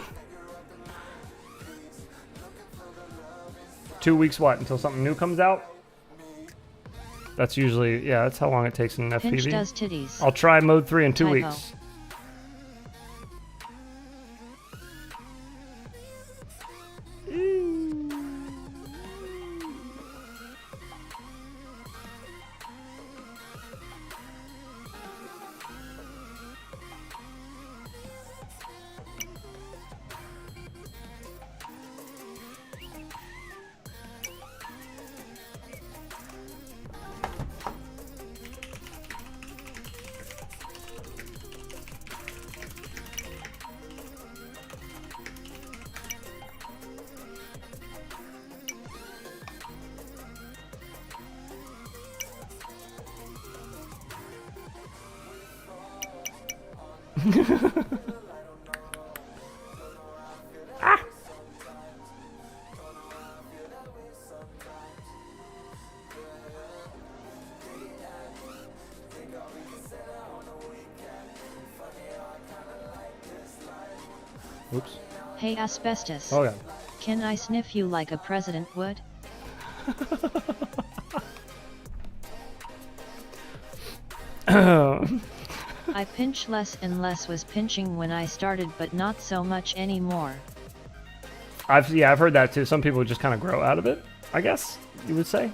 2 weeks what? Until something new comes out? That's usually, yeah, that's how long it takes in an Pinch FPV. does titties. I'll try mode 3 in 2 Typo. weeks. Ah! Oops. Hey asbestos. Oh yeah. Can I sniff you like a president would? I pinch less and less, was pinching when I started, but not so much anymore. I've heard that too. Some people just kind of grow out of it, I guess you would say.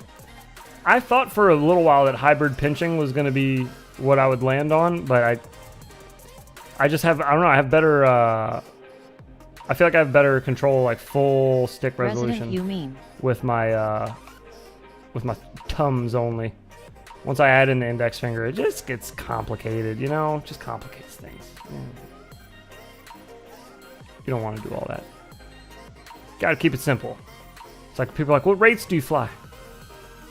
I thought for a little while that hybrid pinching was going to be what I would land on, but I just have, I don't know, I have better, I feel like I have better control, like full stick resolution. Resident, you mean? With my thumbs only. Once I add in the index finger, it just gets complicated, you know? Just complicates things. You don't want to do all that. Gotta keep it simple. It's like people are like, what rates do you fly?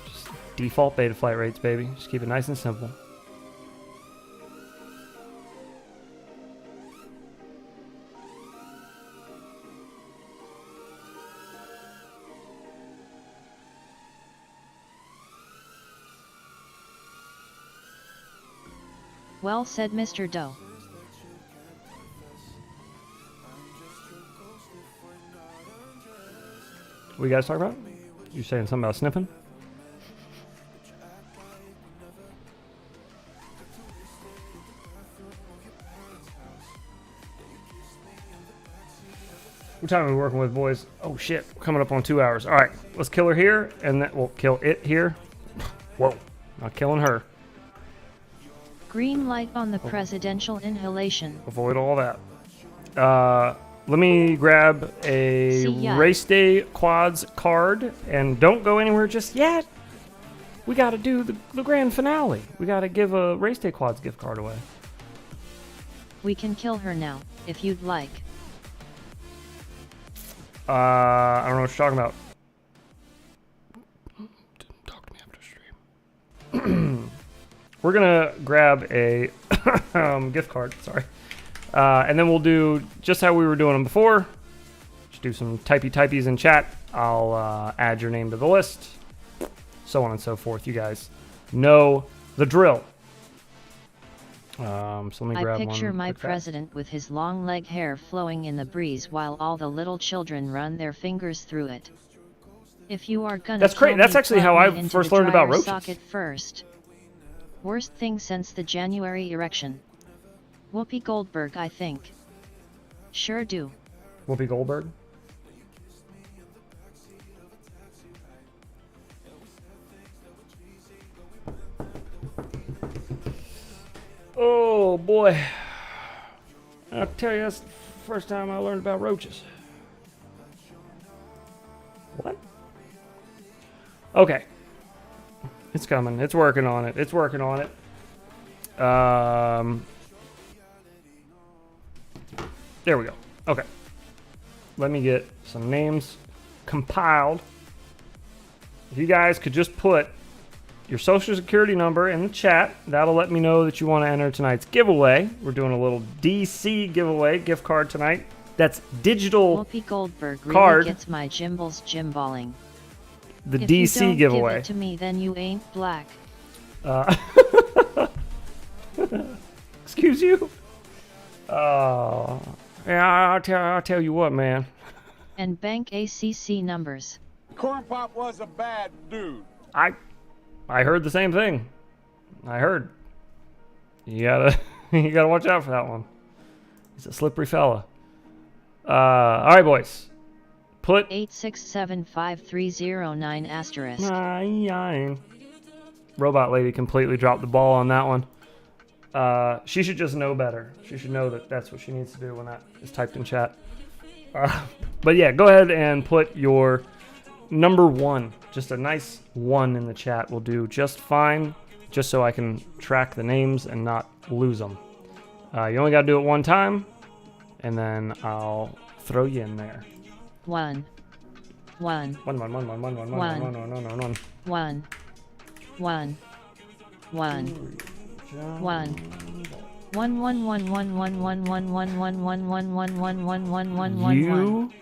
Just default beta flight rates, baby. Just keep it nice and simple. Well said, Mr. Doe. What you guys talking about? You saying something about sniffing? What time are we working with, boys? Oh shit, we're coming up on 2 hours. All right, let's kill her here, and then we'll kill it here. Whoa, not killing her. Green light on the presidential inhalation. Avoid all that. Let me grab a See ya. Race Day Quads card, and don't go anywhere just yet. We got to do the grand finale. We got to give a Race Day Quads gift card away. We can kill her now, if you'd like. I don't know what you're talking about. Didn't talk to me after stream. We're gonna grab a gift card. Sorry, and then we'll do just how we were doing them before. Just do some typies in chat. I'll add your name to the list, so on and so forth. You guys know the drill. So let me grab I one. picture my quick fast. president with his long leg hair flowing in the breeze while all the little children run their fingers through it. If you are gonna That's great. kill That's me, actually plug how me I into first the learned about dryer roaches. socket first. Worst thing since the January erection. Whoopi Goldberg, I think. Sure do. Whoopi Goldberg. Oh boy. I'll tell you, that's the first time I learned about roaches. What? Okay. It's coming. It's working on it. It's working on it. There we go. Okay. Let me get some names compiled. If you guys could just put your social security number in the chat, that'll let me know that you want to enter tonight's giveaway. We're doing a little DC giveaway gift card tonight. That's digital. Whoopi Goldberg really card. gets my Jimbal's gymballing. The If DC you don't giveaway. give it to me, then you ain't black. Excuse you? Oh, yeah. I'll tell you what, man. And bank ACC numbers. Corn Pop was a bad dude. I heard the same thing. I heard. You gotta you gotta watch out for that one. He's a slippery fella. All right, boys. Put 8675309 asterisk. Robot lady completely dropped the ball on that one. She should just know better. She should know that that's what she needs to do when that is typed in chat. But yeah, go ahead and put your number 1. Just a nice 1 in the chat will do just fine, just so I can track the names and not lose them. You only got to do it one time, and then I'll throw you in there. 1 1 One. 1 1 You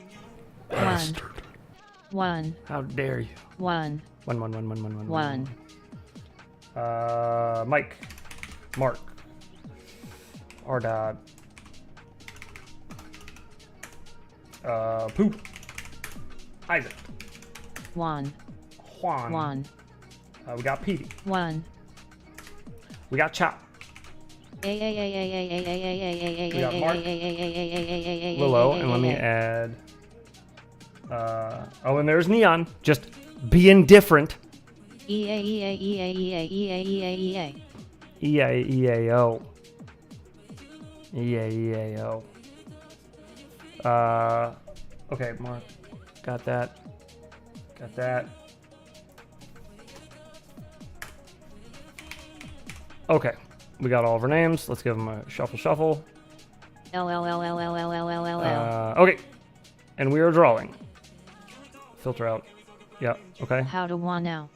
bastard. 1 How dare you? 1 1. Mike. Mark. Ardad. Poop. Isaac. 1 Juan. 1 We got Petey. 1 We got Chop. Lilo, and let me add. Oh, and there's Neon. Just be indifferent. EAEAO. EAEAO. Okay, Mark. Got that. Got that. Okay. We got all of our names. Let's give them a shuffle. Okay. And we are drawing. Filter out. Yeah, okay. How to want now?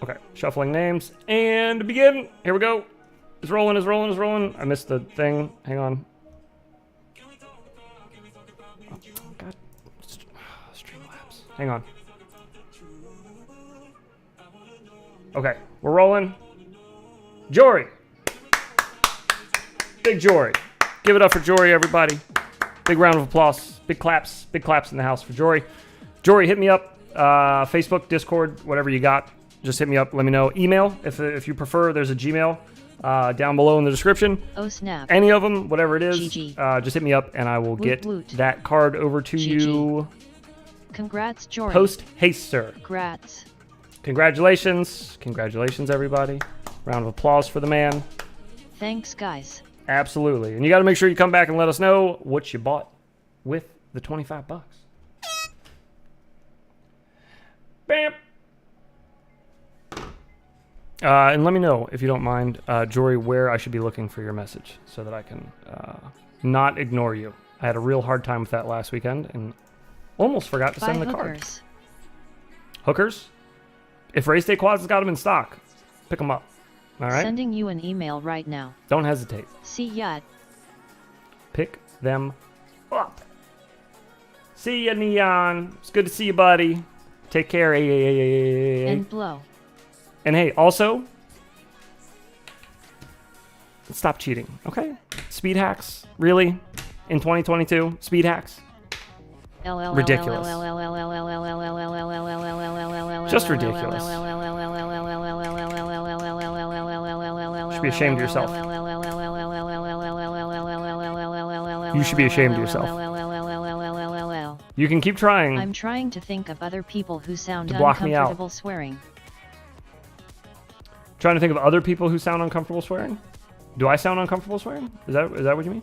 Okay, shuffling names. And begin. Here we go. It's rolling. I missed the thing. Hang on. Oh, God. Streamlabs. Hang on. Okay, we're rolling. Jory. Big Jory. Give it up for Jory, everybody. Big round of applause. Big claps in the house for Jory. Jory, hit me up. Facebook, Discord, whatever you got. Just hit me up. Let me know. Email, if you prefer. There's a Gmail down below in the description. Oh snap. Any of them, whatever it is. GG. Just hit me up and I will get woot. that card over to GG. you. Congrats, Jory. Post haste, sir. Congrats. Congratulations, everybody. Round of applause for the man. Thanks, guys. Absolutely. And you got to make sure you come back and let us know what you bought with the $25. Bam. And let me know, if you don't mind, Jory, where I should be looking for your message so that I can not ignore you. I had a real hard time with that last weekend and almost forgot to Buy send the card. hookers. Hookers? If Race Day Quads has got them in stock, pick them up. All right? Sending you an email right now. Don't hesitate. See ya. Pick them up. See ya, Neon. It's good to see you, buddy. Take care. And blow. And hey, also, stop cheating, okay? Speed hacks? Really? In 2022? Speed hacks? Ridiculous. Just ridiculous. You should be ashamed of yourself. You should be ashamed of yourself. You can keep trying. I'm trying to think of other people who sound To block me out. uncomfortable swearing. Trying to think of other people who sound uncomfortable swearing? Do I sound uncomfortable swearing? Is that what you mean?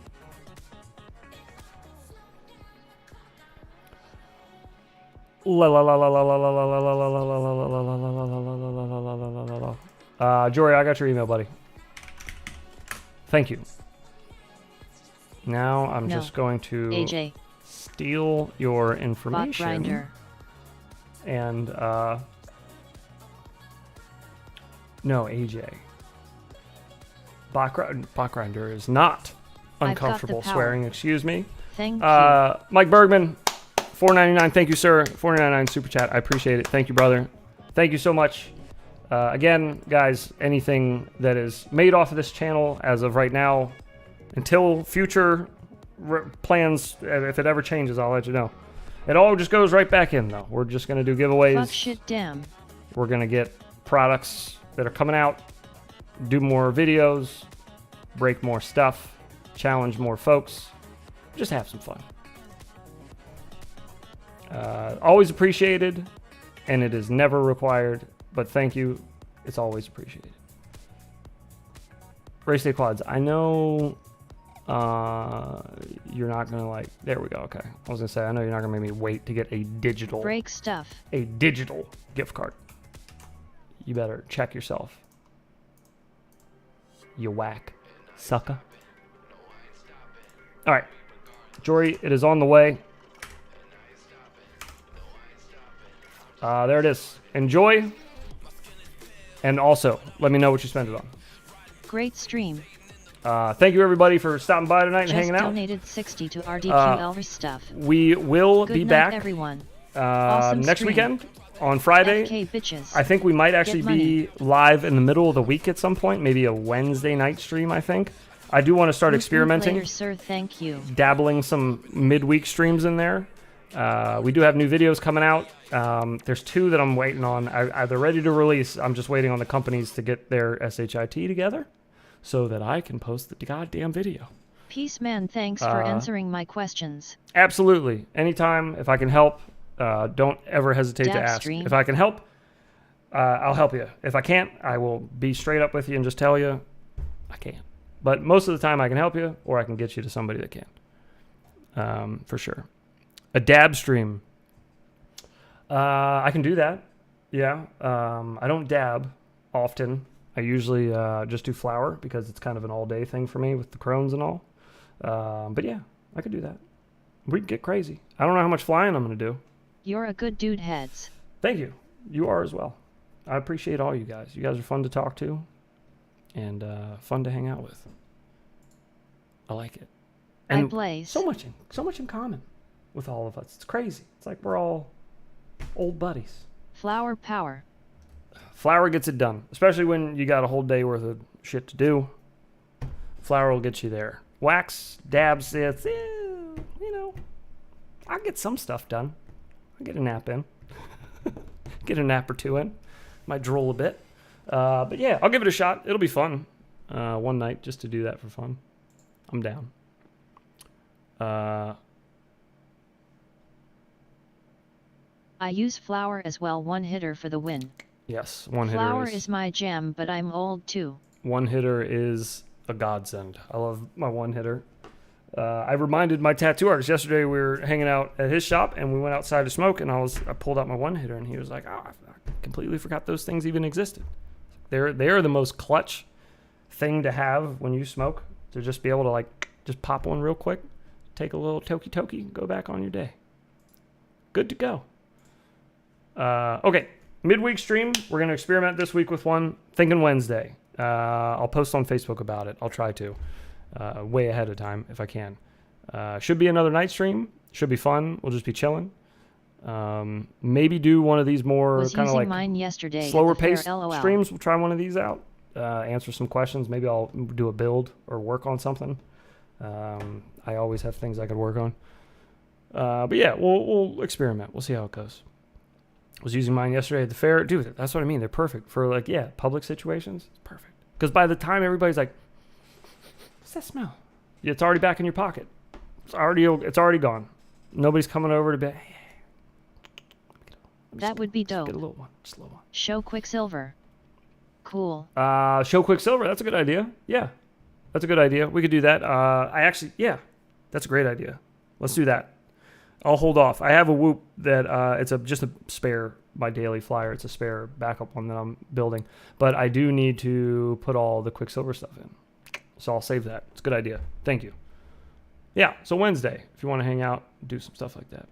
Jory, I got your email, buddy. Thank you. Now I'm just going to AJ. steal your Bot information grinder. and no, AJ. Bot grinder is not I've got the uncomfortable power. swearing. Excuse me. Thank you. Mike Bergman, $4.99. Thank you, sir. $4.99 super chat. I appreciate it. Thank you, brother. Thank you so much. Again, guys, anything that is made off of this channel as of right now, until future plans, if it ever changes, I'll let you know. It all just goes right back in, though. We're just going to do giveaways. Fuck shit damn. We're going to get products that are coming out, do more videos, break more stuff, challenge more folks, just have some fun. Always appreciated, and it is never required, but thank you. It's always appreciated. Race Day Quads. I know you're not going to like... There we go. Okay. I was going to say, I know you're not going to make me wait to get a digital... Break stuff. A digital gift card. You better check yourself. You whack sucker. All right. Jory, it is on the way. There it is. Enjoy. And also, let me know what you spent it on. Great stream. Thank you, everybody, for stopping by tonight and Just hanging out. donated 60 to RDQL stuff. We will Good be night, back everyone. Awesome next stream. weekend on Friday. FK bitches. I think we might actually Get money. be live in the middle of the week at some point. Maybe a Wednesday night stream, I think. I do want to start experimenting. Later, sir. Thank you. Dabbling some midweek streams in there. We do have new videos coming out. There's 2 that I'm waiting on. They're ready to release. I'm just waiting on the companies to get their SHIT together so that I can post the goddamn video. Peace, man. Thanks for answering my questions. Absolutely. Anytime, if I can help, don't ever hesitate to Dab ask. stream. If I can help, I'll help you. If I can't, I will be straight up with you and just tell you I can't. But most of the time I can help you, or I can get you to somebody that can. For sure. A dab stream. I can do that. Yeah. I don't dab often. I usually just do flower because it's kind of an all-day thing for me with the crones and all. But yeah, I could do that. We can get crazy. I don't know how much flying I'm going to do. You're a good dude, heads. Thank you. You are as well. I appreciate all you guys. You guys are fun to talk to and fun to hang out with. I like it. And Blaze. so much in common with all of us. It's crazy. It's like we're all old buddies. Flower power. Flower gets it done, especially when you got a whole day worth of shit to do. Flower will get you there. Wax, dabs, it's, I'll get some stuff done. I'll get a nap in. Get a nap or 2 in. Might drool a bit. But yeah, I'll give it a shot. It'll be fun. One night just to do that for fun. I'm down. I use flower as well. One hitter for the win. Yes, one hitter Flower is my jam, but I'm old too. One hitter is a godsend. I love my one hitter. I reminded my tattoo artist yesterday. We were hanging out at his shop and we went outside to smoke, and I pulled out my one hitter and he was like, "Oh, I completely forgot those things even existed." They're the most clutch thing to have when you smoke, to just be able to like Just pop one real quick, take a little toki, go back on your day. Good to go. Okay, midweek stream. We're going to experiment this week with one. Thinking Wednesday. I'll post on Facebook about it. I'll try to. Way ahead of time if I can. Should be another night stream. Should be fun. We'll just be chilling. Maybe do one of these more kind of like mine yesterday slower paced streams. We'll try one of these out. Answer some questions. Maybe I'll do a build or work on something. I always have things I could work on. But yeah, we'll experiment. We'll see how it goes. Was using mine yesterday at the fair. Dude, that's what I mean. They're perfect for like, yeah, public situations. It's perfect. Because by the time everybody's like, what's that smell? Yeah, it's already back in your pocket. It's already gone. Nobody's coming over to be, hey, that would be dope. get a little one. Just a little one. Show Quicksilver. Cool. Show Quicksilver. That's a good idea. Yeah. That's a good idea. We could do that. Yeah. That's a great idea. Let's do that. I'll hold off. I have a Whoop that it's just a spare, my daily flyer. It's a spare backup one that I'm building. But I do need to put all the Quicksilver stuff in. So I'll save that. It's a good idea. Thank you. Yeah, so Wednesday, if you want to hang out, do some stuff like that.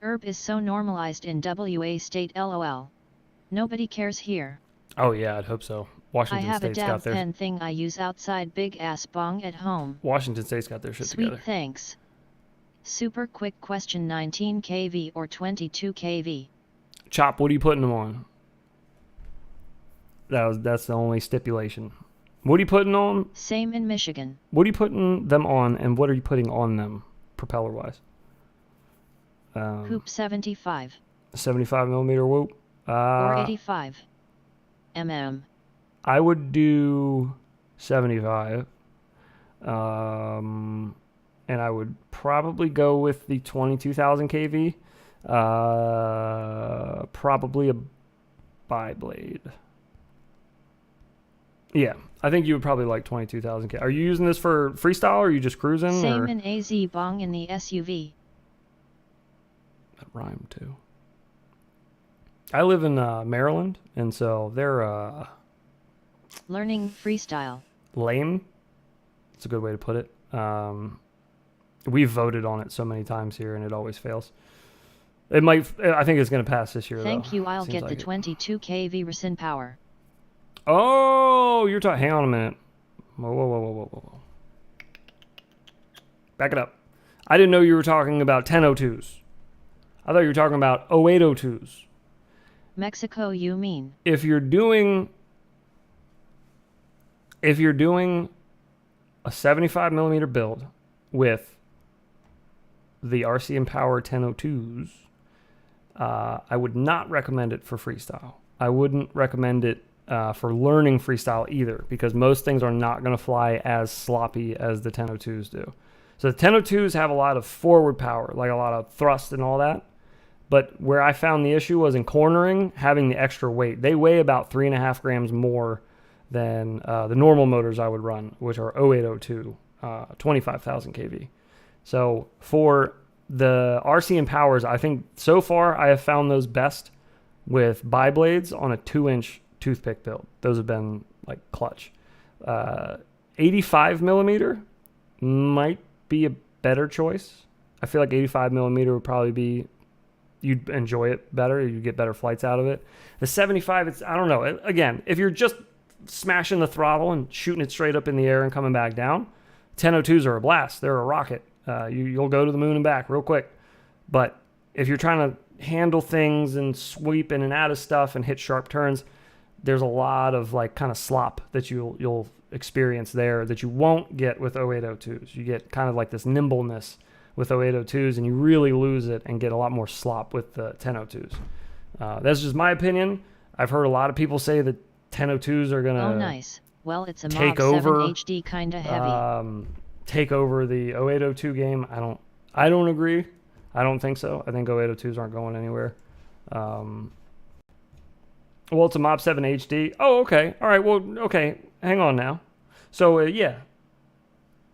Herb is so normalized in WA state LOL. Nobody cares here. Oh yeah, I'd hope so. Washington I have State's a got dab their pen thing I use outside big ass bong at home. Washington State's got their shit Sweet together. thanks. Super quick question, 19 kV or 22 kV? Chop, what are you putting them on? That's the only stipulation. What are you putting on? Same in Michigan. What are you putting them on, and what are you putting on them, propeller-wise? Hoop 75. 75 millimeter Whoop. Or 85 I would do 75. And I would probably go with the 22,000 kV. Probably a bi-blade. Yeah, I think you would probably like 22,000 kV. Are you using this for freestyle, or are you just cruising? Same or? in AZ bong in the SUV. That rhymed too. I live in Maryland, and so they're Learning freestyle. lame. That's a good way to put it. We've voted on it so many times here, and it always fails. It might. I think it's going to pass this year. Thank though. you. I'll Seems get like the it. 22 kV resin power. Oh, you're talking. Hang on a minute. Whoa. Back it up. I didn't know you were talking about 1002s. I thought you were talking about 0802s. Mexico, you mean? If you're doing a 75 millimeter build with the RC Empower 1002s, I would not recommend it for freestyle. I wouldn't recommend it for learning freestyle either, because most things are not going to fly as sloppy as the 1002s do. So the 1002s have a lot of forward power, like a lot of thrust and all that. But where I found the issue was in cornering, having the extra weight. They weigh about 3.5 grams more than the normal motors I would run, which are 0802, 25,000 kV. So for the RC Empowers, I think so far I have found those best with bi-blades on a 2-inch toothpick build. Those have been like clutch. 85 millimeter might be a better choice. I feel like 85 millimeter would probably be, you'd enjoy it better. You'd get better flights out of it. The 75, I don't know. Again, if you're just smashing the throttle and shooting it straight up in the air and coming back down, 1002s are a blast. They're a rocket. You'll go to the moon and back real quick. But if you're trying to handle things and sweep in and out of stuff and hit sharp turns, there's a lot of like kind of slop that you'll experience there that you won't get with 0802s. You get kind of like this nimbleness with 0802s, and you really lose it and get a lot more slop with the 1002s. That's just my opinion. I've heard a lot of people say that 1002s are gonna Oh, nice. Well, it's a take Mob 7 over, HD kinda heavy. take over the 0802 game. I don't agree. I don't think so. I think 0802s aren't going anywhere. Well, it's a Mob 7 HD. Oh, okay. All right. Well, okay. Hang on now. So yeah,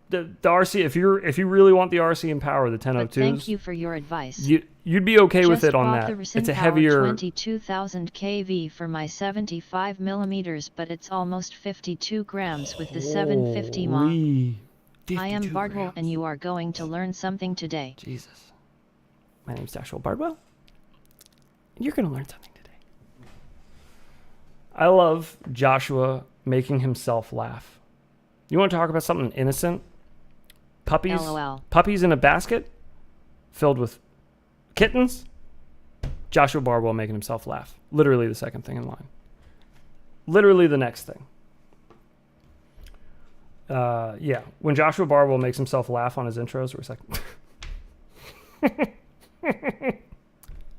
the RC. If you really want the RC Empower, the 1002s. But thank you for your advice. You'd be okay with Just it on bought that. The It's a Power heavier. 22,000 kV for my 75 millimeters, but it's almost 52 grams with the 750 mod. Holy I am 52 Bardwell grams. and you are going to learn something today. Jesus. My name's Joshua Bardwell. You're going to learn something today. I love Joshua making himself laugh. You want to talk about something innocent? Puppies. LOL. Puppies in a basket filled with kittens. Joshua Bardwell making himself laugh. Literally the second thing in line. Literally the next thing. Yeah. When Joshua Bardwell makes himself laugh on his intros, we're like,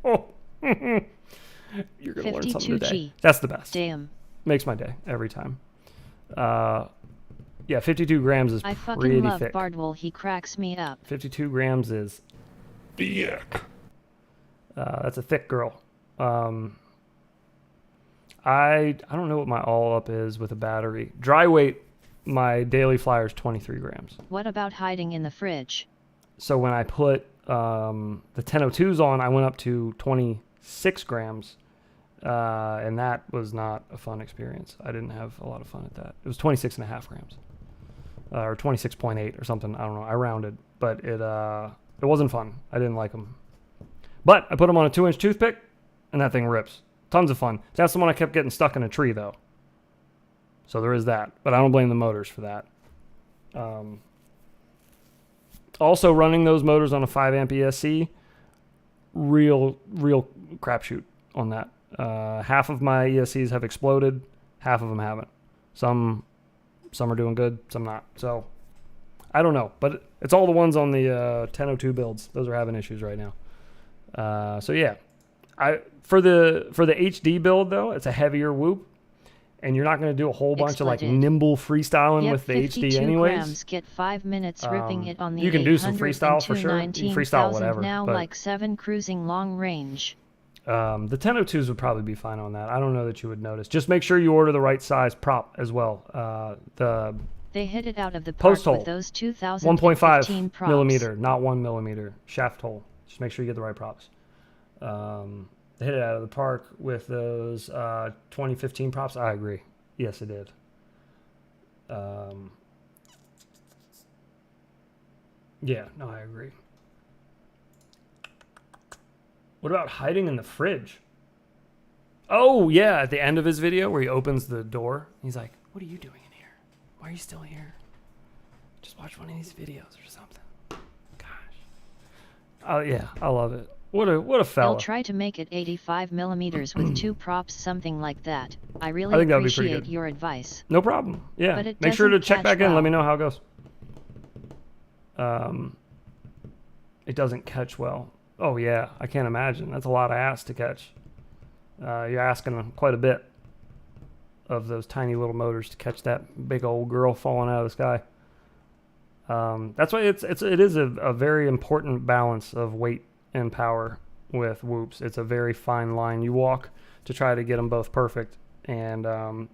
oh. You're going to learn something today. 52G. That's the best. Damn. Makes my day every time. Yeah, 52 grams is I fucking pretty love thick. Bardwell. He cracks me up. 52 grams is thick. That's a thick girl. I don't know what my all up is with a battery. Dry weight, my daily flyer is 23 grams. What about hiding in the fridge? So when I put the 1002s on, I went up to 26 grams. And that was not a fun experience. I didn't have a lot of fun at that. It was 26 and a half grams. Or 26.8 or something. I don't know. I rounded. But it wasn't fun. I didn't like them. But I put them on a 2-inch toothpick, and that thing rips. Tons of fun. That's the one I kept getting stuck in a tree, though. So there is that. But I don't blame the motors for that. Also, running those motors on a 5-amp ESC, real crapshoot on that. Half of my ESCs have exploded. Half of them haven't. Some are doing good. Some not. So I don't know. But it's all the ones on the 1002 builds. Those are having issues right now. So yeah, for the HD build though, it's a heavier whoop, and you're not going to do a whole bunch of like nimble freestyling with the HD anyways. Grams get 5 minutes ripping it on the you can do some freestyle for sure. You can freestyle whatever. Now but, like 7 cruising long range. The 1002s would probably be fine on that. I don't know that you would notice. Just make sure you order the right size prop as well. They hit it out of the park post hole, with those 2015 1.5 props. millimeter, not 1 millimeter shaft hole. Just make sure you get the right props. They hit it out of the park with those 2015 props. I agree. Yes, it did. Yeah, no, I agree. What about hiding in the fridge? Oh, yeah, at the end of his video where he opens the door. He's like, what are you doing in here? Why are you still here? Just watch one of these videos or something. Gosh. Oh, yeah, I love it. What a fella. They'll try to make it 85 millimeters with 2 props, something like that. I really think that'd be pretty appreciate good. your advice. No problem. Yeah. But it Make sure to doesn't check catch back in. Let well. me know how it goes. It doesn't catch well. Oh, yeah. I can't imagine. That's a lot of ass to catch. You're asking quite a bit of those tiny little motors to catch that big old girl falling out of the sky. That's why it is a very important balance of weight and power with whoops. It's a very fine line you walk to try to get them both perfect. And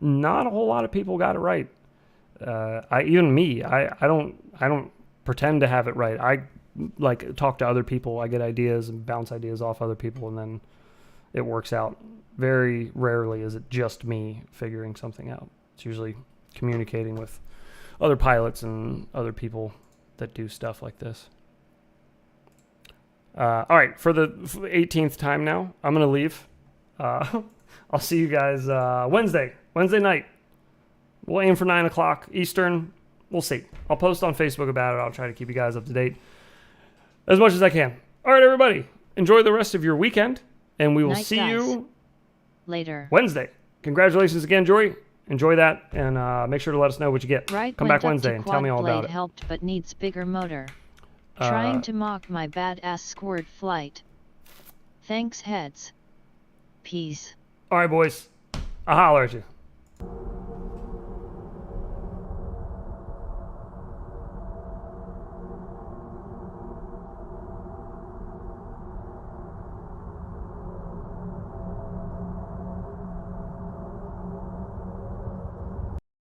not a whole lot of people got it right. I don't pretend to have it right. I like talk to other people. I get ideas and bounce ideas off other people, and then it works out. Very rarely is it just me figuring something out. It's usually communicating with other pilots and other people that do stuff like this. All right, for the 18th time now, I'm going to leave. I'll see you guys Wednesday night. We'll aim for 9 o'clock Eastern. We'll see. I'll post on Facebook about it. I'll try to keep you guys up to date as much as I can. All right, everybody. Enjoy the rest of your weekend, and we will Night, see guys. you Later. Wednesday. Congratulations again, Jory. Enjoy that, and make sure to let us know what you get. Right, Come went back up Wednesday to and quad tell me all about blade it. helped but needs bigger motor. Trying to mock my badass squirt flight. Thanks, heads. Peace. All right, boys. I'll holler at you.